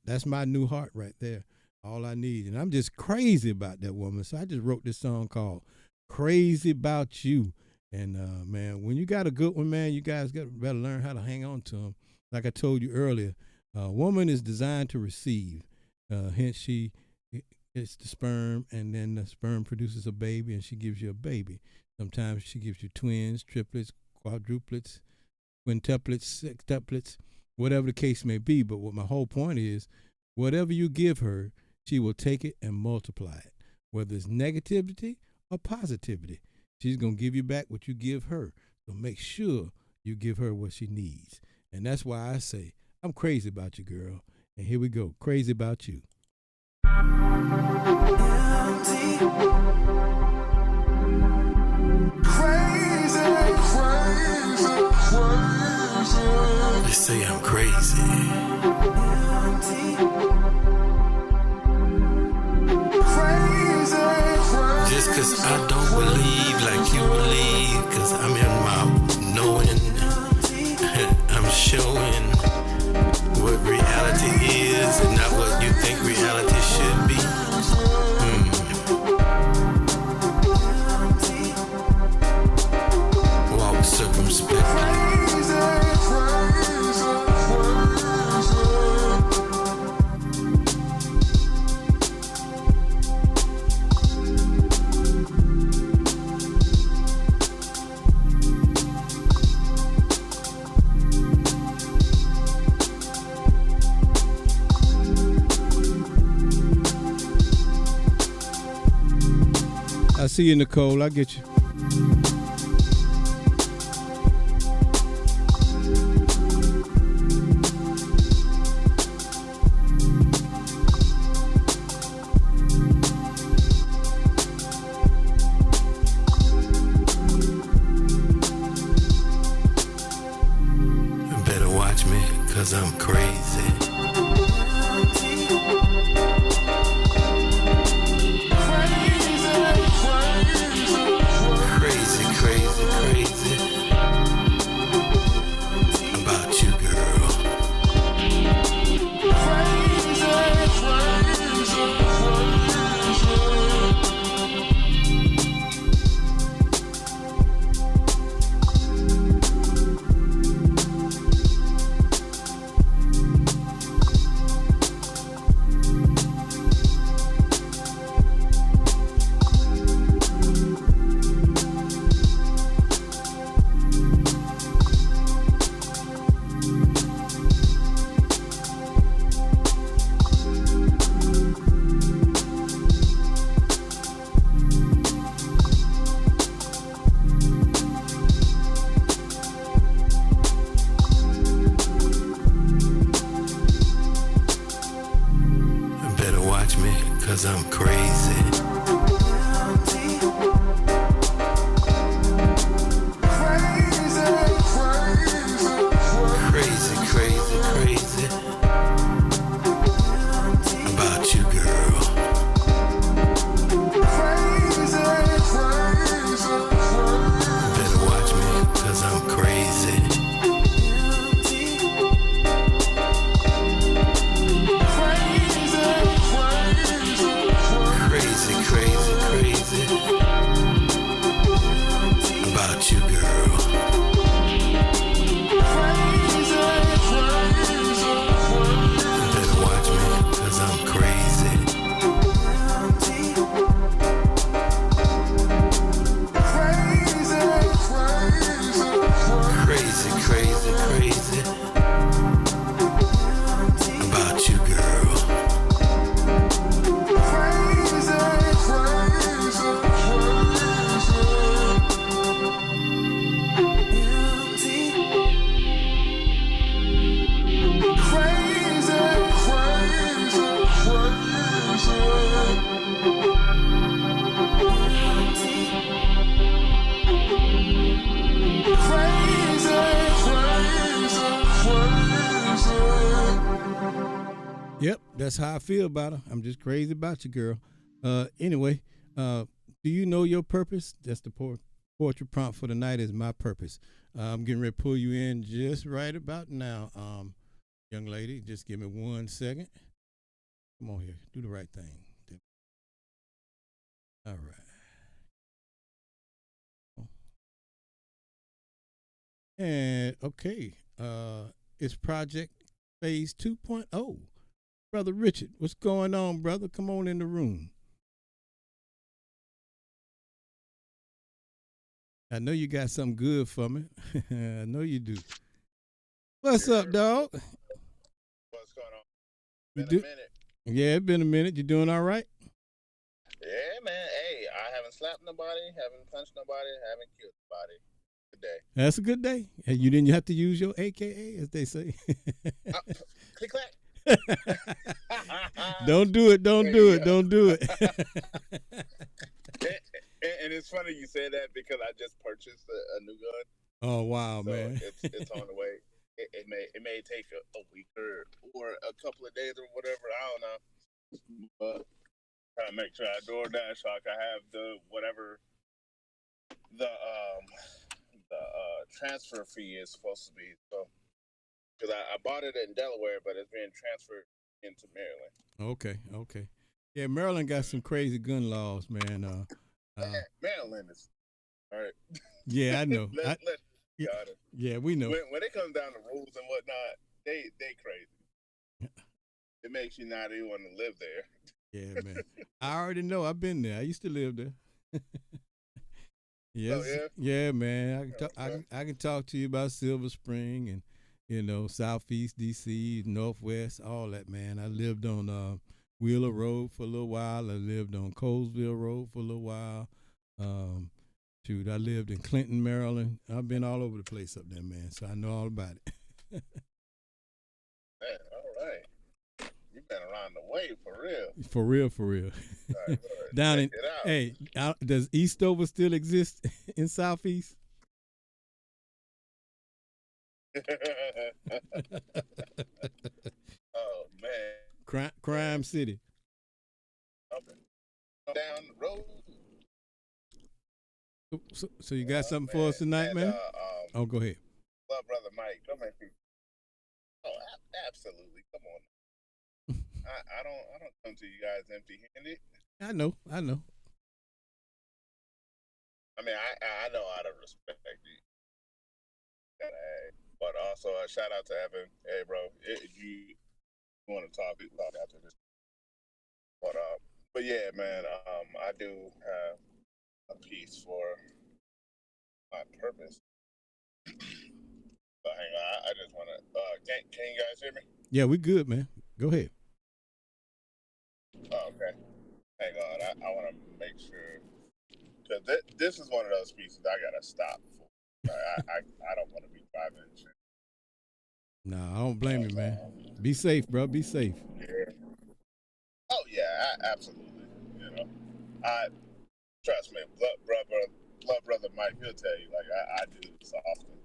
That's my new heart right there. All I need. And I'm just crazy about that woman. So I just wrote this song called Crazy About You. And man, when you got a good one, man, you guys better learn how to hang on to them. Like I told you earlier, a woman is designed to receive. Hence she gets the sperm, and then the sperm produces a baby, and she gives you a baby. Sometimes she gives you twins, triplets, quadruplets, quintuplets, sextuplets, whatever the case may be. But what my whole point is, whatever you give her, she will take it and multiply it. Whether it's negativity or positivity, she's going to give you back what you give her. So make sure you give her what she needs. And that's why I say, I'm crazy about you, girl. And here we go. Crazy about you. They say I'm crazy. Just cause I don't believe like you believe, cause I'm in my knowing, I'm showing what reality is and not what you think reality should be. Walk circumspectly. I see you, Nicole. I get you. You better watch me, cause I'm crazy. About you, girl. about you, girl. You better watch me, 'cause I'm crazy. Crazy, crazy, crazy about you, girl. Yep, that's how I feel about her. I'm just crazy about you, girl. Anyway, do you know your purpose? That's the poetry prompt for the night. Is my purpose. I'm getting ready to pull you in just right about now, young lady. Just give me 1 second. Come on here, do the right thing. All right. And okay, it's Project Phase 2.0. Brother Richard, what's going on, brother? Come on in the room. I know you got something good for me. I know you do. What's up, dog? What's going on? You Been do? a minute. Yeah, it's been a minute. You doing all right? Yeah, man. Hey, I haven't slapped nobody, haven't punched nobody, haven't killed nobody today. That's a good day. And you didn't have to use your AKA, as they say. Click clack. Don't do it. Don't do it. Don't do it. And it's funny you say that because I just purchased a new gun. Oh wow, So man. it's on the way. It may take a week or a couple of days or whatever. I don't know. But trying to make sure I DoorDash so I can have the whatever the transfer fee is supposed to be. So because I bought it in Delaware, but it's being transferred into Maryland. Okay, okay. Yeah, Maryland got some crazy gun laws, man. Maryland is all right. Yeah, I know. Let's be honest. Yeah, we know. When it comes down to rules and whatnot, they crazy. It makes you not even want to live there. Yeah, man. I already know. I've been there. I used to live there. Yes. Oh, yeah, man. I can talk to you about Silver Spring and Southeast DC, Northwest, all that, man. I lived on Wheeler Road for a little while. I lived on Colesville Road for a little while. I lived in Clinton, Maryland. I've been all over the place up there, man. So I know all about it. Man, all right. You've been around the way for real. For real, for real. All right, Down check in it out. does Eastover still exist in Southeast? Oh man. Crime City. Okay. Down the road. So you got something for us tonight, and, man? Oh, go ahead. Love brother Mike. Don't make me. Oh, absolutely. Come on. I don't come to you guys empty-handed. I know. I mean, I know how to respect you. But also a shout out to Evan. Hey, bro, if you want to talk after this. But yeah, man, I do have a piece for my purpose. But hang on, I just want to. Can you guys hear me? Yeah, we good, man. Go ahead. Oh, okay. Hang on, I want to make sure because this is one of those pieces I gotta stop for. I don't want to be driving. No, I don't blame you, man. Be safe, bro. Be safe. Yeah. Oh yeah, absolutely. You know, I trust me, blood brother Mike. He'll tell you like I do this often,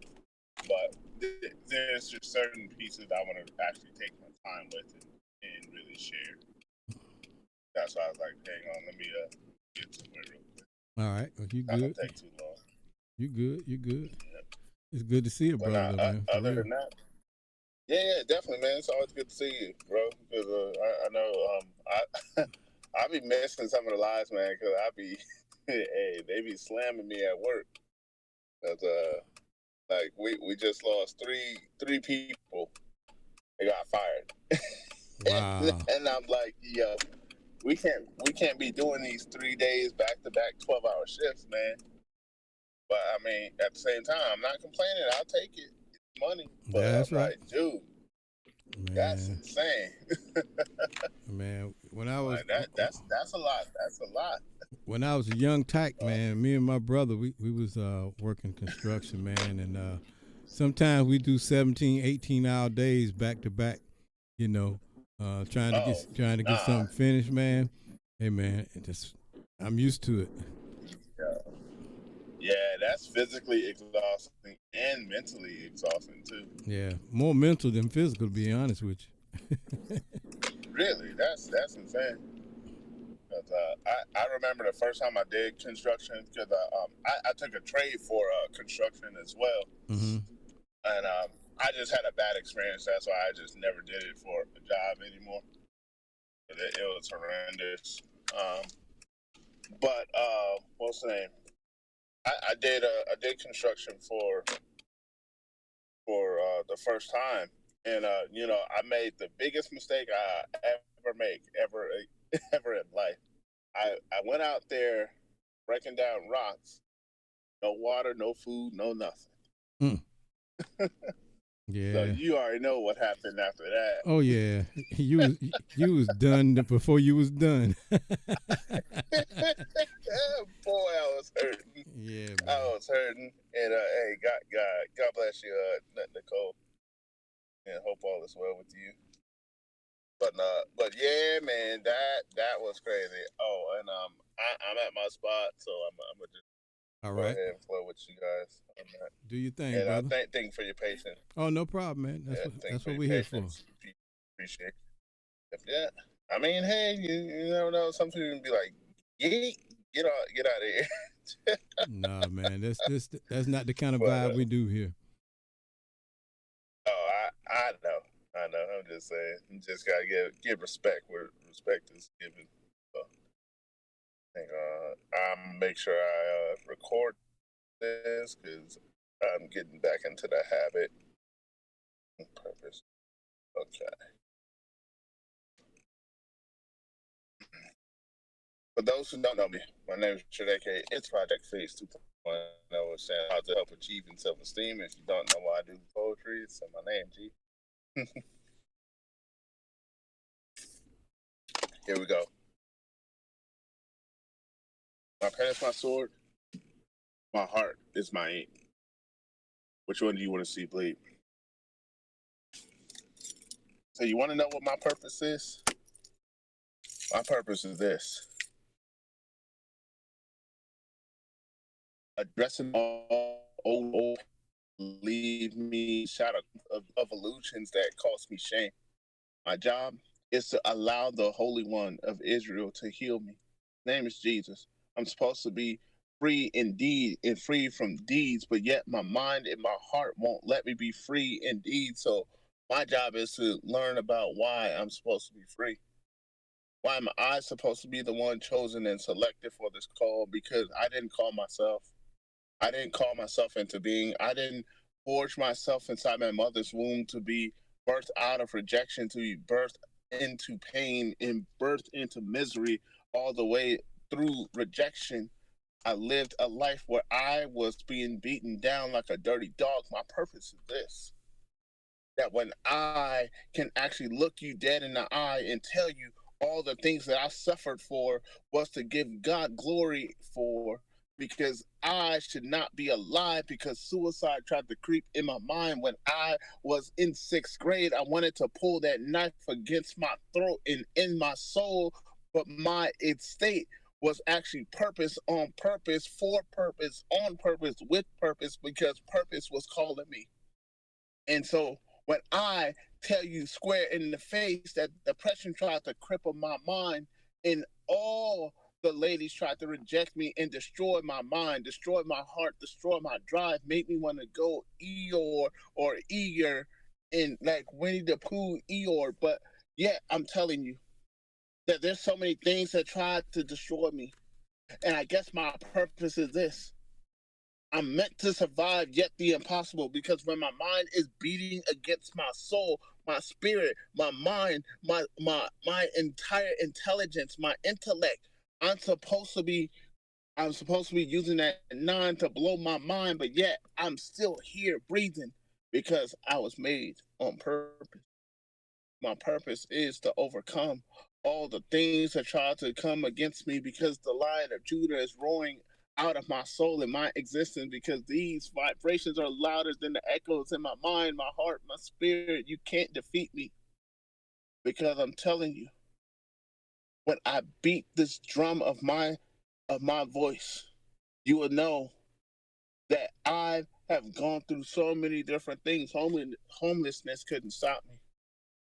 but there's just certain pieces I want to actually take my time with and really share. That's why I was like, hang on, let me get to it real quick. All right, well, you Not good? gonna take too long. You good? You good? Yeah. It's good to see you, brother, man. Other than that, yeah, definitely, man. It's always good to see you, bro. Because I know I be missing some of the lives, man. Because I be, hey, they be slamming me at work. 'Cause, like we just lost three people. They got fired, Wow. and I'm like, yo, we can't be doing these 3 days back to back 12-hour shifts, man. But I mean, at the same time, I'm not complaining. I'll take it. It's money. But That's I'm right. like, dude, that's Man, insane. man. When I was Like that's a lot. That's a lot. when I was a young tyke, man, me and my brother, we was working construction, man, and sometimes we do 17, 18 hour days back to back, you know, Oh, trying to get nah. something finished, man. Hey man, I'm used to it. Yeah. Yeah, that's physically exhausting and mentally exhausting too. Yeah, more mental than physical, to be honest with you. Really, that's insane. 'Cause, I remember the first time I did construction because I took a trade for construction as well, hmm and I just had a bad experience. That's why I just never did it for a job anymore. It was horrendous. Um, but what's the name? I did construction for the first time, and I made the biggest mistake I ever make ever in life. I went out there breaking down rocks, no water, no food, no nothing. Mm. So Yeah. you already know what happened after that. Oh yeah. You was done before you was done. Boy, I was hurting. Yeah, I man. was hurting, and hey, God bless you, Nicole, and hope all is well with you. But yeah, man, that was crazy. Oh, and I'm at my spot, so I'm gonna just All go right. ahead and flow with you guys on that. Do your thing, And brother. thank you for your patience. Oh, no problem, man. Yeah, thank you That's for what your we're here for. patience. Appreciate it. Yeah, I mean, hey, you never know. Some people can be like, "Yeet, get out of here." Nah, man. That's not the kind of But vibe we do here. oh, I know. I'm just saying, you just gotta give respect where respect is given. So, I'm make sure I record this because I'm getting back into the habit. Purpose. Okay. For those who don't know me, my name is Shadeke. It's Project Phase 2.0, saying how to help achieving self-esteem. If you don't know why I do poetry, it's my name, G. Here we go. My pen is my sword. My heart is my ink. Which one do you want to see bleed? So you want to know what my purpose is? My purpose is this. Addressing all old leave me shadow of illusions that cost me shame. My job is to allow the Holy One of Israel to heal me. His name is Jesus. I'm supposed to be free indeed and free from deeds, but yet my mind and my heart won't let me be free indeed. So my job is to learn about why I'm supposed to be free. Why am I supposed to be the one chosen and selected for this call? Because I didn't call myself. I didn't call myself into being. I didn't forge myself inside my mother's womb to be birthed out of rejection, to be birthed into pain and birthed into misery all the way through rejection. I lived a life where I was being beaten down like a dirty dog. My purpose is this, that when I can actually look you dead in the eye and tell you all the things that I suffered for was to give God glory for, because I should not be alive, because suicide tried to creep in my mind when I was in sixth grade. I wanted to pull that knife against my throat and in my soul, but my estate was actually purpose on purpose, for purpose, on purpose, with purpose, because purpose was calling me. And so when I tell you square in the face that depression tried to cripple my mind, and all the ladies tried to reject me and destroy my mind, destroy my heart, destroy my drive, make me want to go Eeyore or Eager and like Winnie the Pooh Eeyore. But yet I'm telling you that there's so many things that tried to destroy me. And I guess my purpose is this, I'm meant to survive yet the impossible because when my mind is beating against my soul, my spirit, my mind, my entire intelligence, my intellect, I'm supposed to be I'm supposed to be using that nine to blow my mind, but yet I'm still here breathing because I was made on purpose. My purpose is to overcome all the things that try to come against me because the Lion of Judah is roaring out of my soul and my existence because these vibrations are louder than the echoes in my mind, my heart, my spirit. You can't defeat me because I'm telling you, when I beat this drum of my voice, you will know that I have gone through so many different things. Homelessness couldn't stop me.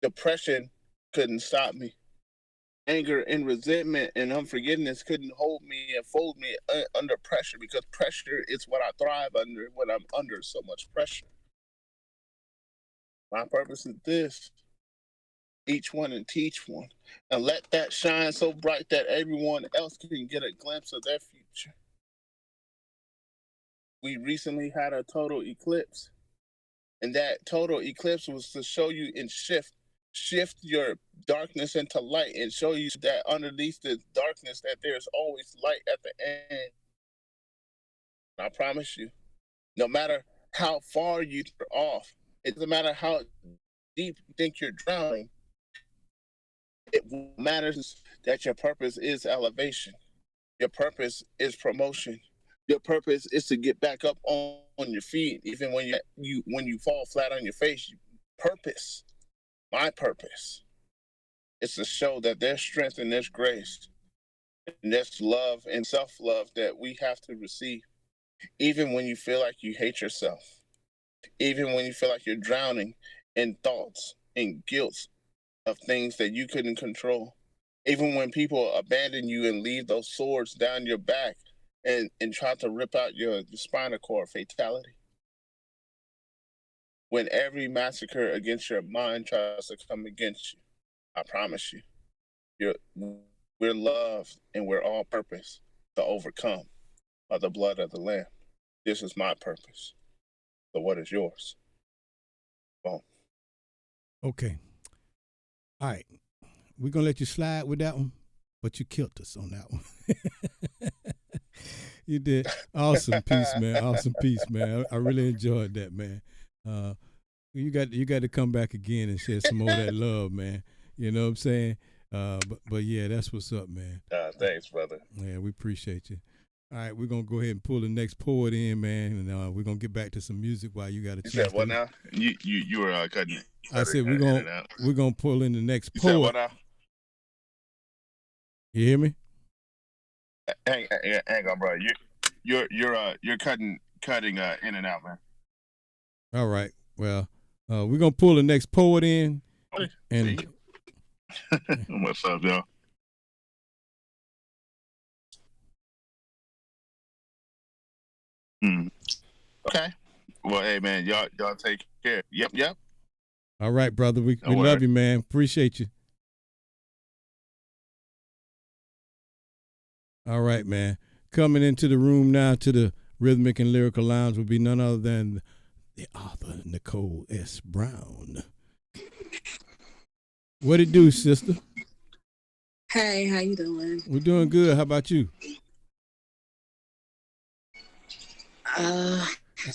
Depression couldn't stop me. Anger and resentment and unforgiveness couldn't hold me and fold me under pressure because pressure is what I thrive under when I'm under so much pressure. My purpose is this: each one and teach one. And let that shine so bright that everyone else can get a glimpse of their future. We recently had a total eclipse, and that total eclipse was to show you and shift your darkness into light and show you that underneath the darkness that there's always light at the end. I promise you, no matter how far you're off, it doesn't matter how deep you think you're drowning, it matters that your purpose is elevation. Your purpose is promotion. Your purpose is to get back up on your feet, even when you fall flat on your face. Purpose, my purpose, is to show that there's strength and there's grace and there's love and self-love that we have to receive, even when you feel like you hate yourself, even when you feel like you're drowning in thoughts and guilt of things that you couldn't control, even when people abandon you and leave those swords down your back and try to rip out your spinal cord, fatality. When every massacre against your mind tries to come against you, I promise you, you're, we're loved and we're all purpose to overcome by the blood of the Lamb. This is my purpose. So what is yours? Boom. Okay. All right. We're going to let you slide with that one, but you killed us on that one. You did. Awesome piece, man. Awesome piece, man. I really enjoyed that, man. Uh, you got to come back again and share some more of that love, man. You know what I'm saying? But yeah, that's what's up, man. Thanks, brother. Yeah, we appreciate you. All right, we're gonna go ahead and pull the next poet in, man, and we're gonna get back to some music while you got a You chance. said what now? You were cutting. I said we're gonna pull in the next You said poet. what now? You hear me? Hang on, bro. You're cutting in and out, man. All right. Well, we're gonna pull the next poet in, and what's up, y'all? Okay. Well, hey, man, y'all take care. Yep. All right, brother. We No love you, man. Appreciate you. All right, man. Coming into the room now to the Rhythmic and Lyrical Lounge will be none other than the author, Nicole S. Brown. What it do, sister? Hey, how you doing? We're doing good. How about you?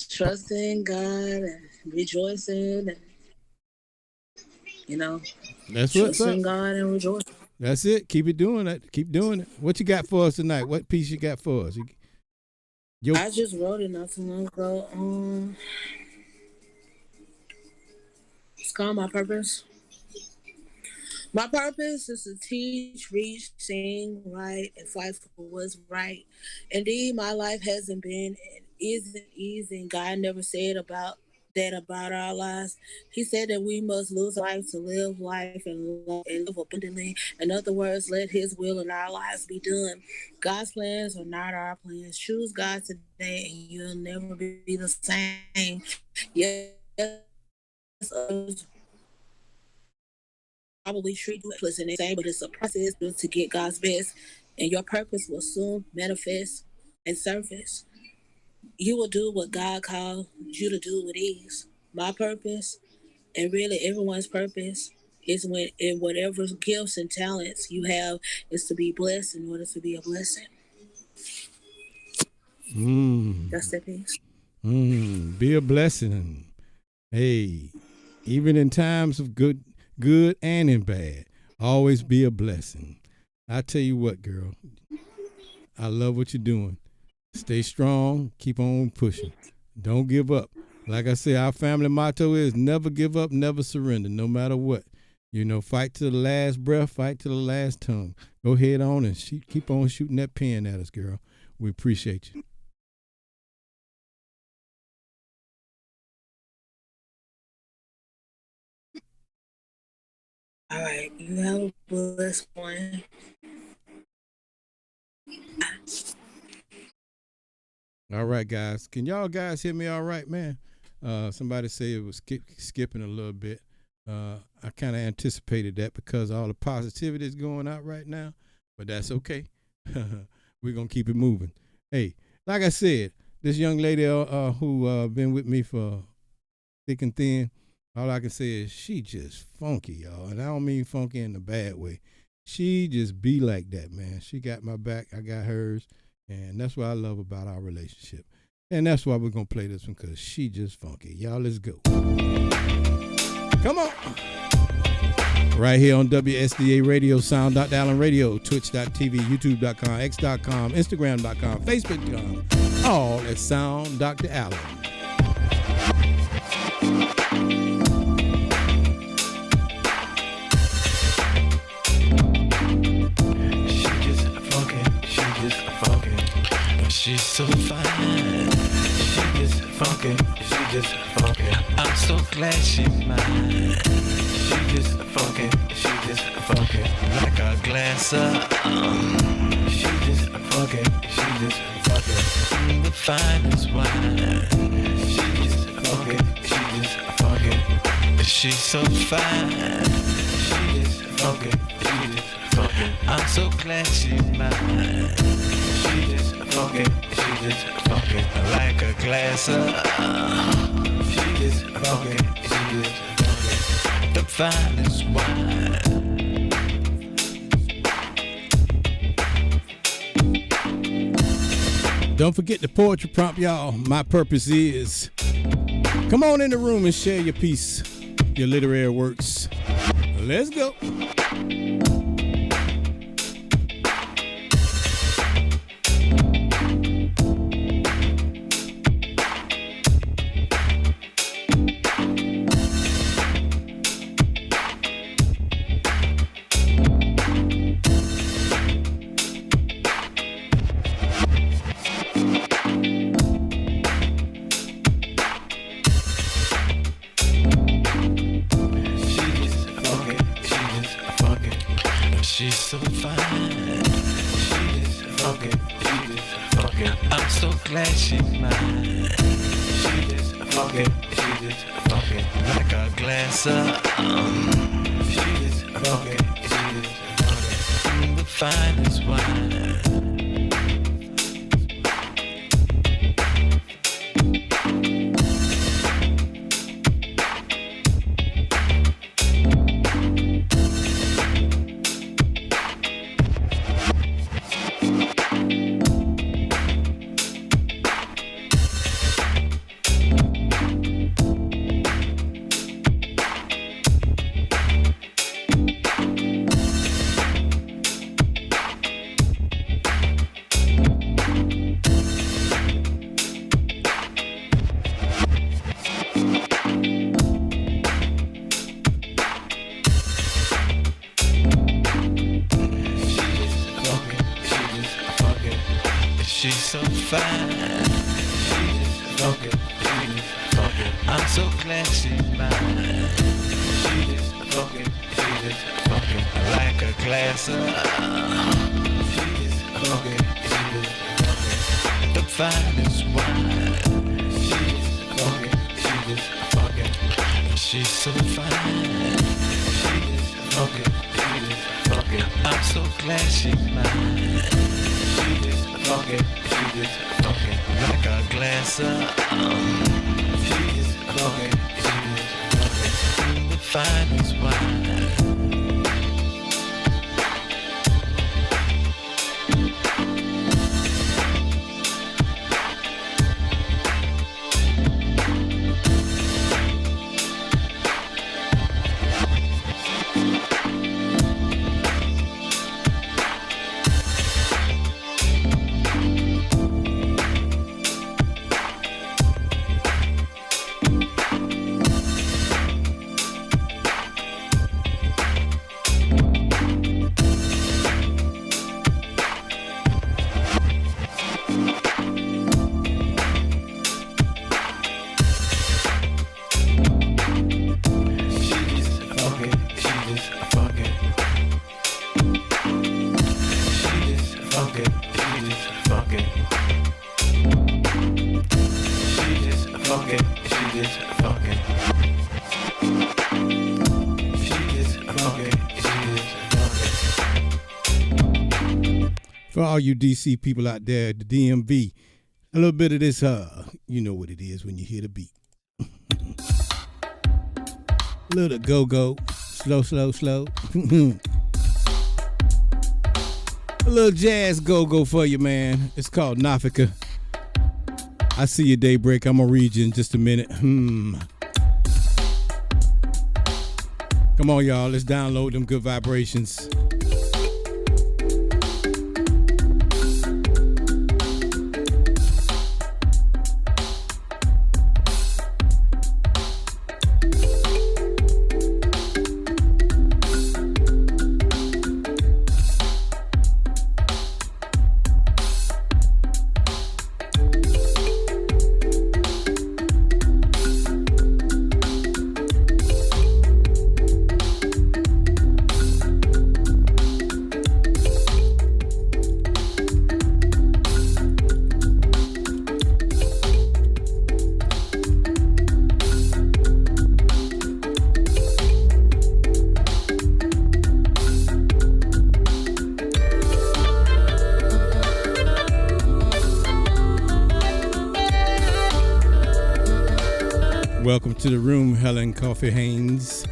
Trusting God and rejoicing and That's what's up. trusting God and rejoicing. That's it. Keep it doing that. Keep doing it. What you got for us tonight? What piece you got for us? I just wrote it not too long ago. It's called My Purpose. My purpose is to teach, reach, sing, write, and fight for what's right. Indeed, my life hasn't been and isn't easy, and God never said about our lives. He said that we must lose life to live life and live abundantly. In other words, let His will in our lives be done. God's plans are not our plans. Choose God today, and you'll never be the same. Yes, others probably treat you as the same, but it's a process to get God's best, and your purpose will soon manifest and surface. you will do what God called you to do with ease. My purpose, and really everyone's purpose, is when in whatever gifts and talents you have is to be blessed in order to be a blessing. Mm, That's that piece. be a blessing. Hey, even in times of good and in bad, always be a blessing. I tell you what, girl, I love what you're doing. Stay strong, keep on pushing. Don't give up. Like I said, our family motto is never give up, never surrender, no matter what. You know, fight to the last breath, fight to the last tongue. Go ahead on and keep on shooting that pen at us, girl. We appreciate you. All right, you have a blessed one. All right, guys. Can y'all guys hear me all right, man? Somebody say it was skipping a little bit. I kind of anticipated that because all the positivity is going out right now, but that's okay. We're going to keep it moving. Hey, like I said, this young lady who been with me for thick and thin, all I can say is she just funky, y'all. And I don't mean funky in a bad way. She just be like that, man. She got my back. I got hers. And that's what I love about our relationship. And that's why we're going to play this one, because she just funky. Y'all, let's go. Come on. Right here on WSDA Radio, Sound.Allen Radio, Twitch.tv, YouTube.com, X.com, Instagram.com, Facebook.com. All at Sound Dr. Allen. She's so fine. She just funky. She just funky. I'm so glad she's mine. She just funky. She just funky. Like a glass of she just funky. She just funky. The finest wine. She just funky. She just funky. She's so fine. She just funky. She just funky. I'm so glad she's mine. She just funky, she just funky, like a glass of she just funky, she just funky, the finest wine. Don't forget the poetry prompt, y'all. My purpose is, come on in the room and share your piece, your literary works. Let's go. She's so fine. She is funky. She is funky. I'm so glad she's mine. She is funky. She is funky. Like a glass of she is funky. She is funky. The finest wine. She's so fine. She is funky. She is funky. I'm so glad she's mine. She is funky. She is funky. Like a glass of she is funky. She is funky. The finest wine. She is funky. She is funky. She's so fine. She is funky. She is funky. I'm so glad she's mine. She is funky, she is funky, like a glass. glass up. She just fucking, the finest wine. For all you DC people out there at the DMV, a little bit of this, you know what it is when you hear the beat. A little go-go, slow, slow, slow. A little jazz go-go for you, man. It's called Nafika. I see you, Daybreak. I'm going to read you in just a minute. Come on, y'all. Let's download them good vibrations. Welcome to the room, Helen Coffee Haynes.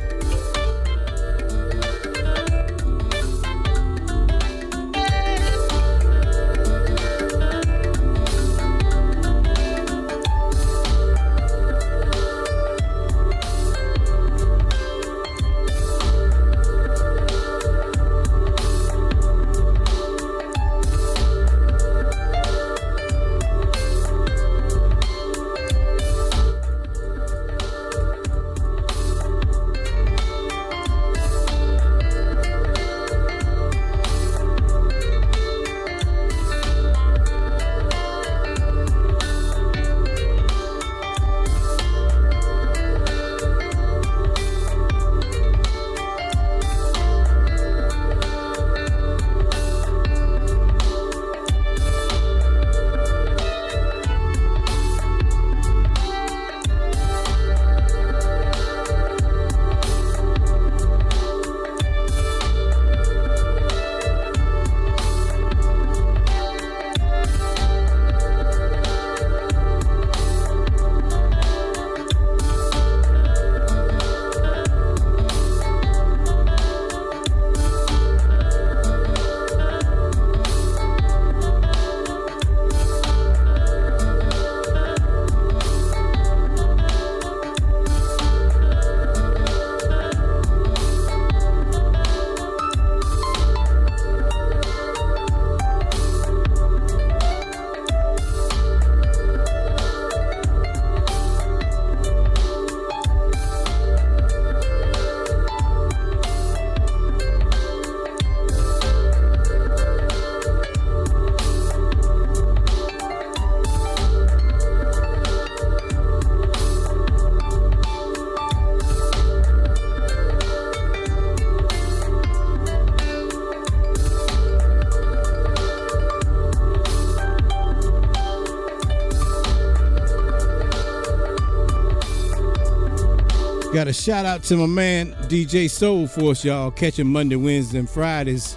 Got a shout out to my man DJ Soul Force, y'all, catching Monday, Wednesdays, and Fridays.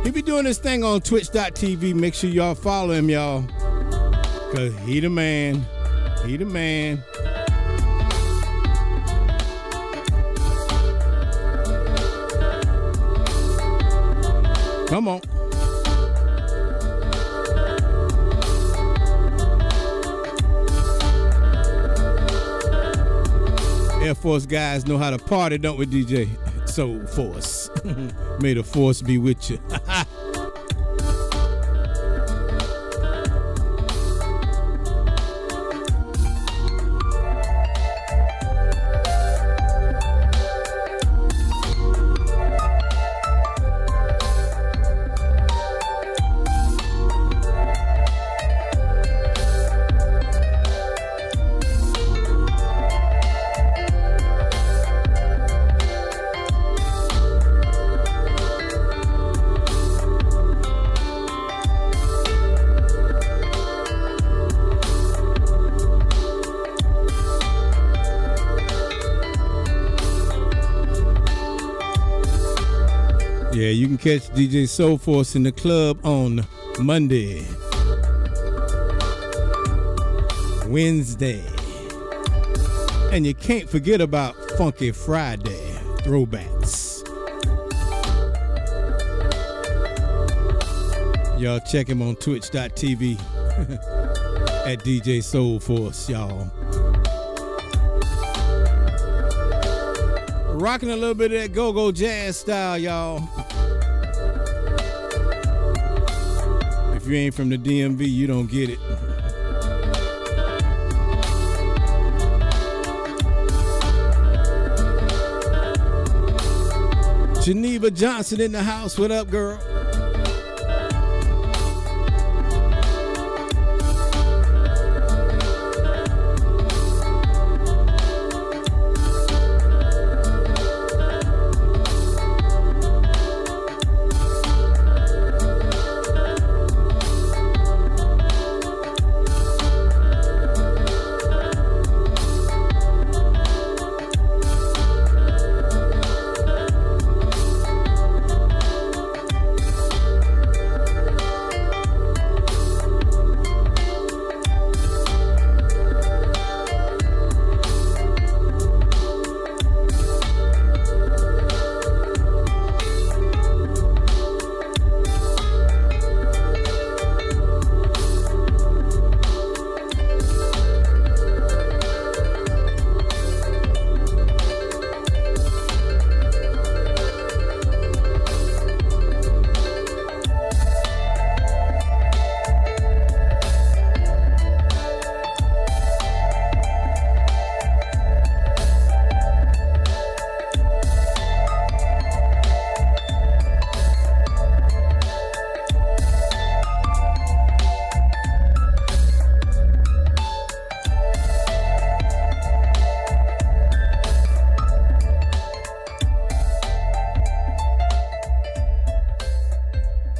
He be doing this thing on twitch.tv. Make sure y'all follow him, y'all. Cause he the man. He the man. Come on. Air Force guys know how to party, don't we, DJ? Soul Force. May the force be with you. Yeah, you can catch DJ Soul Force in the club on Monday, Wednesday, and you can't forget about Funky Friday throwbacks. Y'all check him on twitch.tv at DJ Soul Force, y'all. Rocking a little bit of that go-go jazz style, y'all. If you ain't from the DMV, you don't get it. Geneva Johnson in the house. What up, girl?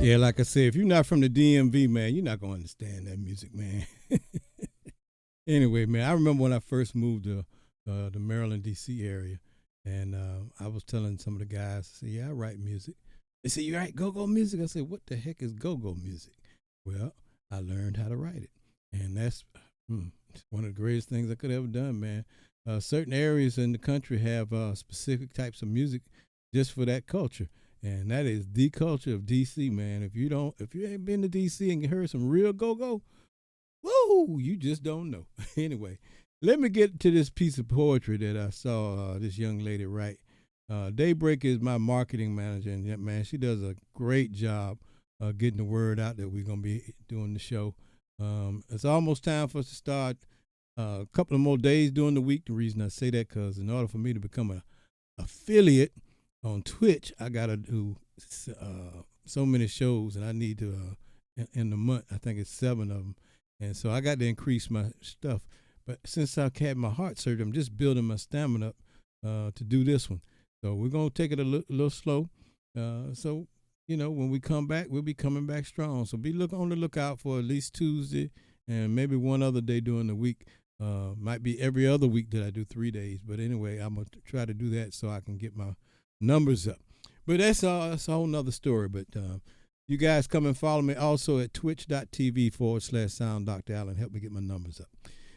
Yeah, like I said, if you're not from the DMV, man, you're not going to understand that music, man. Anyway, man, I remember when I first moved to the Maryland, D.C. area, and I was telling some of the guys, I said, yeah, I write music. They said, you write go-go music? I said, what the heck is go-go music? Well, I learned how to write it, and that's one of the greatest things I could have ever done, man. Certain areas in the country have specific types of music just for that culture. And that is the culture of DC, man. If you ain't been to DC and heard some real go-go, woo, you just don't know. Anyway, let me get to this piece of poetry that I saw this young lady write. Daybreak is my marketing manager, and yeah, man, she does a great job getting the word out that we're gonna be doing the show. It's almost time for us to start. A couple of more days during the week. The reason I say that, because in order for me to become an affiliate on Twitch, I gotta do so many shows, and I need to in the month. I think it's 7 of them, and so I got to increase my stuff. But since I had my heart surgery, I'm just building my stamina up to do this one. So we're gonna take it a little slow. So when we come back, we'll be coming back strong. So be on the lookout for at least Tuesday and maybe one other day during the week. Might be every other week that I do 3 days. But anyway, I'm gonna try to do that so I can get my numbers up. But that's a whole nother story. But You guys come and follow me also at twitch.tv/sound Dr. Allen. Help me get my numbers up.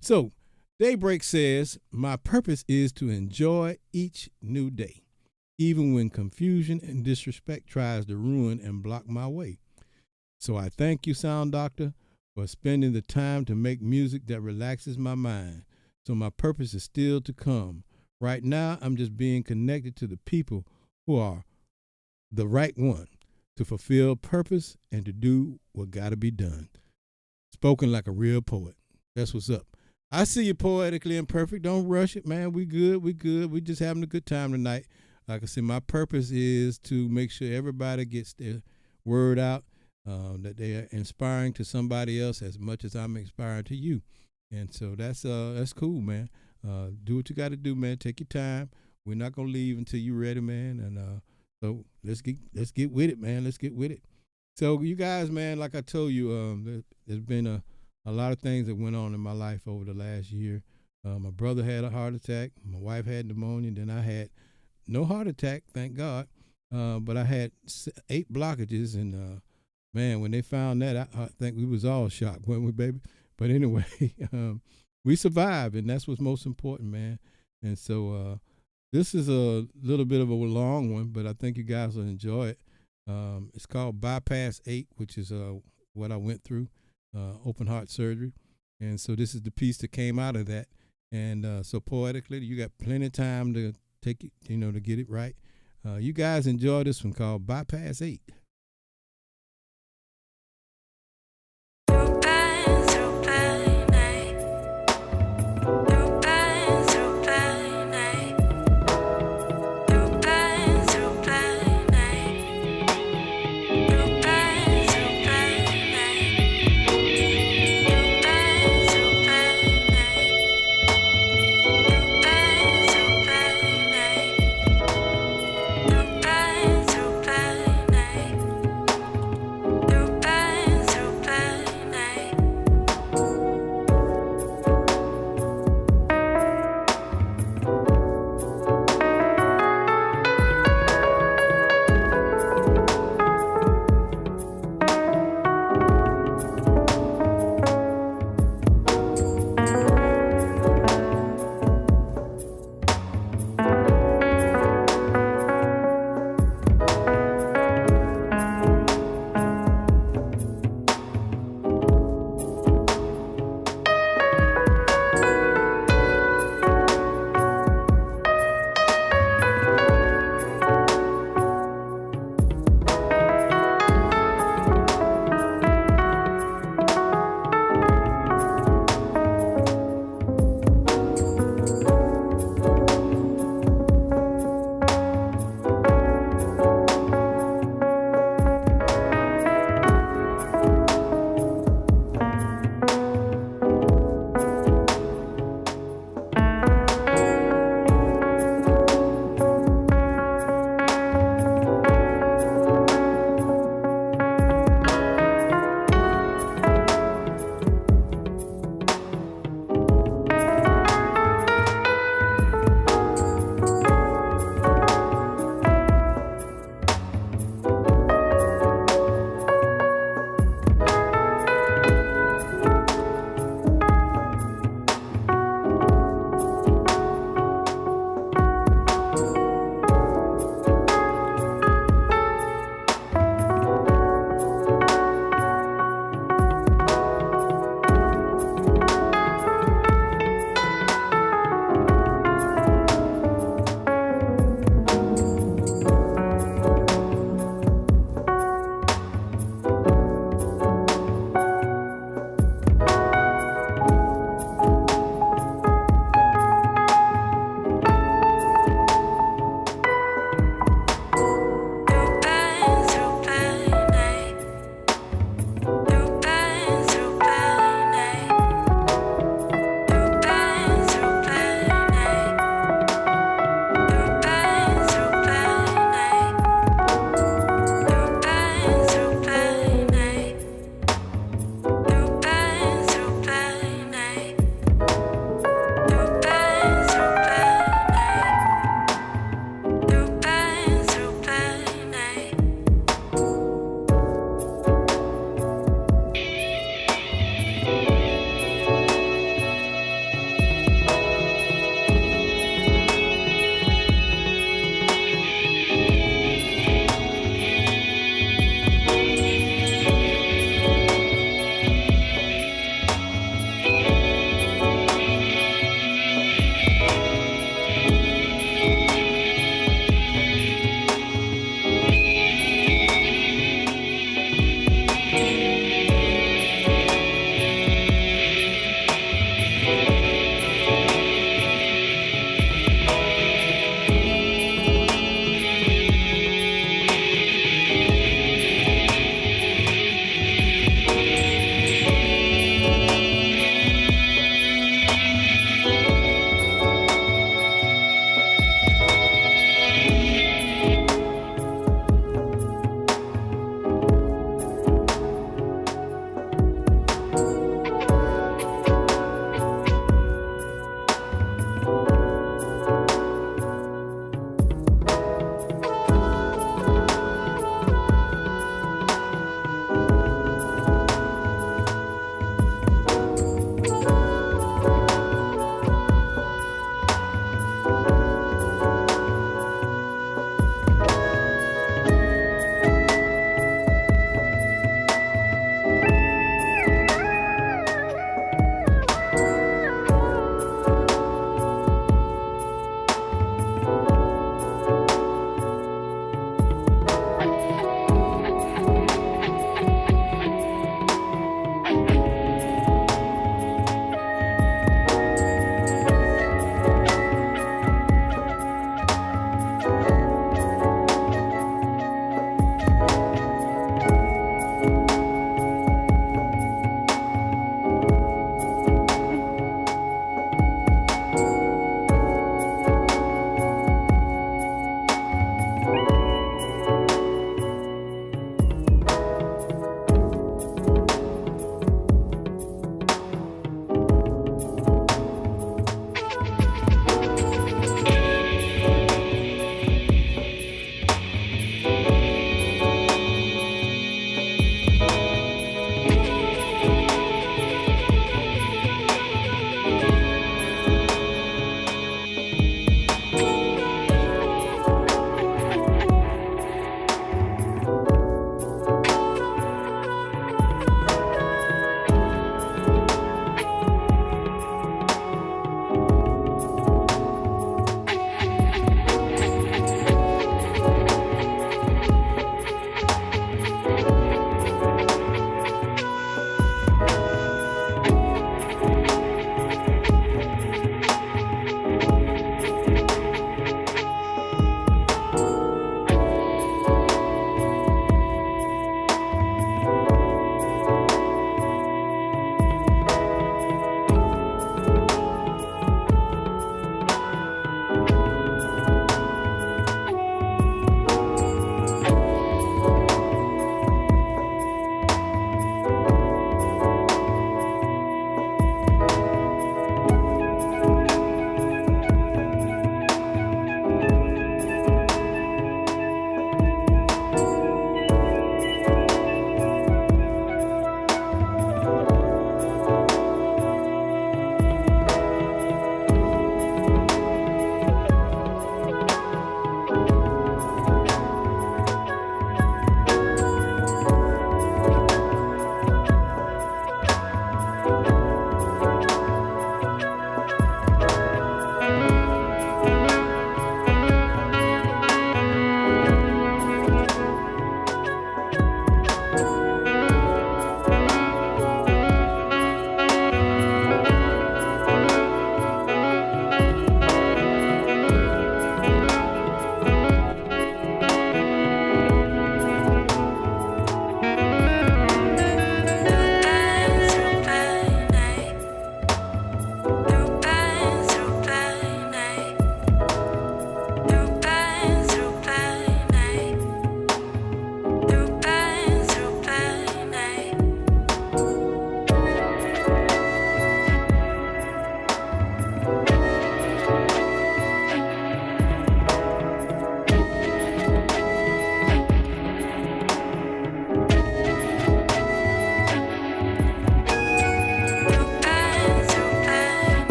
So, Daybreak says, my purpose is to enjoy each new day, even when confusion and disrespect tries to ruin and block my way. So I thank you, Sound Doctor, for spending the time to make music that relaxes my mind. So my purpose is still to come. Right now, I'm just being connected to the people who are the right one to fulfill purpose and to do what got to be done. Spoken like a real poet. That's what's up. I see you poetically imperfect. Don't rush it, man. We good. We good. We just having a good time tonight. Like I said, my purpose is to make sure everybody gets their word out, that they are inspiring to somebody else as much as I'm inspiring to you. And so that's cool, man. Do what you got to do, man. Take your time. We're not gonna leave until you're ready, man. And so let's get with it, man. Let's get with it. So you guys, man, like I told you, there's been a lot of things that went on in my life over the last year. My brother had a heart attack. My wife had pneumonia. Then I had no heart attack, thank God. But I had 8 blockages, and man, when they found that, I think we was all shocked, weren't we, baby? But anyway, we survived, and that's what's most important, man. And so this is a little bit of a long one, but I think you guys will enjoy it. It's called Bypass 8, which is what I went through, open heart surgery. And so this is the piece that came out of that. And so poetically, you got plenty of time to take it, to get it right. You guys enjoy this one called Bypass 8.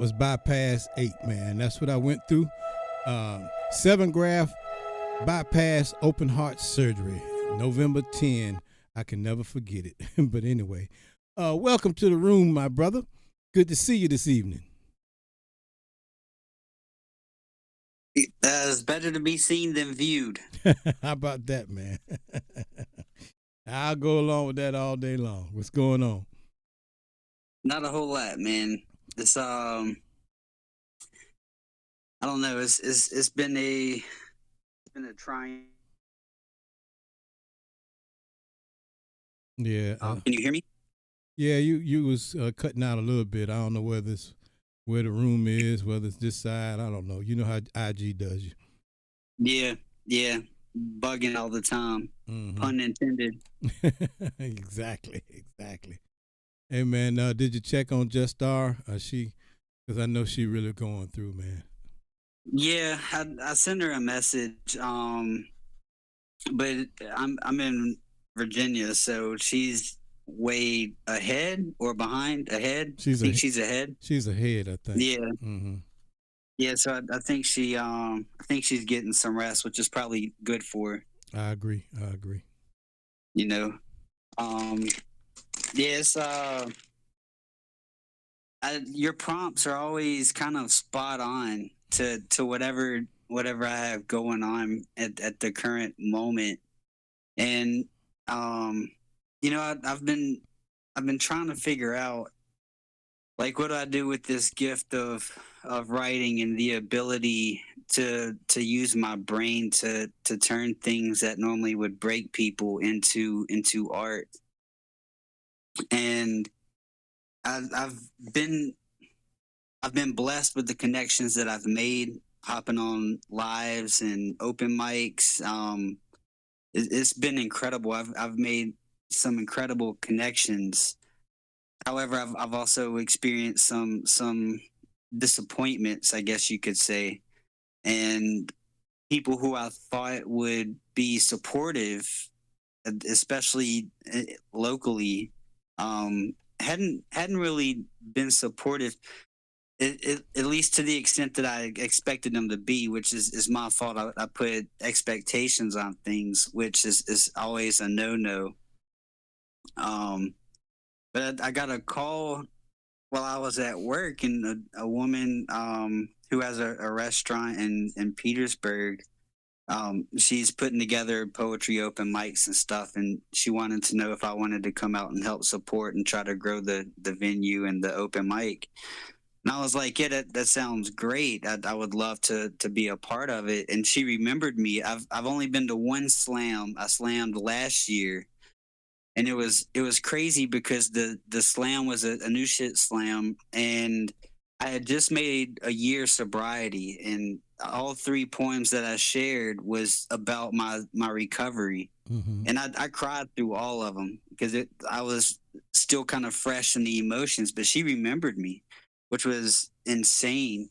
was bypass 8, man. That's what I went through. 7 graft bypass open heart surgery, November 10. I can never forget it. But anyway, welcome to the room, my brother. Good to see you this evening. It's better to be seen than viewed. How about that, man? I'll go along with that all day long. What's going on? Not a whole lot, man. It's I don't know. It's been a trying. Yeah. Can you hear me? Yeah, you was cutting out a little bit. I don't know whether it's where the room is, whether it's this side. I don't know. You know how IG does you. Yeah. Bugging all the time. Mm-hmm. Pun intended. Exactly. Hey, man, did you check on Just Star? Because I know she really going through, man. Yeah, I sent her a message. But I'm in Virginia, so she's way ahead or behind. Ahead. I think she's ahead. She's ahead, I think. Yeah. Mm-hmm. Yeah, so I think she's getting some rest, which is probably good for her. I agree. You know, yes. Your prompts are always kind of spot on to whatever I have going on at the current moment, and I've been trying to figure out, like, what do I do with this gift of writing and the ability to use my brain to turn things that normally would break people into art. And I've been blessed with the connections that I've made hopping on lives and open mics. It's been incredible. I've made some incredible connections. However, I've also experienced some disappointments, I guess you could say, and people who I thought would be supportive, especially locally, hadn't really been supportive. At least to the extent that I expected them to be, which is my fault. I put expectations on things, which is always a no. But I got a call while I was at work, and a woman who has a restaurant in Petersburg. She's putting together poetry open mics and stuff, and she wanted to know if I wanted to come out and help support and try to grow the venue and the open mic. And I was like, yeah, that sounds great. I would love to be a part of it. And she remembered me. I've only been to one slam. I slammed last year, and it was crazy because the slam was a new shit slam, and I had just made a year sobriety, and all 3 poems that I shared was about my recovery. Mm-hmm. And I cried through all of them because I was still kind of fresh in the emotions, but she remembered me, which was insane.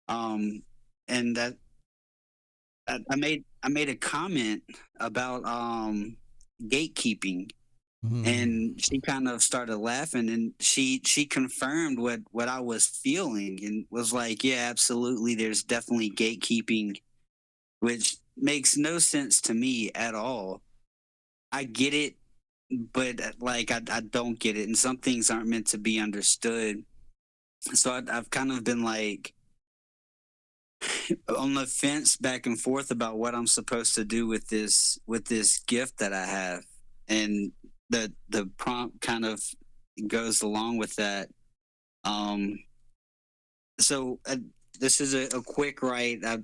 And that I made a comment about gatekeeping. Mm-hmm. And she kind of started laughing, and she confirmed what I was feeling, and was like, yeah, absolutely, there's definitely gatekeeping, which makes no sense to me at all. I get it, but like I don't get it, and some things aren't meant to be understood. So I've kind of been like on the fence back and forth about what I'm supposed to do with this gift that I have. And the prompt kind of goes along with that. So this is a quick write. I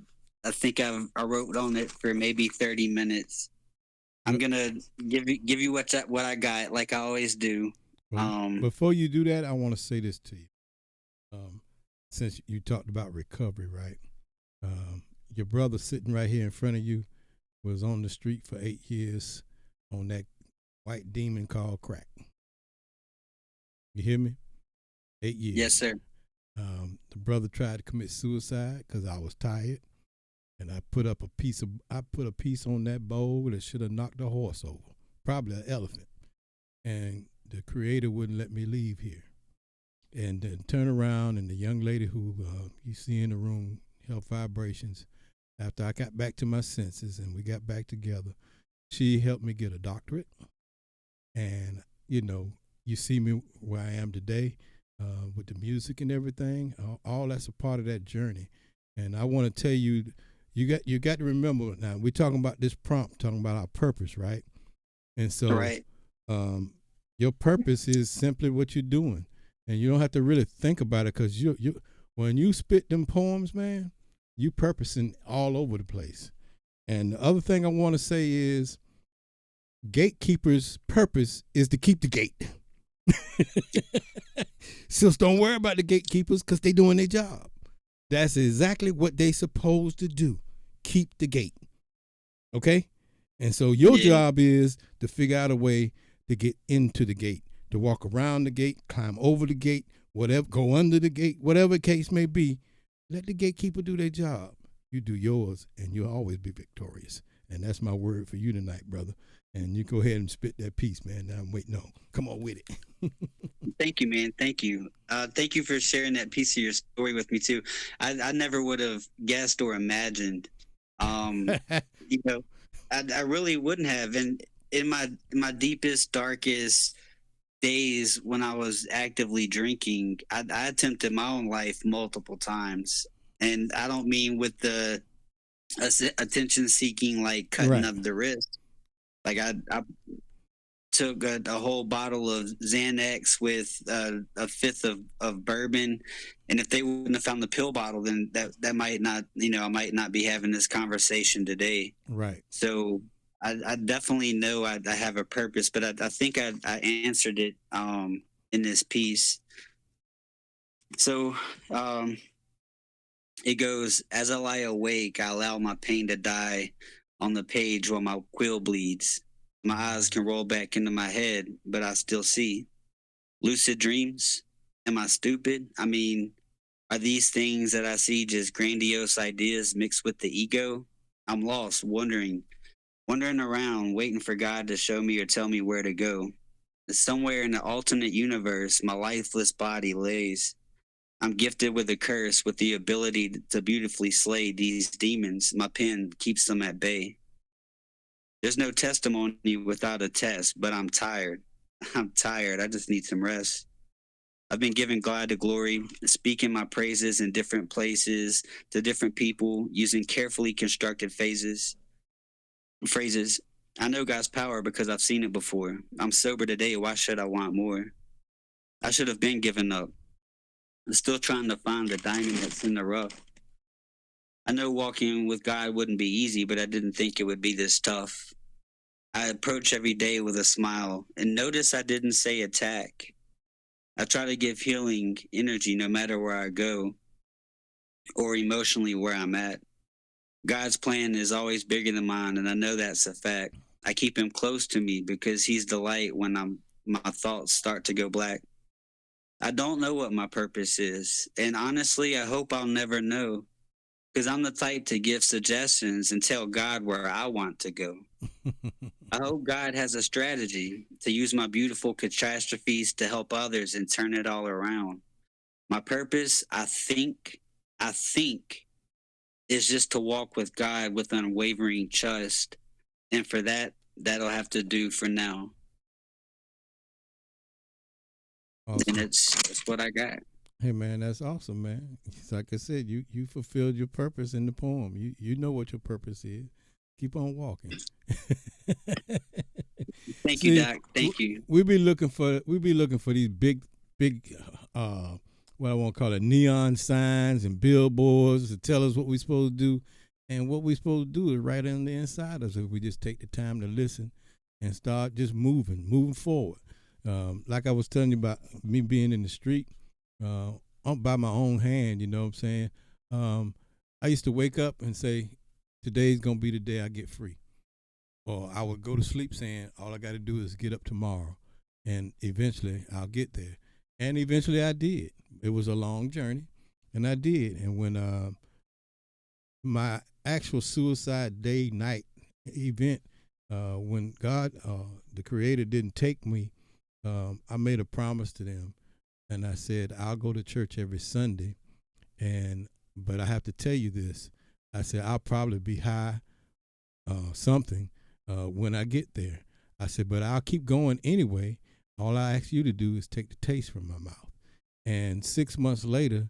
think I wrote on it for maybe 30 minutes. I'm gonna give you what I got, like I always do. Before you do that, I want to say this to you. Since you talked about recovery, right? Your brother sitting right here in front of you was on the street for 8 years on that white demon called crack. You hear me? 8 years. Yes, sir. The brother tried to commit suicide because I was tired, and I put a piece on that bowl that should have knocked a horse over, probably an elephant. And the Creator wouldn't let me leave here. and then turn around, and the young lady who you see in the room, health vibrations, after I got back to my senses and we got back together, she helped me get a doctorate. And, you see me where I am today with the music and everything. All that's a part of that journey. And I want to tell you, you got to remember now, we're talking about this prompt, talking about our purpose, right? And so Right. your purpose is simply what you're doing. And you don't have to really think about it, because you when you spit them poems, man, you purposing all over the place. And the other thing I want to say is, gatekeeper's purpose is to keep the gate. So don't worry about the gatekeepers, because they doing their job. That's exactly what they supposed to do. Keep the gate. Okay? And so your job is to figure out a way to get into the gate, to walk around the gate, climb over the gate, whatever, go under the gate, whatever the case may be. Let the gatekeeper do their job. You do yours, and you'll always be victorious. And that's my word for you tonight, brother. And you go ahead and spit that piece, man. Now I'm waiting on. Come on with it. Thank you, man. Thank you. Thank you for sharing that piece of your story with me too. I never would have guessed or imagined. You know, I really wouldn't have. And in my deepest, darkest days when I was actively drinking, I attempted my own life multiple times. And I don't mean with the attention seeking, like cutting Right. up the wrist. Like I took a whole bottle of Xanax with a fifth of bourbon, and if they wouldn't have found the pill bottle, then that might not, I might not be having this conversation today. Right. So I definitely know I have a purpose, but I think I answered it in this piece. So it goes, as I lie awake, I allow my pain to die on the page while my quill bleeds. My eyes can roll back into my head, but I still see. Lucid dreams? Am I stupid? I mean, are these things that I see just grandiose ideas mixed with the ego? I'm lost, wondering around, waiting for God to show me or tell me where to go. Somewhere in the alternate universe, my lifeless body lays. I'm gifted with a curse, with the ability to beautifully slay these demons. My pen keeps them at bay. There's no testimony without a test, but I'm tired. I'm tired. I just need some rest. I've been giving God the glory, speaking my praises in different places to different people, using carefully constructed phrases. I know God's power because I've seen it before. I'm sober today. Why should I want more? I should have been given up. I'm still trying to find the diamond that's in the rough. I know walking with God wouldn't be easy, but I didn't think it would be this tough. I approach every day with a smile, and notice I didn't say attack. I try to give healing energy no matter where I go or emotionally where I'm at. God's plan is always bigger than mine, and I know that's a fact. I keep him close to me because he's the light when my thoughts start to go black. I don't know what my purpose is, and honestly, I hope I'll never know, because I'm the type to give suggestions and tell God where I want to go. I hope God has a strategy to use my beautiful catastrophes to help others and turn it all around. My purpose, I think, is just to walk with God with unwavering trust. And for that, that'll have to do for now. Awesome. And it's what I got. Hey man, that's awesome, man. Like I said, you fulfilled your purpose in the poem. You know what your purpose is. Keep on walking. Thank you, Doc. Thank you. We be looking for these big what I want to call it, neon signs and billboards to tell us what we're supposed to do. And what we're supposed to do is right on the inside of us if we just take the time to listen and start just moving forward. Like I was telling you about me being in the street, by my own hand, you know what I'm saying? I used to wake up and say, today's going to be the day I get free. Or I would go to sleep saying, all I got to do is get up tomorrow. And eventually I'll get there. And eventually I did. It was a long journey, and I did. And when my actual suicide day night event, when God, the Creator, didn't take me, I made a promise to them. and I said I'll go to church every Sunday, and but I have to tell you this. I said I'll probably be high, something, when I get there. I said, but I'll keep going anyway. All I ask you to do is take the taste from my mouth. And 6 months later,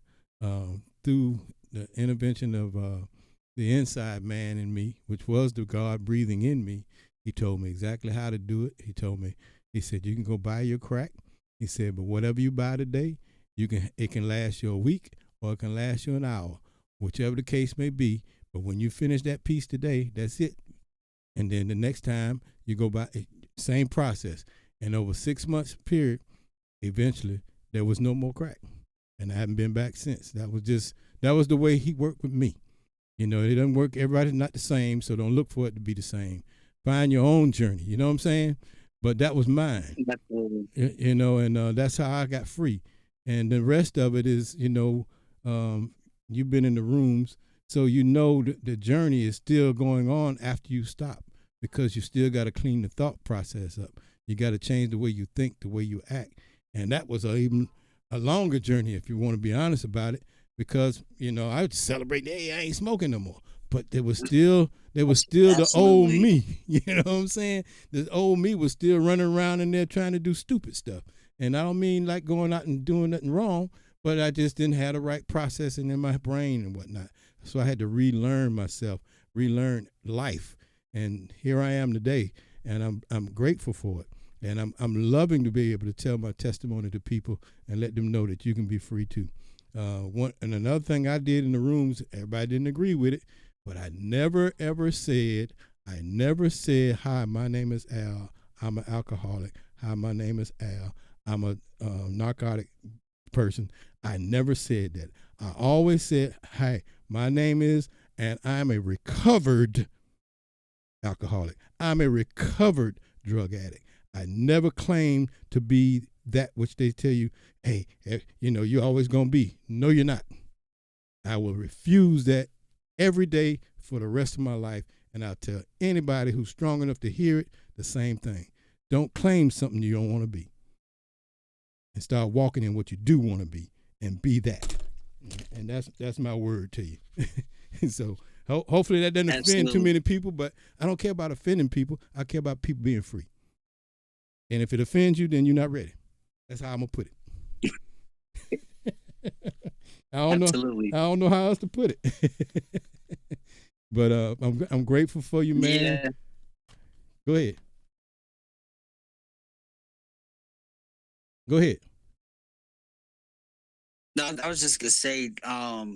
through the intervention of the inside man in me, which was the God breathing in me, he told me exactly how to do it. He told me, he said, you can go buy your crack. He said, but whatever you buy today, it can last you a week or it can last you an hour, whichever the case may be. But when you finish that piece today, that's it. And then the next time you go by, same process. And over 6 months period, eventually there was no more crack. And I haven't been back since. That was the way he worked with me. It doesn't work. Everybody's not the same, so don't look for it to be the same. Find your own journey. You know what I'm saying? But that was mine. Absolutely. And that's how I got free. And the rest of it is, you've been in the rooms, so the journey is still going on after you stop, because you still got to clean the thought process up. You got to change the way you think, the way you act. And that was even a longer journey, if you want to be honest about it, because, I would celebrate, hey, I ain't smoking no more. But there was still the old me. You know what I'm saying? The old me was still running around in there trying to do stupid stuff. And I don't mean like going out and doing nothing wrong, but I just didn't have the right processing in my brain and whatnot. So I had to relearn myself, relearn life. And here I am today, and I'm grateful for it. And I'm loving to be able to tell my testimony to people and let them know that you can be free too. And another thing I did in the rooms, everybody didn't agree with it, but I never ever said, hi, my name is Al, I'm an alcoholic. Hi, my name is Al, I'm a narcotic person. I never said that. I always said, hi, my name is, and I'm a recovered alcoholic. I'm a recovered drug addict. I never claimed to be that which they tell you, hey, you're always going to be. No, you're not. I will refuse that every day for the rest of my life, and I'll tell anybody who's strong enough to hear it the same thing. Don't claim something you don't want to be, and start walking in what you do want to be, and be that. And that's my word to you. So hopefully that doesn't offend too many people, but I don't care about offending people. I care about people being free. And if it offends you, then you're not ready. That's how I'm gonna put it. I don't know how else to put it. But I'm grateful for you, man. Yeah. Go ahead. Go ahead. No, I was just gonna say, I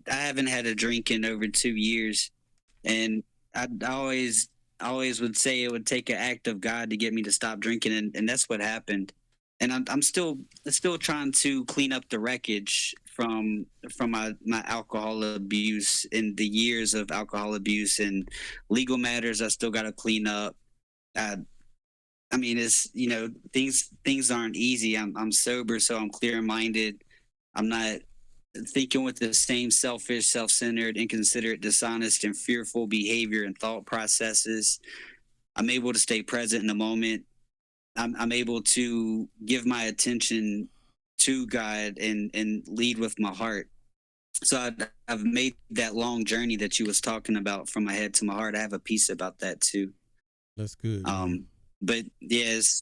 haven't had a drink in over 2 years, and I always would say it would take an act of God to get me to stop drinking, and that's what happened. And I'm still trying to clean up the wreckage from my alcohol abuse and the years of alcohol abuse and legal matters. I still got to clean up. I mean, it's things aren't easy. I'm sober, so I'm clear minded. I'm not thinking with the same selfish, self-centered, inconsiderate, dishonest, and fearful behavior and thought processes. I'm able to stay present in the moment. I'm able to give my attention to God and lead with my heart. So I've made that long journey that you was talking about from my head to my heart. I have a piece about that too. That's good. But yes,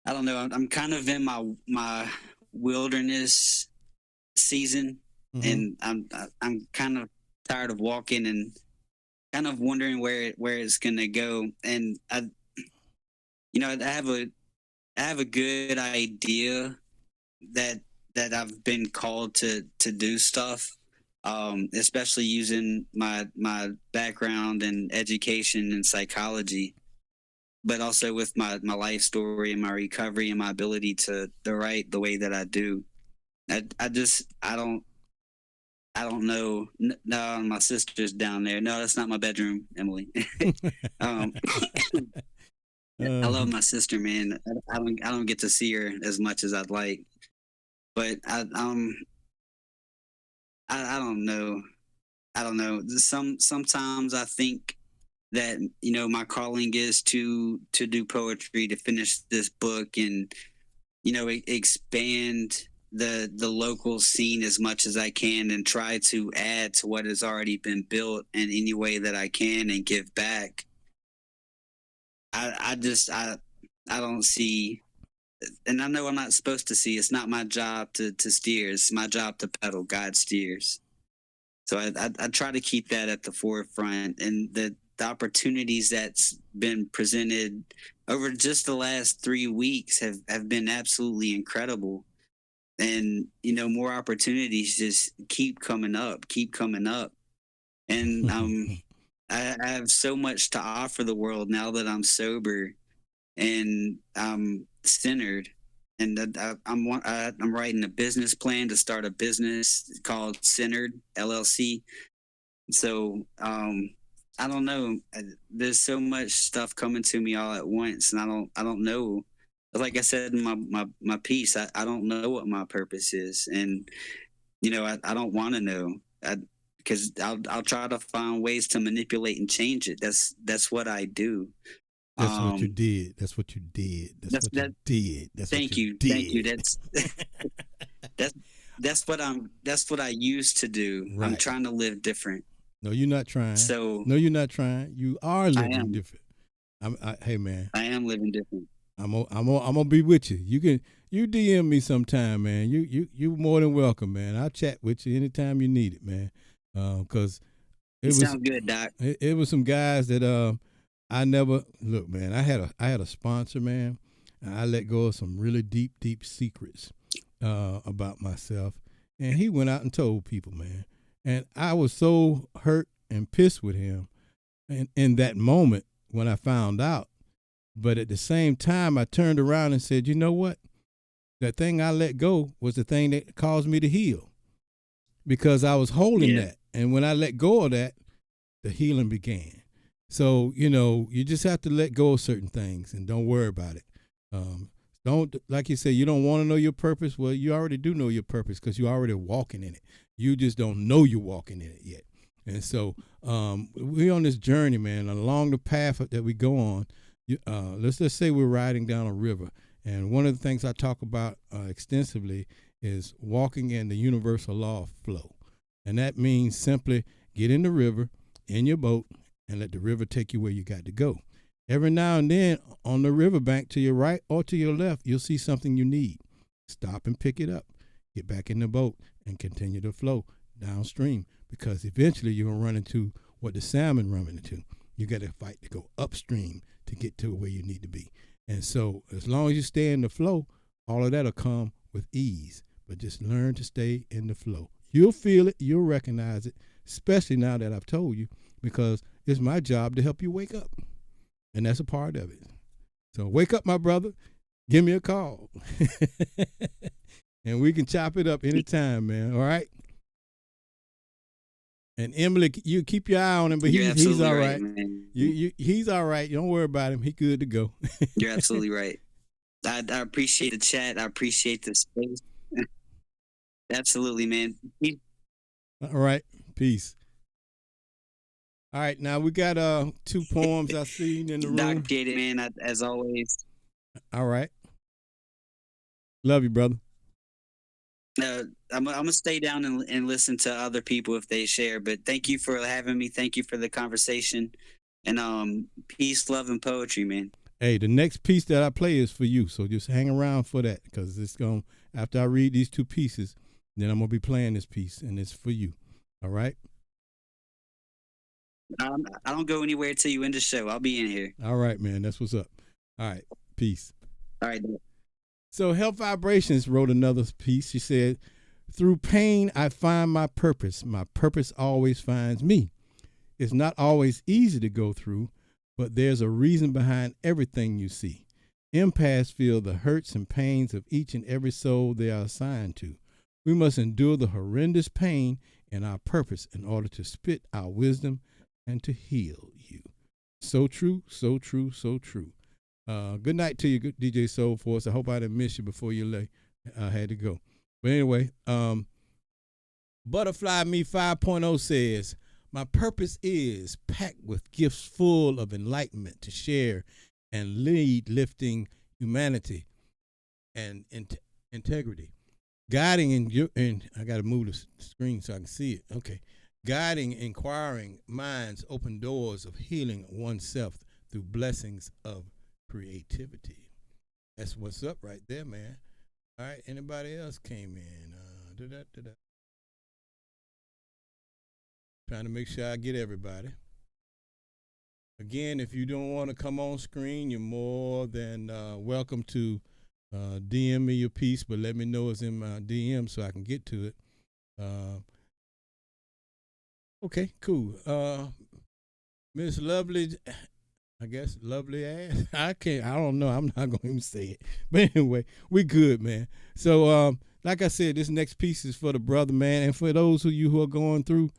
I don't know. I'm kind of in my wilderness season, and I'm kind of tired of walking and kind of wondering where it's gonna go. And I have a good idea that I've been called to do stuff, especially using my background in education and psychology, but also with my life story and my recovery and my ability to write the way that I do. I don't know. No, my sister's down there. No, that's not my bedroom, Emily. I love my sister, man. I don't get to see her as much as I'd like, but I don't know. I don't know. Sometimes I think that my calling is to do poetry, to finish this book, and expand the local scene as much as I can and try to add to what has already been built in any way that I can and give back. I don't see, and I know I'm not supposed to see. It's not my job to steer. It's my job to pedal. God steers. So I try to keep that at the forefront, and the opportunities that's been presented over just the last 3 weeks have been absolutely incredible. And more opportunities just keep coming up, and I have so much to offer the world now that I'm sober and I'm centered. And I'm writing a business plan to start a business called Centered LLC. So I don't know. There's so much stuff coming to me all at once, and I don't know. Like I said in my piece, I don't know what my purpose is, and I don't want to know. Because I'll try to find ways to manipulate and change it. That's what I do. That's what you did. That's what you did. That's what you did. That's what you did. Thank you. That's that's what I used to do. Right. I'm trying to live different. No, you're not trying. So no, you're not trying. You are living different. Hey man, I am living different. I'm gonna be with you. You DM me sometime, man. You more than welcome, man. I'll chat with you anytime you need it, man. Cause it sounds good, Doc. It was some guys that I never look, man. I had a sponsor, man. And I let go of some really deep secrets about myself, and he went out and told people, man. And I was so hurt and pissed with him, and in that moment when I found out. But at the same time, I turned around and said, you know what? That thing I let go was the thing that caused me to heal, because I was holding that. And when I let go of that, the healing began. So, you just have to let go of certain things and don't worry about it. Don't, like you say, you don't want to know your purpose. Well, you already do know your purpose because you're already walking in it. You just don't know you're walking in it yet. And so we're on this journey, man, along the path that we go on. Let's just say we're riding down a river. And one of the things I talk about extensively is walking in the universal law of flow. And that means simply get in the river, in your boat, and let the river take you where you got to go. Every now and then on the riverbank to your right or to your left, you'll see something you need. Stop and pick it up. Get back in the boat and continue to flow downstream, because eventually you're going to run into what the salmon run into. You got to fight to go upstream to get to where you need to be. And so as long as you stay in the flow, all of that will come with ease. But just learn to stay in the flow. You'll feel it. You'll recognize it, especially now that I've told you, because it's my job to help you wake up. And that's a part of it. So wake up, my brother. Give me a call. And we can chop it up anytime, man. All right? And Emily, you keep your eye on him, but he's all right. He's all right. Don't worry about him. He's good to go. You're absolutely right. I appreciate the chat. I appreciate the space. Absolutely, man. All right. Peace. All right. Now we got 2 poems I seen in the room. Appreciate it, man, as always. All right. Love you, brother. I'm gonna stay down and listen to other people if they share. But thank you for having me. Thank you for the conversation. And peace, love, and poetry, man. Hey, the next piece that I play is for you, so just hang around for that, because it's going. After I read these 2 pieces, then I'm gonna be playing this piece, and it's for you. All right. I don't go anywhere till you end the show. I'll be in here. All right, man. That's what's up. All right. Peace. All right. So Health Vibrations wrote another piece. She said, through pain, I find my purpose. My purpose always finds me. It's not always easy to go through, but there's a reason behind everything you see. Empaths feel the hurts and pains of each and every soul they are assigned to. We must endure the horrendous pain in our purpose in order to spit our wisdom and to heal you. So true, so true, so true. Good night to you, DJ Soul Force. I hope I didn't miss you before you left. I had to go. But anyway, Butterfly Me 5.0 says, my purpose is packed with gifts full of enlightenment to share and lead lifting humanity. and integrity. Guiding and I got to move the screen so I can see it. Okay. Guiding, inquiring minds open doors of healing oneself through blessings of creativity. That's what's up right there, man. All right. Anybody else came in? Trying to make sure I get everybody. Again, if you don't want to come on screen, you're more than welcome to DM me your piece, but let me know it's in my DM so I can get to it. Okay, cool. Miss Lovely, I guess Lovely ass. I don't know. I'm not gonna even say it. But anyway, we good, man. So like I said, this next piece is for the brother, man, and for those of you who are going through.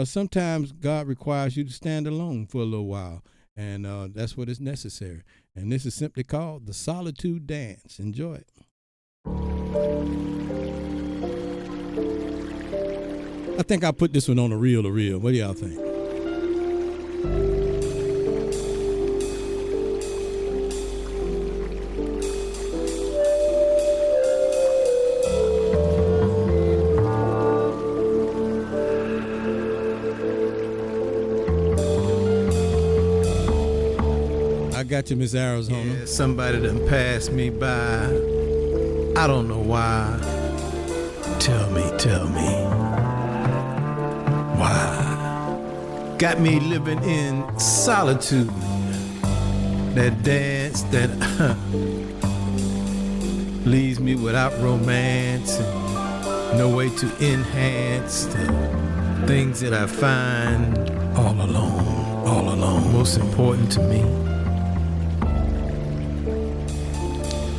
Sometimes God requires you to stand alone for a little while, and that's what is necessary. And this is simply called the Solitude Dance. Enjoy it. I think I put this one on the reel to reel. What do y'all think? I got you, Miss Arizona. Yeah, somebody done passed me by. I don't know why. Tell me. Why? Got me living in solitude. That dance that leaves me without romance and no way to enhance the things that I find all alone, most important to me.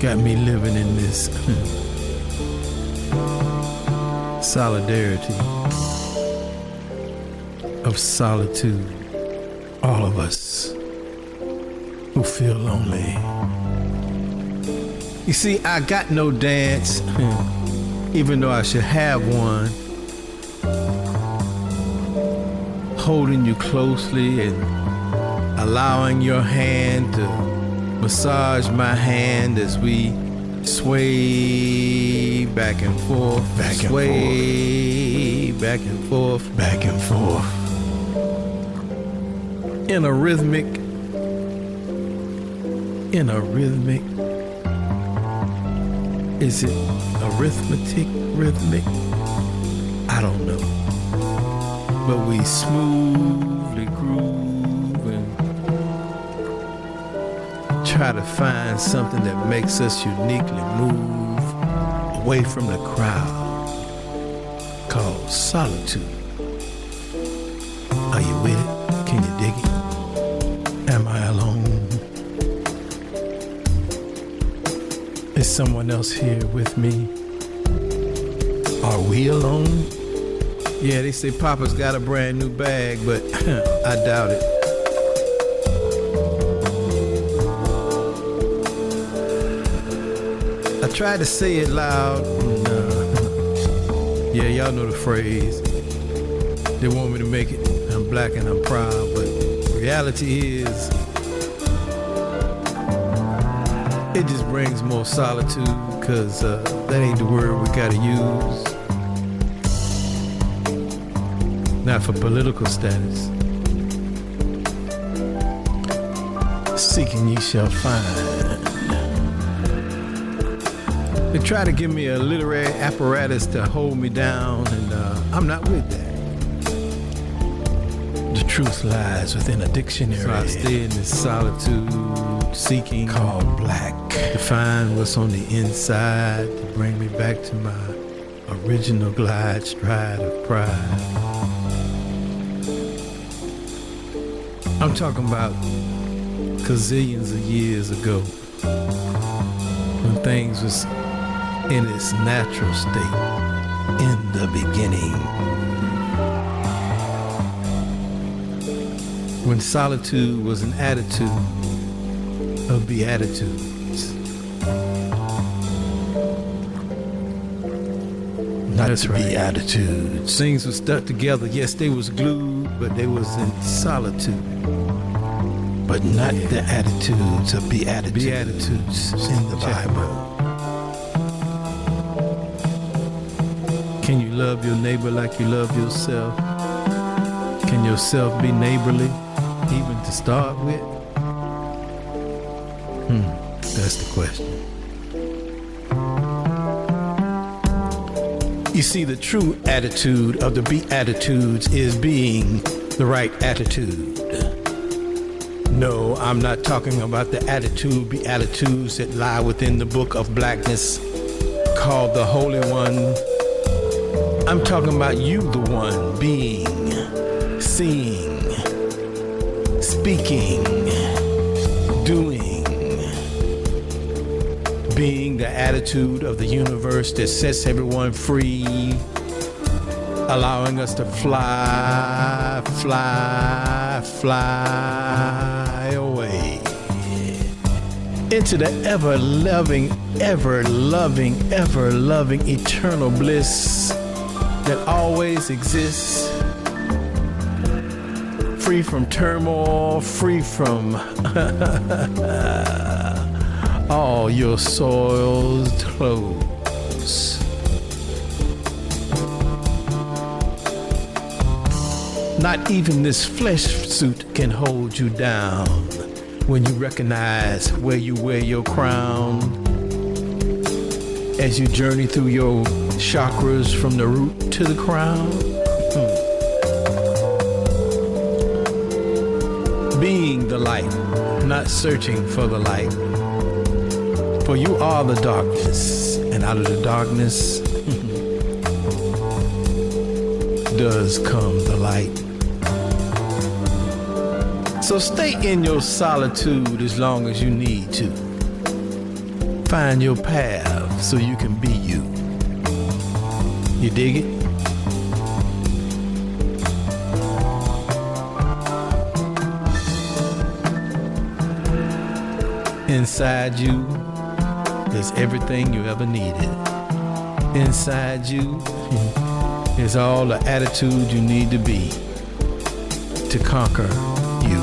Got me living in this solidarity of solitude. All of us who feel lonely. You see, I got no dance, even though I should have one. Holding you closely and allowing your hand to massage my hand as we sway back and forth, back and forth. In a rhythmic, is it rhythmic? I don't know. But we smoothly groove and try to find something that makes us uniquely move away from the crowd, called solitude. Are you with it? Can you dig it? Am I alone? Is someone else here with me? Are we alone? Yeah, they say Papa's got a brand new bag, but I doubt it. I tried to say it loud. Yeah, y'all know the phrase. They want me to make it. I'm black and I'm proud, but reality is, it just brings more solitude, because that ain't the word we gotta use. Not for political status. Seeking ye shall find. They try to give me a literary apparatus to hold me down, and I'm not with that. The truth lies within a dictionary. So I stay in this solitude, seeking, called black, to find what's on the inside, to bring me back to my original glide stride of pride. I'm talking about gazillions of years ago, when things was in its natural state, in the beginning. When solitude was an attitude of beatitudes. Not that's the right. Beatitudes. Things were stuck together. Yes, they was glued, but they was in solitude. But not the attitudes of beatitudes in the Bible. Can you love your neighbor like you love yourself? Can yourself be neighborly, even to start with? That's the question. You see, the true attitude of the Beatitudes is being the right attitude. No, I'm not talking about the Beatitudes that lie within the book of blackness called the Holy One. I'm talking about you, the one, being, seeing, speaking, doing, being the attitude of the universe that sets everyone free, allowing us to fly, fly, fly away into the ever-loving, ever-loving, ever-loving eternal bliss that always exists, free from turmoil, free from all your soiled clothes. Not even this flesh suit can hold you down when you recognize where you wear your crown. As you journey through your chakras from the root to the crown. Being the light, not searching for the light. For you are the darkness, and out of the darkness does come the light. So stay in your solitude as long as you need to. Find your path so you can be you. You dig it? Inside you is everything you ever needed. Inside you is all the attitude you need to be to conquer you.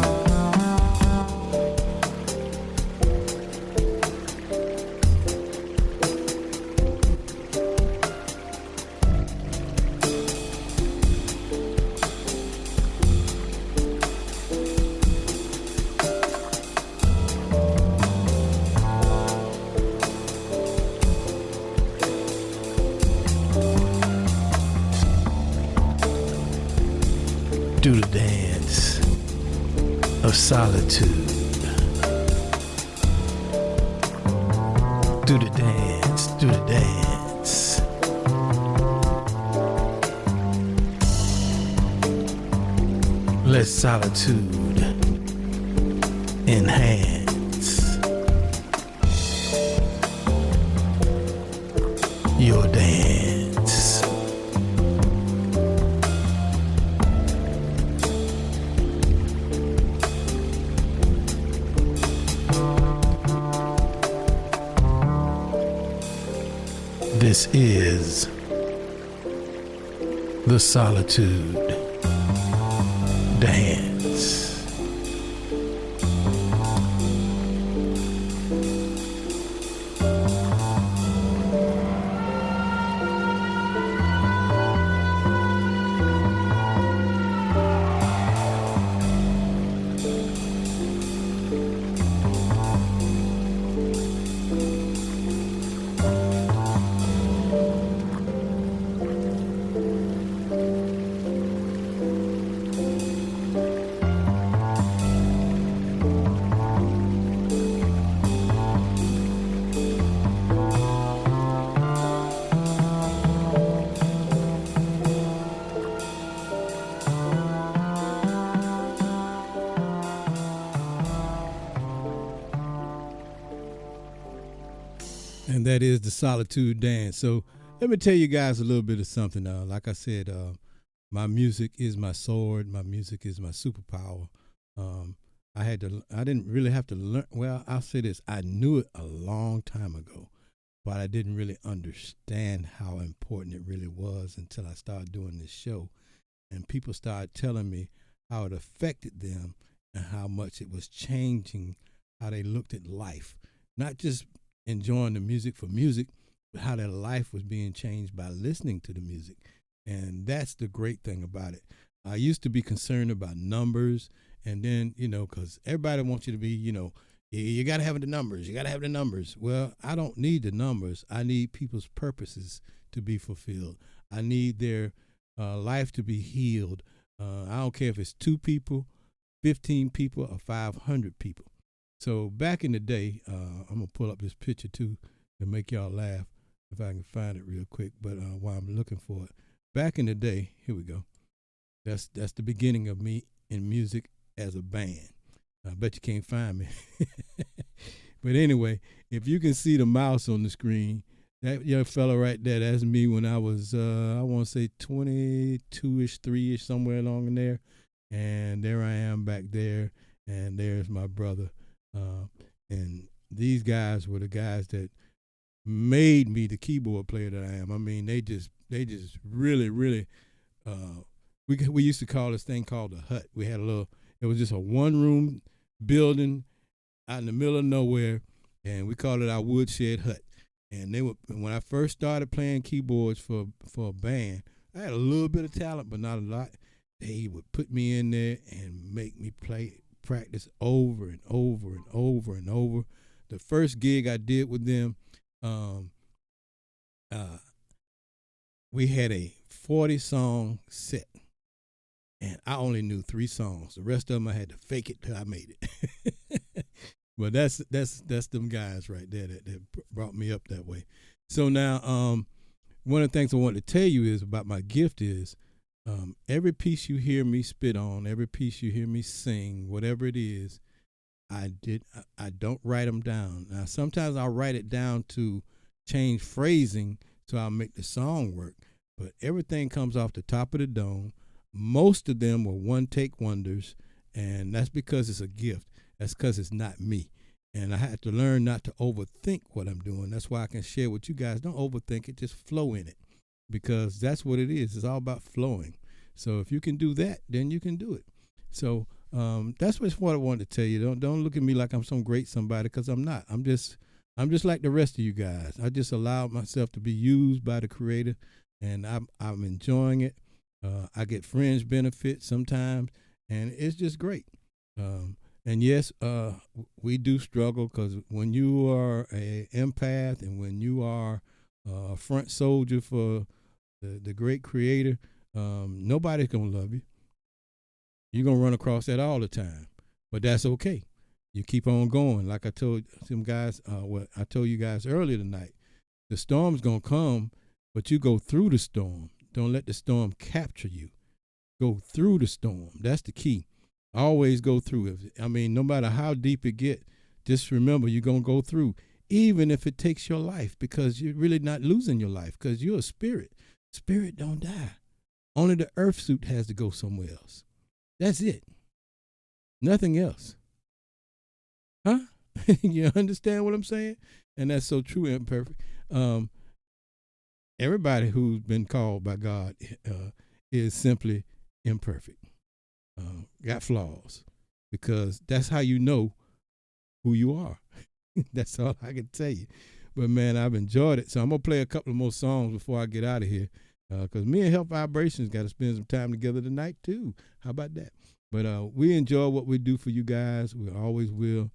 Do the dance of solitude. Do the dance, do the dance. Let solitude enhance your dance. This is the solitude dance. And that is the solitude dance. So let me tell you guys a little bit of something. Like I said, my music is my sword. My music is my superpower. I didn't really have to learn. Well, I'll say this. I knew it a long time ago, but I didn't really understand how important it really was until I started doing this show. And people started telling me how it affected them and how much it was changing how they looked at life. Not just enjoying the music for music, how their life was being changed by listening to the music. And that's the great thing about it. I used to be concerned about numbers, and then, because everybody wants you to be, you got to have the numbers. You got to have the numbers. Well, I don't need the numbers. I need people's purposes to be fulfilled. I need their life to be healed. I don't care if it's 2 people, 15 people, or 500 people. So back in the day, I'm going to pull up this picture too to make y'all laugh if I can find it real quick. But while I'm looking for it, back in the day, here we go. That's the beginning of me in music as a band. I bet you can't find me. But anyway, if you can see the mouse on the screen, that young fella right there, that's me when I was, I want to say 22-ish, 3-ish, somewhere along in there. And there I am back there, and there's my brother. And these guys were the guys that made me the keyboard player that I am. I mean, they just really, really, we used to call this thing called the hut. We had it was just a 1-room building out in the middle of nowhere, and we called it our woodshed hut. And when I first started playing keyboards for a band, I had a little bit of talent, but not a lot. They would put me in there and make me practice over and over and over and over. The first gig I did with them, we had a 40-song set, and I only knew 3 songs. The rest of them I had to fake it till I made it. But that's them guys right there that brought me up that way. So now, one of the things I want to tell you is about my gift is, every piece you hear me spit on, every piece you hear me sing, whatever it is, I don't write them down. Now, sometimes I'll write it down to change phrasing so I'll make the song work, but everything comes off the top of the dome. Most of them were one-take wonders, and that's because it's a gift. That's because it's not me. And I had to learn not to overthink what I'm doing. That's why I can share with you guys. Don't overthink it, just flow in it, because that's what it is. It's all about flowing. So if you can do that, then you can do it. So that's what I wanted to tell you. Don't look at me like I'm some great somebody, because I'm not. I'm just like the rest of you guys. I just allowed myself to be used by the Creator, and I'm enjoying it. I get fringe benefits sometimes, and it's just great. And yes, we do struggle, because when you are an empath and when you are a front soldier for the great Creator, nobody's going to love you. You're going to run across that all the time. But that's okay. You keep on going. Like I told some guys, I told you guys earlier tonight, the storm's going to come, but you go through the storm. Don't let the storm capture you. Go through the storm. That's the key. Always go through. No matter how deep it get, just remember you're going to go through, even if it takes your life, because you're really not losing your life, because you're a spirit. Spirit don't die. Only the earth suit has to go somewhere else. That's it. Nothing else. Huh? You understand what I'm saying? And that's so true and perfect. Everybody who's been called by God is simply imperfect. Got flaws, because that's how you know who you are. That's all I can tell you. But man, I've enjoyed it. So I'm gonna play a couple of more songs before I get out of here, because me and Health Vibrations got to spend some time together tonight too. How about that? But we enjoy what we do for you guys. We always will.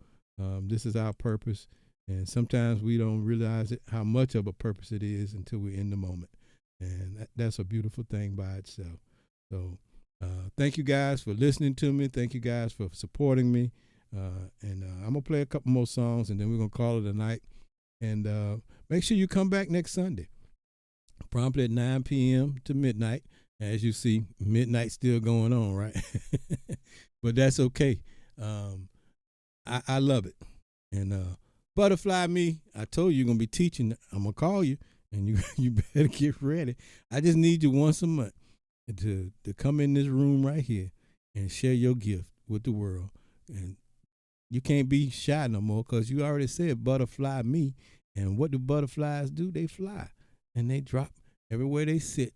This is our purpose, and sometimes we don't realize how much of a purpose it is until we're in the moment, and that's a beautiful thing by itself. So thank you guys for listening to me. Thank you guys for supporting me. And I'm going to play a couple more songs, and then we're going to call it a night. And make sure you come back next Sunday, promptly at 9 p.m. to midnight. As you see, midnight's still going on, right? But that's okay. I love it. And Butterfly Me, I told you you're going to be teaching. I'm going to call you, and you better get ready. I just need you once a month to come in this room right here and share your gift with the world. And you can't be shy no more, because you already said butterfly me. And what do butterflies do? They fly, and they drop everywhere they sit.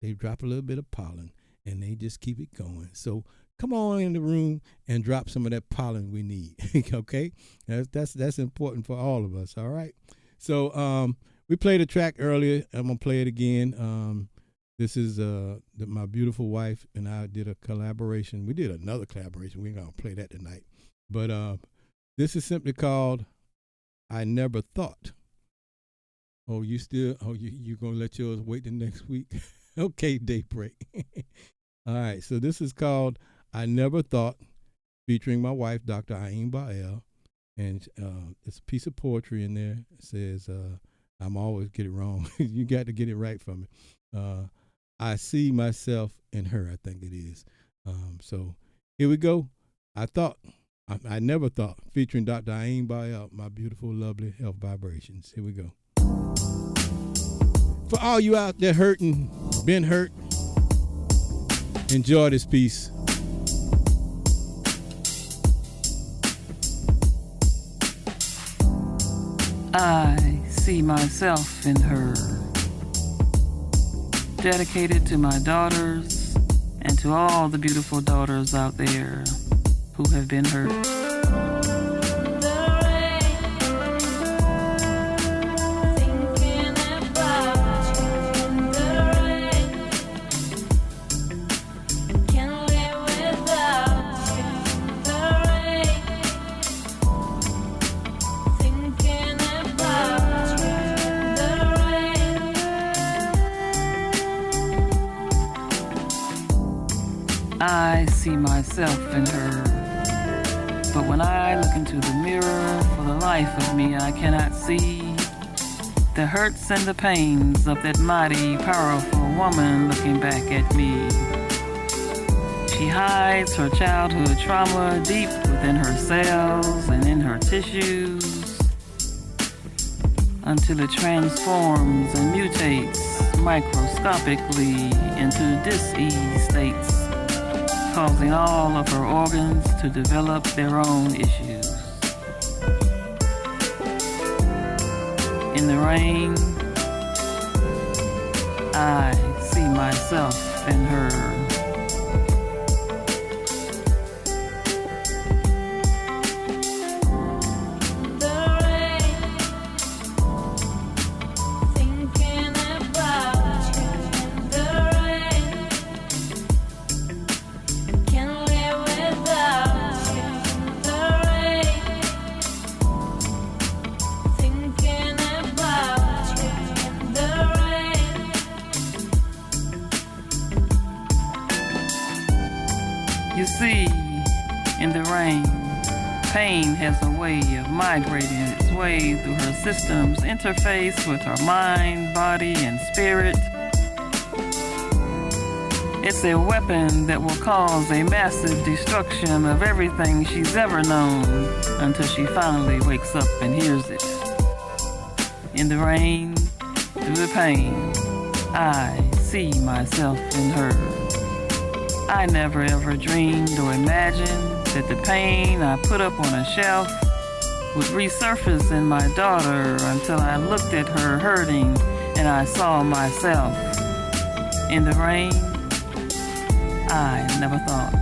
They drop a little bit of pollen, and they just keep it going. So come on in the room and drop some of that pollen we need. Okay, that's important for all of us. All right. So we played a track earlier. I'm gonna play it again. This is my beautiful wife and I did a collaboration. We did another collaboration. We ain't gonna play that tonight. But this is simply called "I Never Thought." Oh, you gonna let yours wait the next week? Okay, Daybreak. All right, so this is called "I Never Thought," featuring my wife, Dr. Ayin Bael, and it's a piece of poetry in there. It says, "I'm always get it wrong. You got to get it right for me." I see myself in her. I think it is. So here we go. I never thought, featuring Dr. Ayin Bael, my beautiful, lovely health vibrations. Here we go. For all you out there hurting, been hurt, enjoy this piece. I see myself in her. Dedicated to my daughters and to all the beautiful daughters out there who have been hurt. I see myself in her, but when I look into the mirror, for the life of me I cannot see the hurts and the pains of that mighty, powerful woman looking back at me. She hides her childhood trauma deep within her cells and in her tissues until it transforms and mutates microscopically into dis-ease states, causing all of her organs to develop their own issues. In the rain, I see myself in her. You see, in the rain, pain has a way of migrating its way through her system's interface with her mind, body, and spirit. It's a weapon that will cause a massive destruction of everything she's ever known until she finally wakes up and hears it. In the rain, through the pain, I see myself in her. I never ever dreamed or imagined that the pain I put up on a shelf would resurface in my daughter until I looked at her hurting and I saw myself. In the rain, I never thought.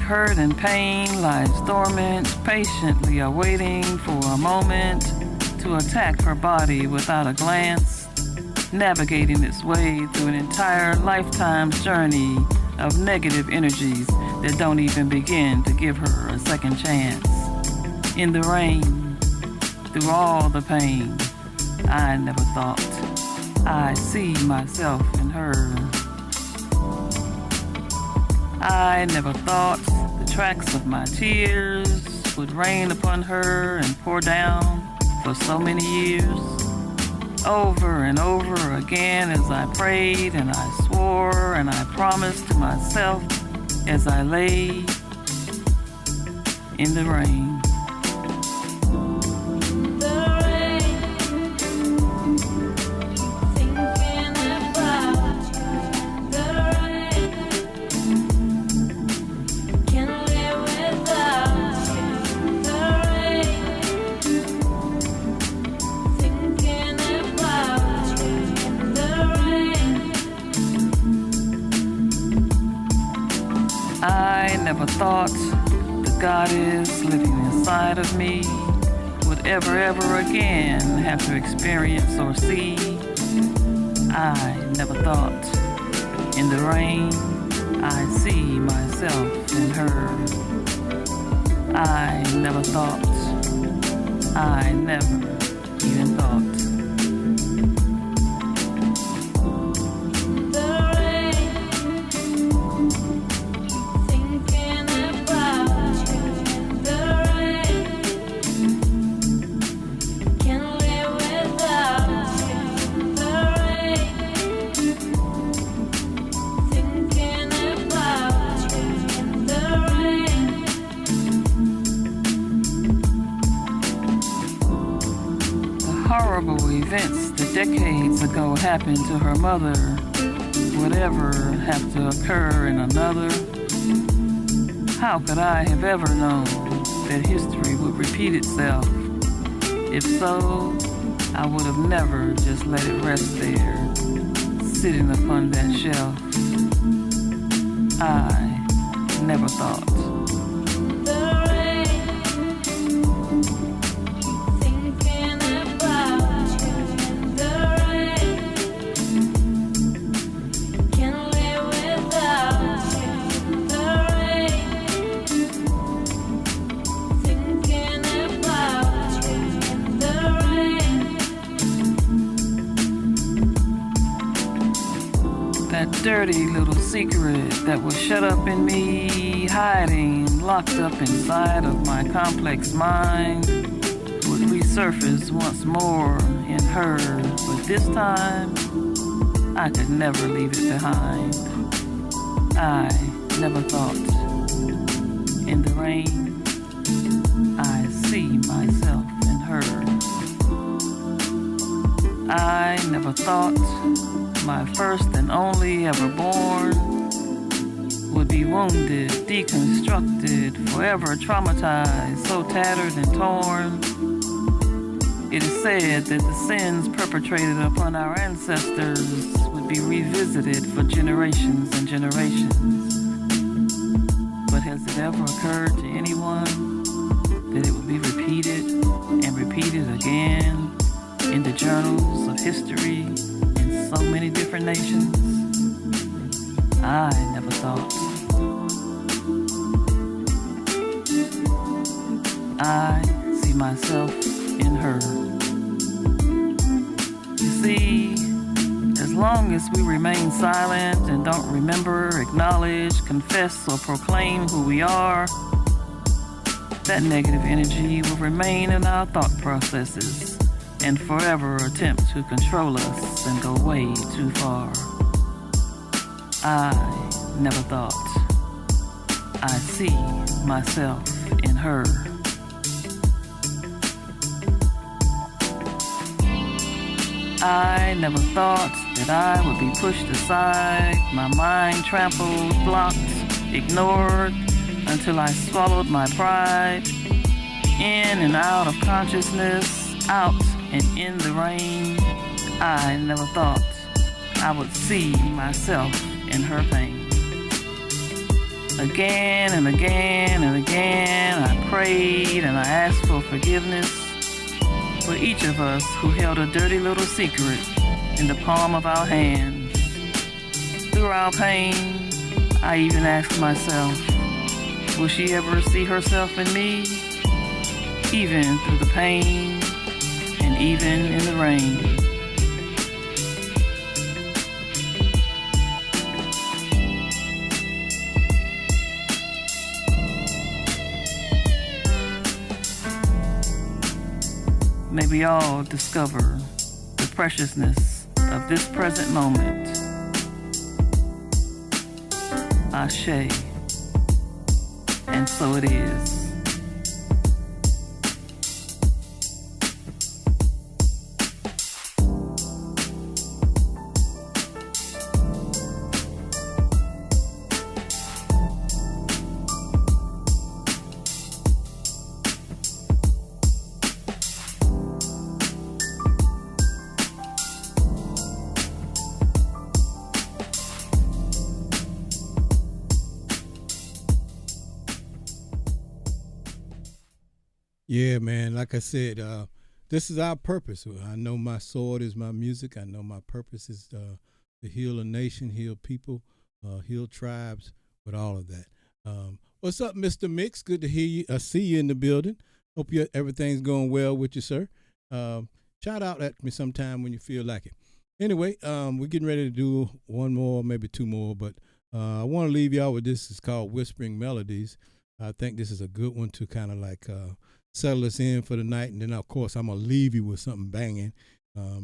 Hurt and pain lies dormant, patiently awaiting for a moment to attack her body without a glance, navigating its way through an entire lifetime's journey of negative energies that don't even begin to give her a second chance. In the rain, through all the pain, I never thought I'd see myself in her. I never thought the tracks of my tears would rain upon her and pour down for so many years. Over and over again as I prayed and I swore and I promised to myself as I lay in the rain. I never thought the goddess living inside of me would ever again have to experience or see. I never thought in the rain I see myself in her. I never thought, I never even thought. Horrible events that decades ago happened to her mother would ever have to occur in another. How could I have ever known that history would repeat itself? If so, I would have never just let it rest there, sitting upon that shelf. I never thought. That dirty little secret that was shut up in me, hiding, locked up inside of my complex mind, would resurface once more in her, but this time, I could never leave it behind. I never thought. In the rain, I see myself in her. I never thought my first and only ever born would be wounded, deconstructed, forever traumatized, so tattered and torn. It is said that the sins perpetrated upon our ancestors would be revisited for generations and generations. But has it ever occurred to anyone that it would be repeated and repeated again in the journals of history in so many different nations? I never thought. I see myself in her. You see, as long as we remain silent and don't remember, acknowledge, confess, or proclaim who we are, that negative energy will remain in our thought processes and forever attempt to control us and go way too far. I never thought. I see myself in her. I never thought that I would be pushed aside, my mind trampled, blocked, ignored, until I swallowed my pride. In and out of consciousness, out and in the rain, I never thought I would see myself in her pain. Again and again and again, I prayed and I asked for forgiveness for each of us who held a dirty little secret in the palm of our hands. Through our pain, I even asked myself, will she ever see herself in me? Even through the pain and even in the rain. may we all discover the preciousness of this present moment. Ashe. And so it is. Yeah, man. Like I said, this is our purpose. I know my sword is my music. I know my purpose is to heal a nation, heal people, heal tribes, with all of that. What's up, Mr. Mix? Good to hear you. See you in the building. Hope everything's going well with you, sir. Shout out at me sometime when you feel like it. Anyway, we're getting ready to do one more, maybe two more, but I want to leave y'all with this. It's called Whispering Melodies. I think this is a good one to kind of like settle us in for the night. And then, of course, I'm going to leave you with something banging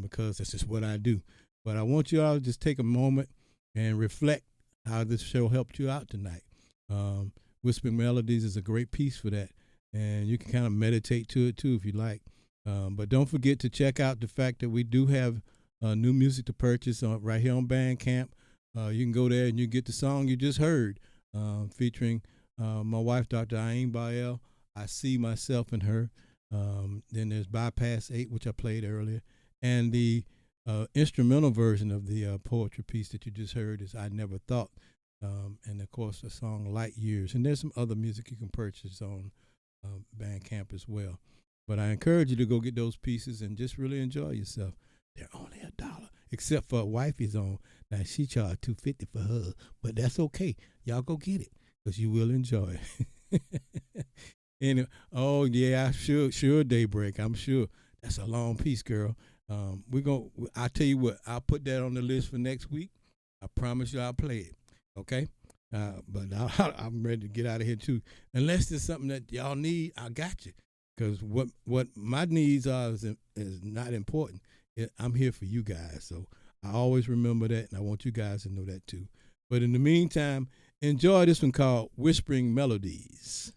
because that's just what I do. But I want you all to just take a moment and reflect how this show helped you out tonight. Whispering Melodies is a great piece for that. And you can kind of meditate to it, too, if you like. But don't forget to check out the fact that we do have new music to purchase right here on Bandcamp. You can go there and you get the song you just heard featuring my wife, Dr. Ayin Bael. I See Myself in Her. Then there's Bypass 8, which I played earlier. And the instrumental version of the poetry piece that you just heard is I Never Thought. And, of course, the song Light Years. And there's some other music you can purchase on Bandcamp as well. But I encourage you to go get those pieces and just really enjoy yourself. They're only $1, except for wifey's on. Now, she charged $2.50 for her, but that's okay. Y'all go get it because you will enjoy it. Anyway, oh yeah, sure Daybreak. I'm sure that's a long piece, girl. I'll tell you what, I'll put that on the list for next week. I promise you I'll play it. Okay? But I'm ready to get out of here too. Unless there's something that y'all need, I got you. Because what my needs are is not important. I'm here for you guys. So I always remember that, and I want you guys to know that too. But in the meantime, enjoy this one called Whispering Melodies.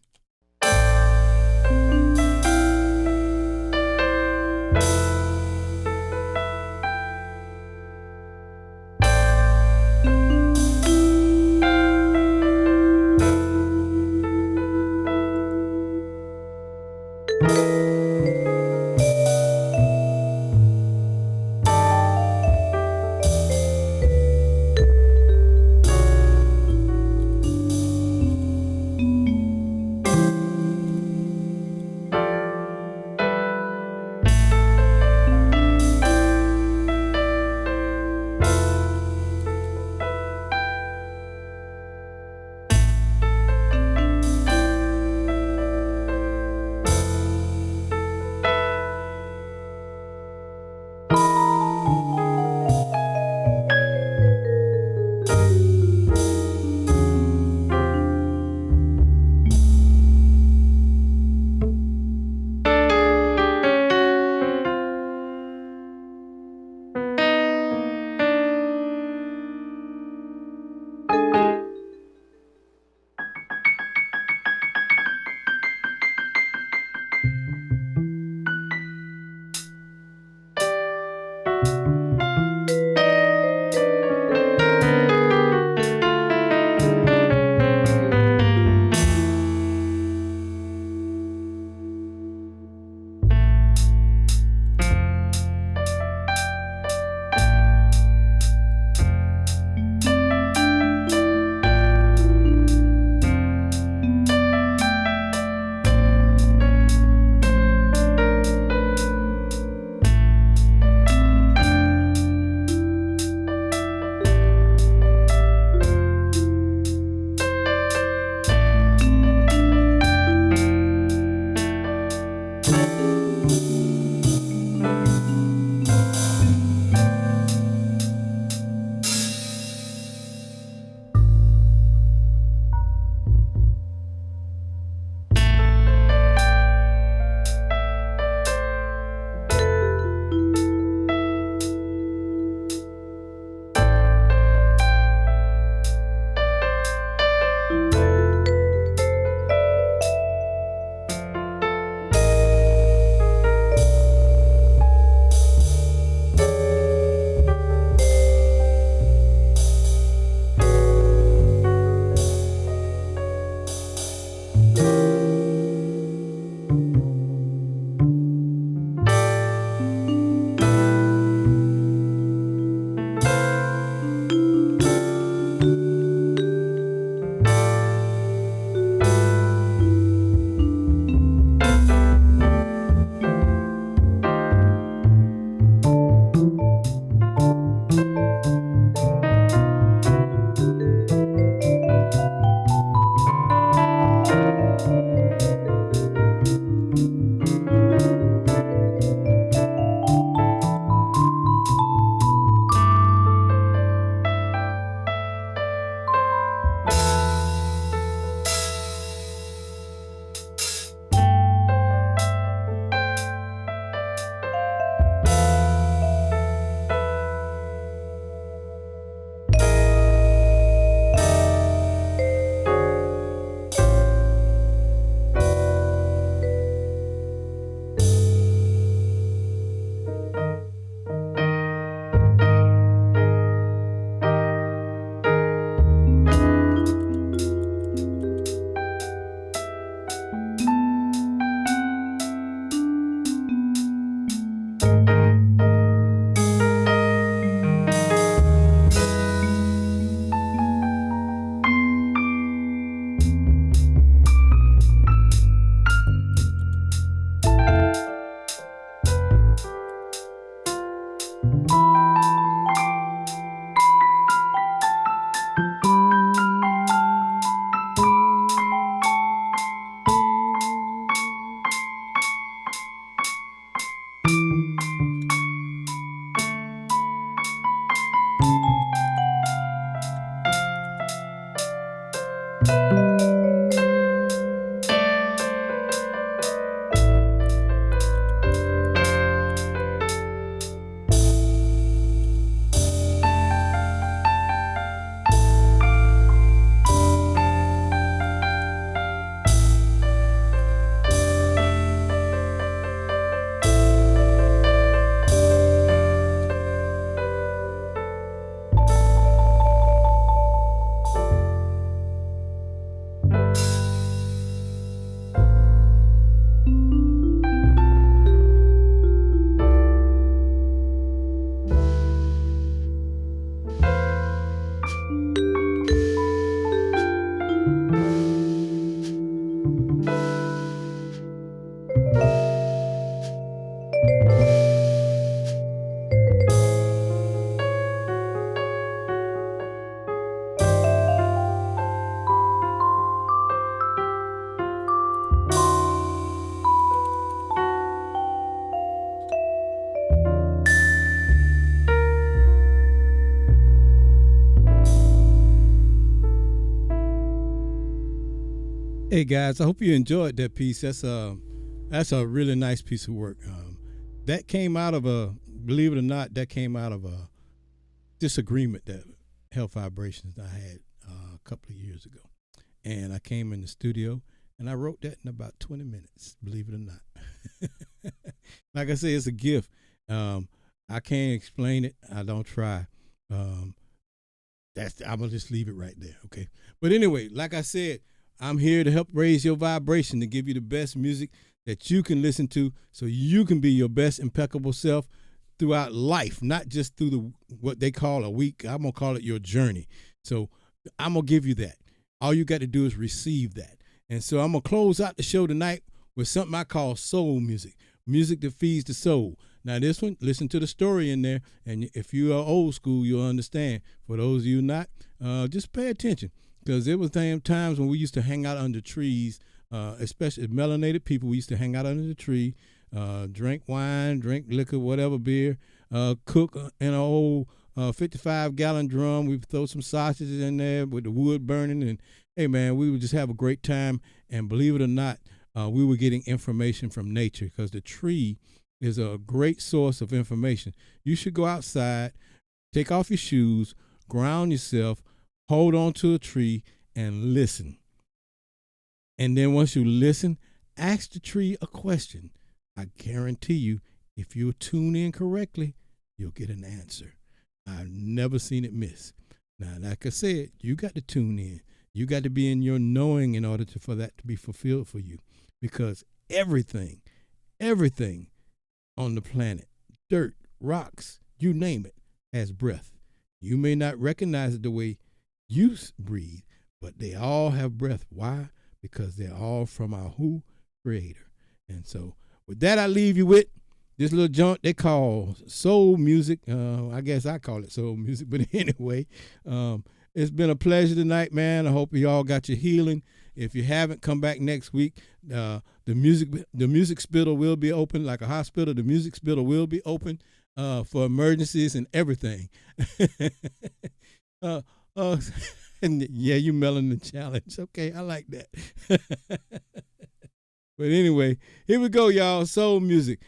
Hey guys, I hope you enjoyed that piece. That's a really nice piece of work. That came out of believe it or not, that came out of a disagreement that Health Vibrations I had a couple of years ago, and I came in the studio and I wrote that in about 20 minutes. Believe it or not. Like I say, it's a gift. I can't explain it. I don't try. I'm gonna just leave it right there. Okay. But anyway, like I said, I'm here to help raise your vibration, to give you the best music that you can listen to so you can be your best impeccable self throughout life, not just through what they call a week. I'm going to call it your journey. So I'm going to give you that. All you got to do is receive that. And so I'm going to close out the show tonight with something I call soul music, music that feeds the soul. Now this one, listen to the story in there, and if you are old school, you'll understand. For those of you not, just pay attention. Because there was times when we used to hang out under trees, especially melanated people. We used to hang out under the tree, drink wine, drink liquor, whatever, beer, cook in an old 55-gallon drum. We would throw some sausages in there with the wood burning. And, hey, man, we would just have a great time. And believe it or not, we were getting information from nature, because the tree is a great source of information. You should go outside, take off your shoes, ground yourself, hold on to a tree and listen. And then once you listen, ask the tree a question. I guarantee you, if you tune in correctly, you'll get an answer. I've never seen it miss. Now, like I said, you got to tune in. You got to be in your knowing in order for that to be fulfilled for you. Because everything on the planet, dirt, rocks, you name it, has breath. You may not recognize it the way you breathe, but they all have breath. Why? Because they're all from our who? Creator. And so with that, I leave you with this little joint they call soul music. I guess I call it soul music, but anyway, it's been a pleasure tonight, man. I hope you all got your healing. If you haven't, come back next week. The music spittle will be open like a hospital. The music spittle will be open for emergencies and everything. And yeah, you melanin challenge. Okay, I like that. But anyway, here we go, y'all. Soul music.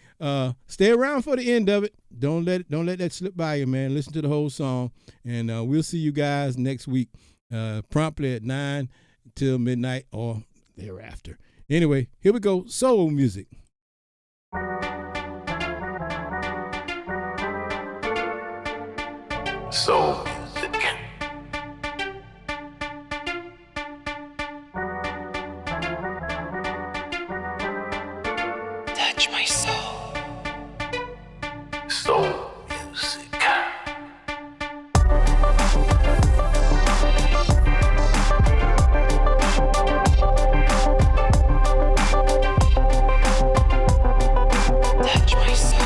Stay around for the end of it. Don't let that slip by you, man. Listen to the whole song, and we'll see you guys next week, promptly at 9 till midnight or thereafter. Anyway, here we go. Soul music. Soul music. Touch my soul. Soul music. Touch my soul.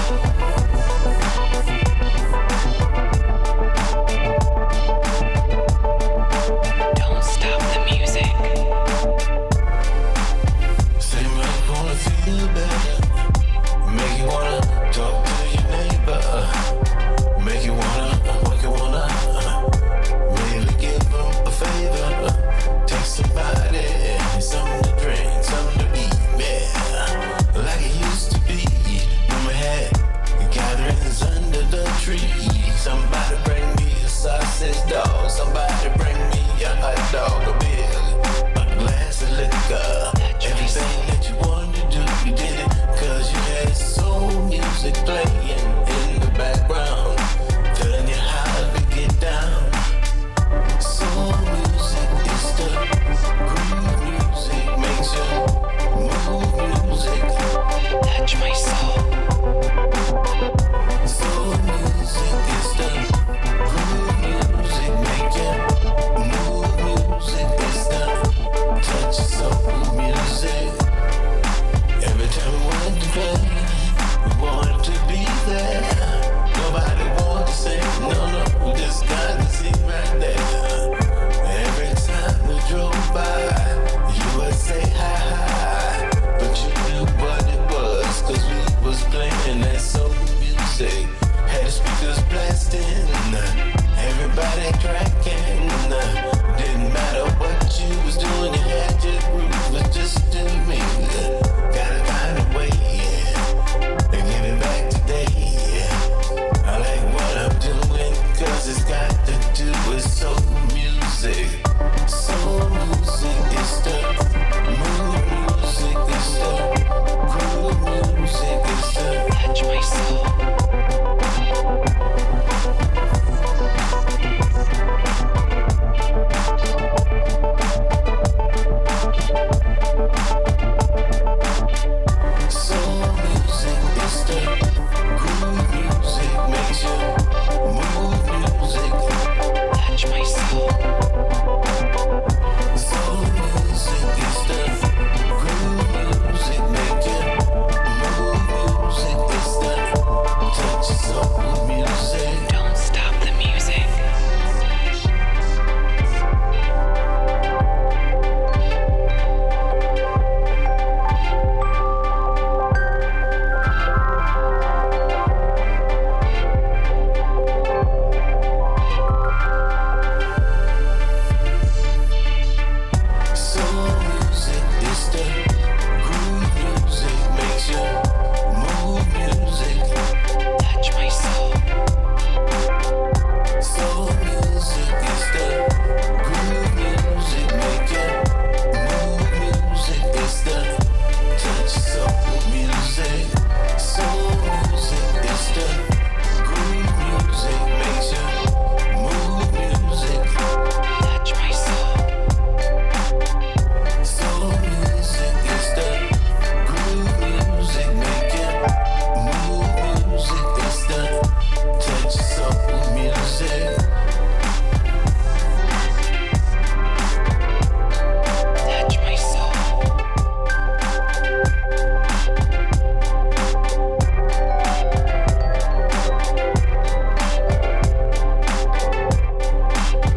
Don't stop the music. Say make you wanna feel better, make you wanna talk to your neighbor, make you wanna maybe give them a favor, take somebody something to drink, something to eat, man, like it used to be when we had gatherings under the tree. Somebody bring me a sausage dog, somebody bring me a hot dog, a beer, a glass of liquor. Everything that you wanted to do, you did it, cause you had soul music playing in the background, telling you how to get down. Soul music is the groove music, makes you move music. Touch my soul. Soul music is the groove music, make you move music. It's the touch of soul music. Every time we want to play, we want to be there. Nobody wants to say no, we just got to see right there. Every time we drove by, you would say hi, but you knew what it was, cause we was playing that soul music. Had the speakers blasting, everybody cracking. Didn't matter what you was doing, you had your groove.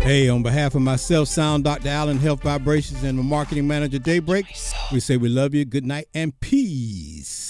Hey, on behalf of myself, Sound Dr. Allen, Health Vibrations, and the marketing manager, Daybreak, we say we love you. Good night and peace.